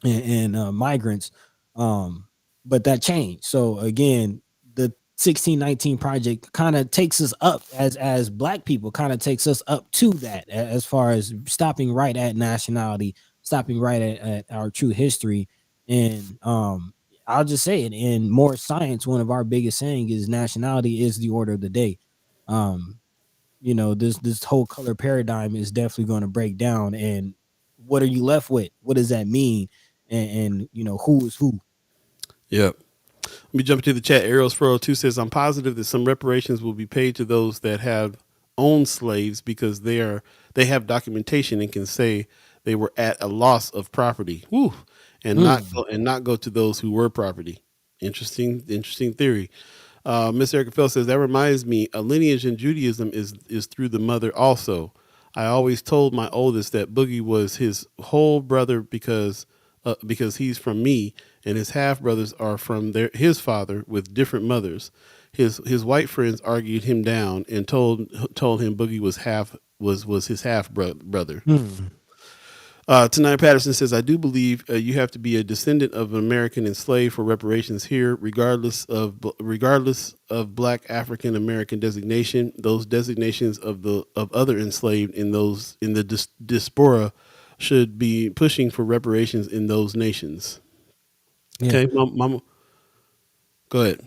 and migrants. Um, but that changed. So again, the 1619 project kind of takes us up as black people, kind of takes us up to that as far as stopping right at nationality, stopping right at our true history. And I'll just say it in more science, one of our biggest saying is nationality is the order of the day. Um, this whole color paradigm is definitely going to break down. And what are you left with? What does that mean? And who is who? Yep. Let me jump into the chat. Arrows 402 says, I'm positive that some reparations will be paid to those that have owned slaves because they have documentation and can say they were at a loss of property. Woo. Mm. And not go to those who were property. Interesting theory. Miss Erica Fell says, that reminds me, a lineage in Judaism is through the mother also. I always told my oldest that Boogie was his whole brother because he's from me, and his half brothers are from his father with different mothers. His white friends argued him down and told him Boogie was his half brother. Mm. Tonight Patterson says, I do believe you have to be a descendant of an American enslaved for reparations here, regardless of Black African American designation. Those designations of other enslaved in the diaspora should be pushing for reparations in those nations. Yeah. Okay, mama, go ahead.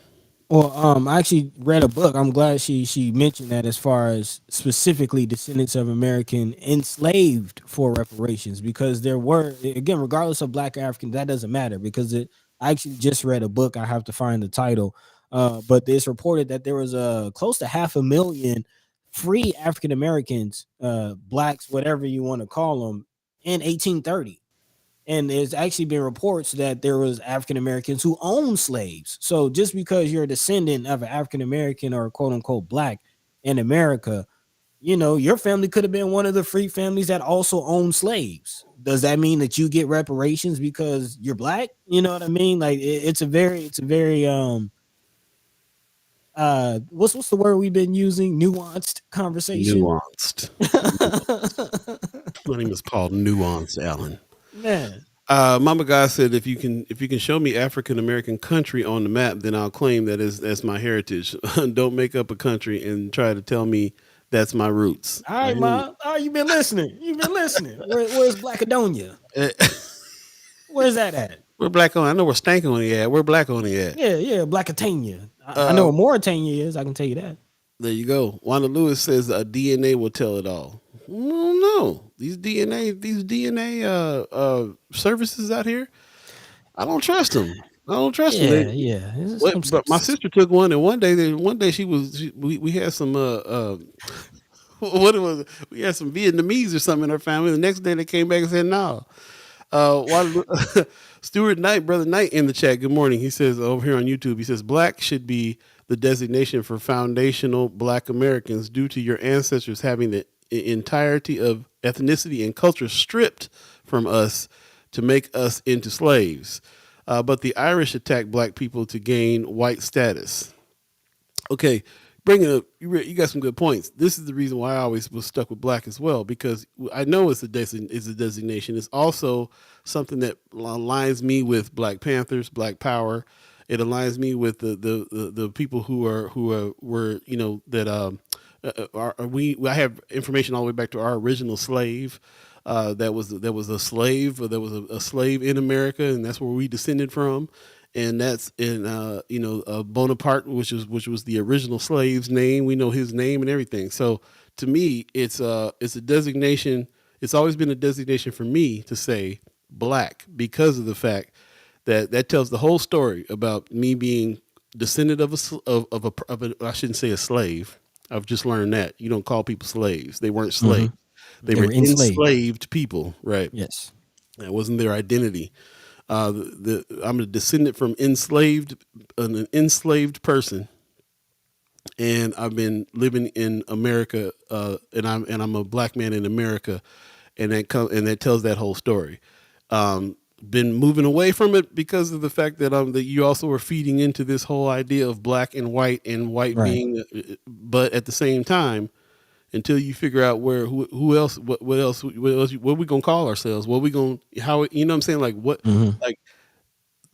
Well, I actually read a book. I'm glad she mentioned that as far as specifically descendants of American enslaved for reparations, because there were, again, regardless of Black or African, that doesn't matter because it. I actually just read a book. I have to find the title, but it's reported that there was close to 500,000 free African Americans, blacks, whatever you want to call them, in 1830. And there's actually been reports that there was African Americans who owned slaves. So just because you're a descendant of an African American or quote unquote black in America, you know, your family could have been one of the free families that also owned slaves. Does that mean that you get reparations because you're black? You know what I mean? Like it's a very what's the word we've been using? Nuanced conversation. Nuanced. My name is called Nuanced, Alan. Man. Mama God said, if you can show me African American country on the map, then I'll claim that is that's my heritage. Don't make up a country and try to tell me that's my roots. All I right, hear you. Ma. Oh, you've been listening. You've been listening. Where's Blackadonia? Eh, Where's that at? we're black on. I know we're stank on the at. We're black on the at. Yeah, yeah, Blackatania. I know Uh, what Mauritania is. I can tell you that. there you go. Wanda Lewis says DNA will tell it all. No, these DNA services out here, I don't trust them. I don't trust them. Yeah, yeah. But my sister took one, and one day we had some what it was, we had some Vietnamese or something in our family. The next day they came back and said no. Stuart Knight, brother Knight, in the chat. Good morning. He says over here on YouTube. He says black should be the designation for foundational Black Americans due to your ancestors having the entirety of ethnicity and culture stripped from us to make us into slaves. But the Irish attacked black people to gain white status. Okay, bringing up you got some good points. This is the reason why I always was stuck with black as well, because I know it's it's a designation. It's also something that aligns me with Black Panthers, Black Power. It aligns me with the people who were that we I have information all the way back to our original slave. That was a slave. There was a slave in America, and that's where we descended from. And that's in Bonaparte, which was the original slave's name. We know his name and everything. So to me, it's a designation. It's always been a designation for me to say black, because of the fact that tells the whole story about me being descendant of a I shouldn't say a slave. I've just learned that you don't call people slaves. They weren't slaves. They were enslaved people, right? Yes. That wasn't their identity. I'm a descendant from an enslaved person, and I've been living in America, and I'm a black man in America, and that tells that whole story. Been moving away from it because of the fact that that you also were feeding into this whole idea of black and white Right. being, but at the same time, until you figure out who else, what else, what we gonna call ourselves, what we gonna, how, you know what I'm saying? Like what, like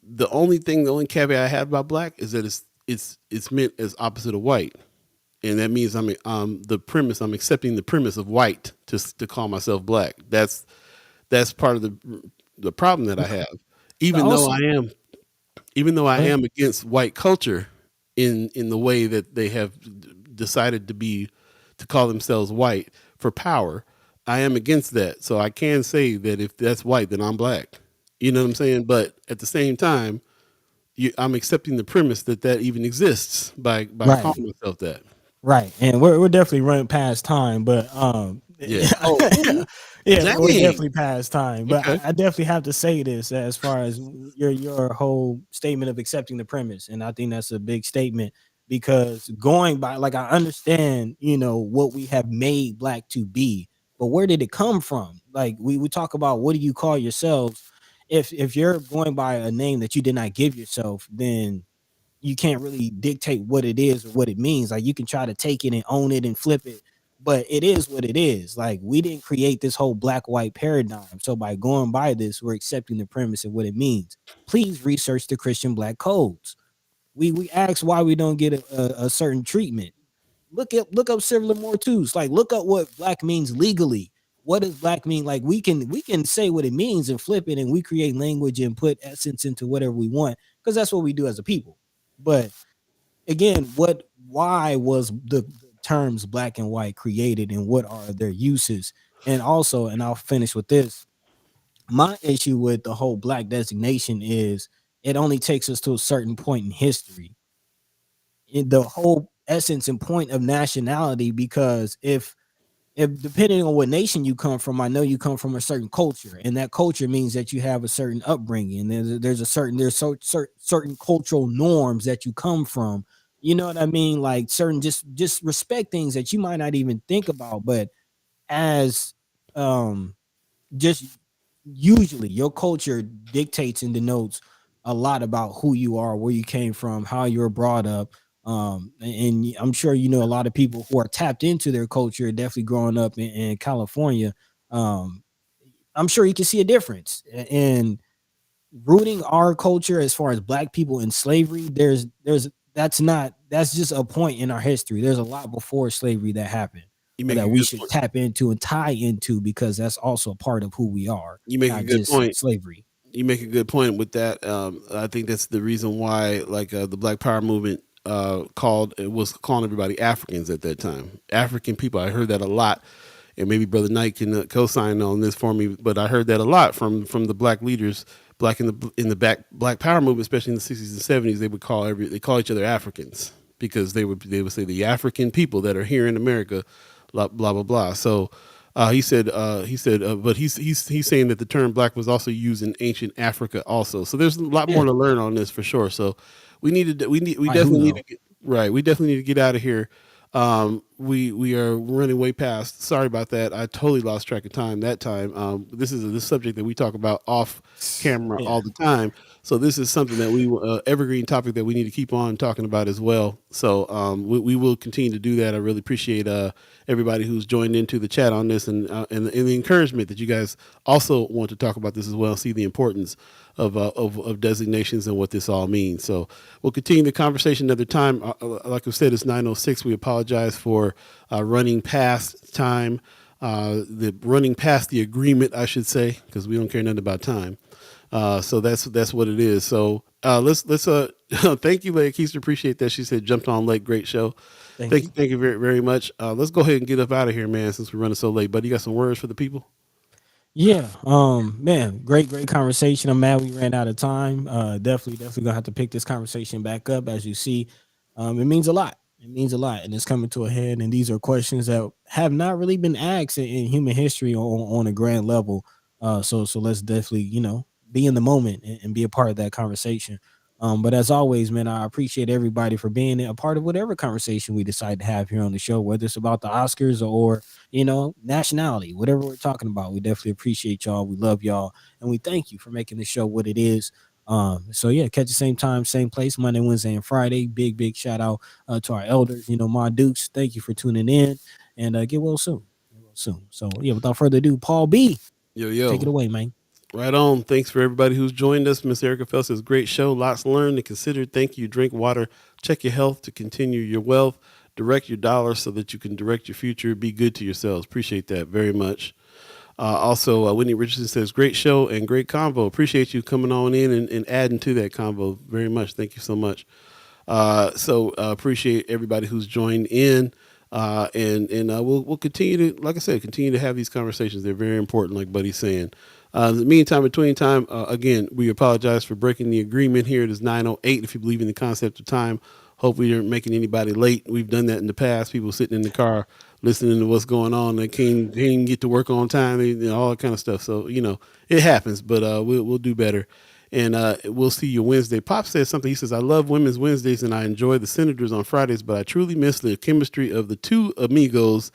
the only caveat I have about black is that it's meant as opposite of white. And that means I'm accepting the premise of white to call myself black. That's part of the problem that I have. Even though I am against white culture in the way that they have decided to call themselves white for power, I am against that. So I can say that if that's white, then I'm black. You know what I'm saying? But at the same time, I'm accepting the premise that even exists by calling myself that. Right. And we're definitely running past time, but Yeah. Oh, yeah, we're dang. definitely past time. But Okay. I definitely have to say this as far as your whole statement of accepting the premise. And I think that's a big statement, because going by, like, I understand, what we have made black to be, but where did it come from? Like we talk about, what do you call yourselves? If you're going by a name that you did not give yourself, then you can't really dictate what it is or what it means. Like, you can try to take it and own it and flip it, but it is what it is. Like, we didn't create this whole black white paradigm. So by going by this, we're accepting the premise of what it means. Please research the Christian black codes. We ask why we don't get a certain treatment. Look up civil mortuus. Like, look up what black means legally. What does black mean? Like, we can say what it means and flip it, and we create language and put essence into whatever we want, because that's what we do as a people. But again, why was the terms black and white created, and what are their uses? And also, and I'll finish with this, my issue with the whole black designation is it only takes us to a certain point in history. The whole essence and point of nationality, because if if depending on what nation you come from, I know you come from a certain culture, and that culture means that you have a certain upbringing. There's a certain certain cultural norms that you come from. You know what I mean? Like certain just respect things that you might not even think about, but as um just usually your culture dictates and denotes a lot about who you are, where you came from, how you were brought up. And I'm sure you know a lot of people who are tapped into their culture, definitely growing up in California. Um, I'm sure you can see a difference. And rooting our culture as far as black people in slavery, there's that's just a point in our history. There's a lot before slavery that happened You make a that we good should point. tap into and tie into because that's also a part of who we are, You make a not good just point. slavery. You make a good point with that. I think that's the reason why, like the Black Power movement, called it was calling everybody Africans at that time. African people. I heard that a lot, and maybe Brother Knight can co-sign on this for me. But I heard that a lot from the black leaders, black in the Black Power movement, especially in the 60s and 70s. They call each other Africans because they would say the African people that are here in America, blah blah blah blah. So but he's saying that the term black was also used in ancient Africa also. So there's a lot Yeah. more to learn on this for sure. So we Right. Who definitely need know? to get right. We definitely need to get out of here. We are running way past. Sorry about that. I totally lost track of time that time. This is this subject that we talk about off camera Yeah. all the time. So this is something that we evergreen topic that we need to keep on talking about as well. So we will continue to do that. I really appreciate everybody who's joined into the chat on this and the encouragement that you guys also want to talk about this as well. See the importance of designations and what this all means. So we'll continue the conversation another time. Like I said, it's 9:06. We apologize for running past time, the running past the agreement, I should say, because we don't care nothing about time. So that's what it is. So let's thank you, Leia Keister. Appreciate that. She said jumped on late. Great show. Thank you. Thank you very very much. Let's go ahead and get up out of here, man. Since we're running so late, buddy, you got some words for the people? Yeah. Man, great conversation. I'm mad we ran out of time. Definitely gonna have to pick this conversation back up. As you see, it means a lot. It means a lot, and it's coming to a head. And these are questions that have not really been asked in human history on a grand level. So let's definitely be in the moment and be a part of that conversation. But as always, man, I appreciate everybody for being a part of whatever conversation we decide to have here on the show, whether it's about the Oscars or nationality, whatever we're talking about. We definitely appreciate y'all. We love y'all, and we thank you for making the show what it is. So yeah, catch the same time, same place, Monday, Wednesday, and Friday. Big shout out to our elders, my Dukes. Thank you for tuning in, and get well soon. Get well soon. So yeah, without further ado, Paul B, Yo take it yo. away, man. Right on. Thanks for everybody who's joined us. Miss Erica Phelps says, great show. Lots learned and considered. Thank you. Drink water. Check your health to continue your wealth. Direct your dollars so that you can direct your future. Be good to yourselves. Appreciate that very much. Also, Whitney Richardson says, great show and great convo. Appreciate you coming on in and adding to that convo very much. Thank you so much. Appreciate everybody who's joined in. And we'll continue to, like I said, continue to have these conversations. They're very important, like Buddy's saying. In the meantime, between time, again, we apologize for breaking the agreement here. It is 9:08. If you believe in the concept of time, hope we aren't making anybody late. We've done that in the past. People sitting in the car listening to what's going on. They can't get to work on time. All that kind of stuff. So it happens, but we'll do better. And we'll see you Wednesday. Pop says something. He says, I love Women's Wednesdays and I enjoy the Senators on Fridays, but I truly miss the chemistry of the two amigos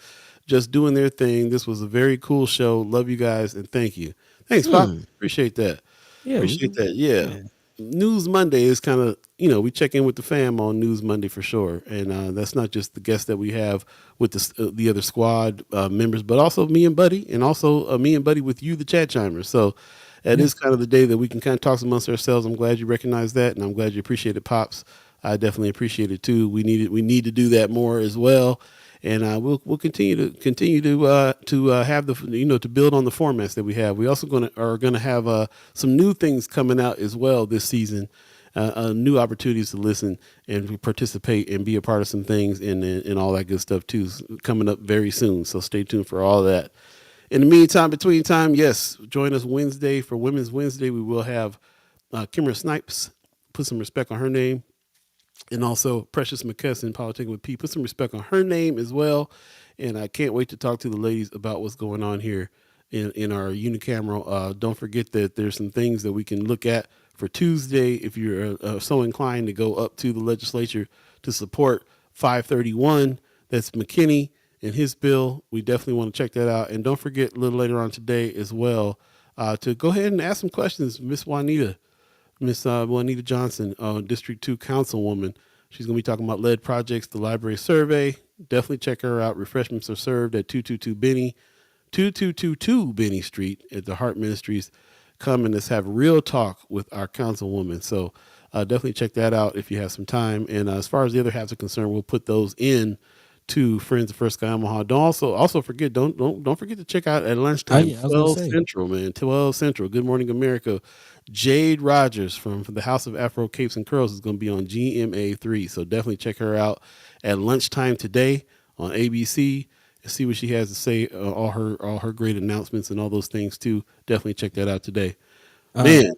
just doing their thing. This was a very cool show. Love you guys and thank you. Thanks, Pop. Hmm. Appreciate that. Yeah, Appreciate that. Yeah. yeah. News Monday is kind of, we check in with the fam on News Monday for sure. And that's not just the guests that we have with the other squad members, but also me and Buddy, and also me and Buddy with you, the chat chimers. So that Yeah. is kind of the day that we can kind of talk amongst ourselves. I'm glad you recognize that, and I'm glad you appreciate it, Pops. I definitely appreciate it too. We need to do that more as well, and we'll continue to have the to build on the formats that we have. We also are gonna have some new things coming out as well this season. New opportunities to listen and participate and be a part of some things and all that good stuff too coming up very soon. So stay tuned for all that. In the meantime, between time, yes, join us Wednesday for Women's Wednesday. We will have Kimmer Snipes. Put some respect on her name. And also Precious McKesson, Politicking with P. Put some respect on her name as well. And I can't wait to talk to the ladies about what's going on here in our unicameral. Don't forget that there's some things that we can look at for Tuesday if you're so inclined to go up to the legislature to support 531. That's McKinney and his bill. We definitely want to check that out. And don't forget a little later on today as well to go ahead and ask some questions. Miss Juanita Johnson, District 2 Councilwoman. She's going to be talking about lead projects, the library survey. Definitely check her out. Refreshments are served at 2222 Benny Street at the Heart Ministries. Come and let's have real talk with our councilwoman. So definitely check that out if you have some time. And as far as the other halves are concerned, we'll put those in to Friends of First Sky Omaha. Don't forget to check out at lunchtime, 12 Central, man. 12 Central. Good Morning America. Jade Rogers from the House of Afro Capes and Curls is going to be on GMA3. So definitely check her out at lunchtime today on ABC and see what she has to say. All her great announcements and all those things too. Definitely check that out today. Man,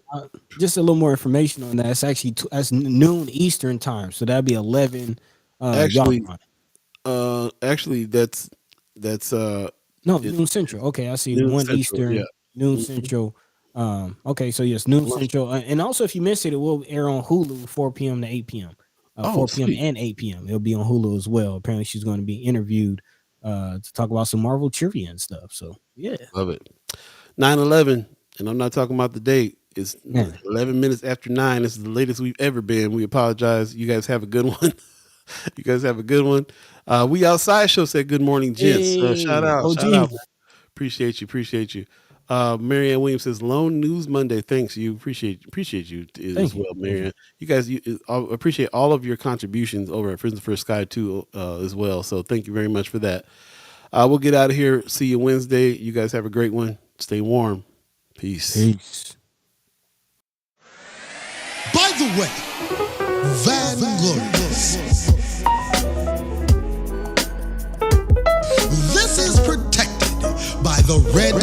just a little more information on that. It's actually that's noon Eastern time, so that'd be 11. Actually, that's noon Central. Okay, I see. 1 Central, Eastern, noon Central. Okay, so yes, noon Central. And also, if you missed it will air on Hulu 4 p.m. to 8 p.m. 4 p.m. and 8 p.m. It'll be on Hulu as well. Apparently, she's going to be interviewed to talk about some Marvel trivia and stuff. So, yeah. Love it. 9/11, and I'm not talking about the date. It's 11 minutes after 9. This is the latest we've ever been. We apologize. You guys have a good one. You guys have a good one. We Outside Show said good morning, gents. Shout out. Appreciate you. Marianne Williams says Lone News Monday. Thanks, you. Appreciate you as well, Marianne. You guys, appreciate all of your contributions over at Friends of First Sky too as well. So thank you very much for that. We'll get out of here. See you Wednesday. You guys have a great one. Stay warm. Peace. By the way, Vanglorious. This is protected by the red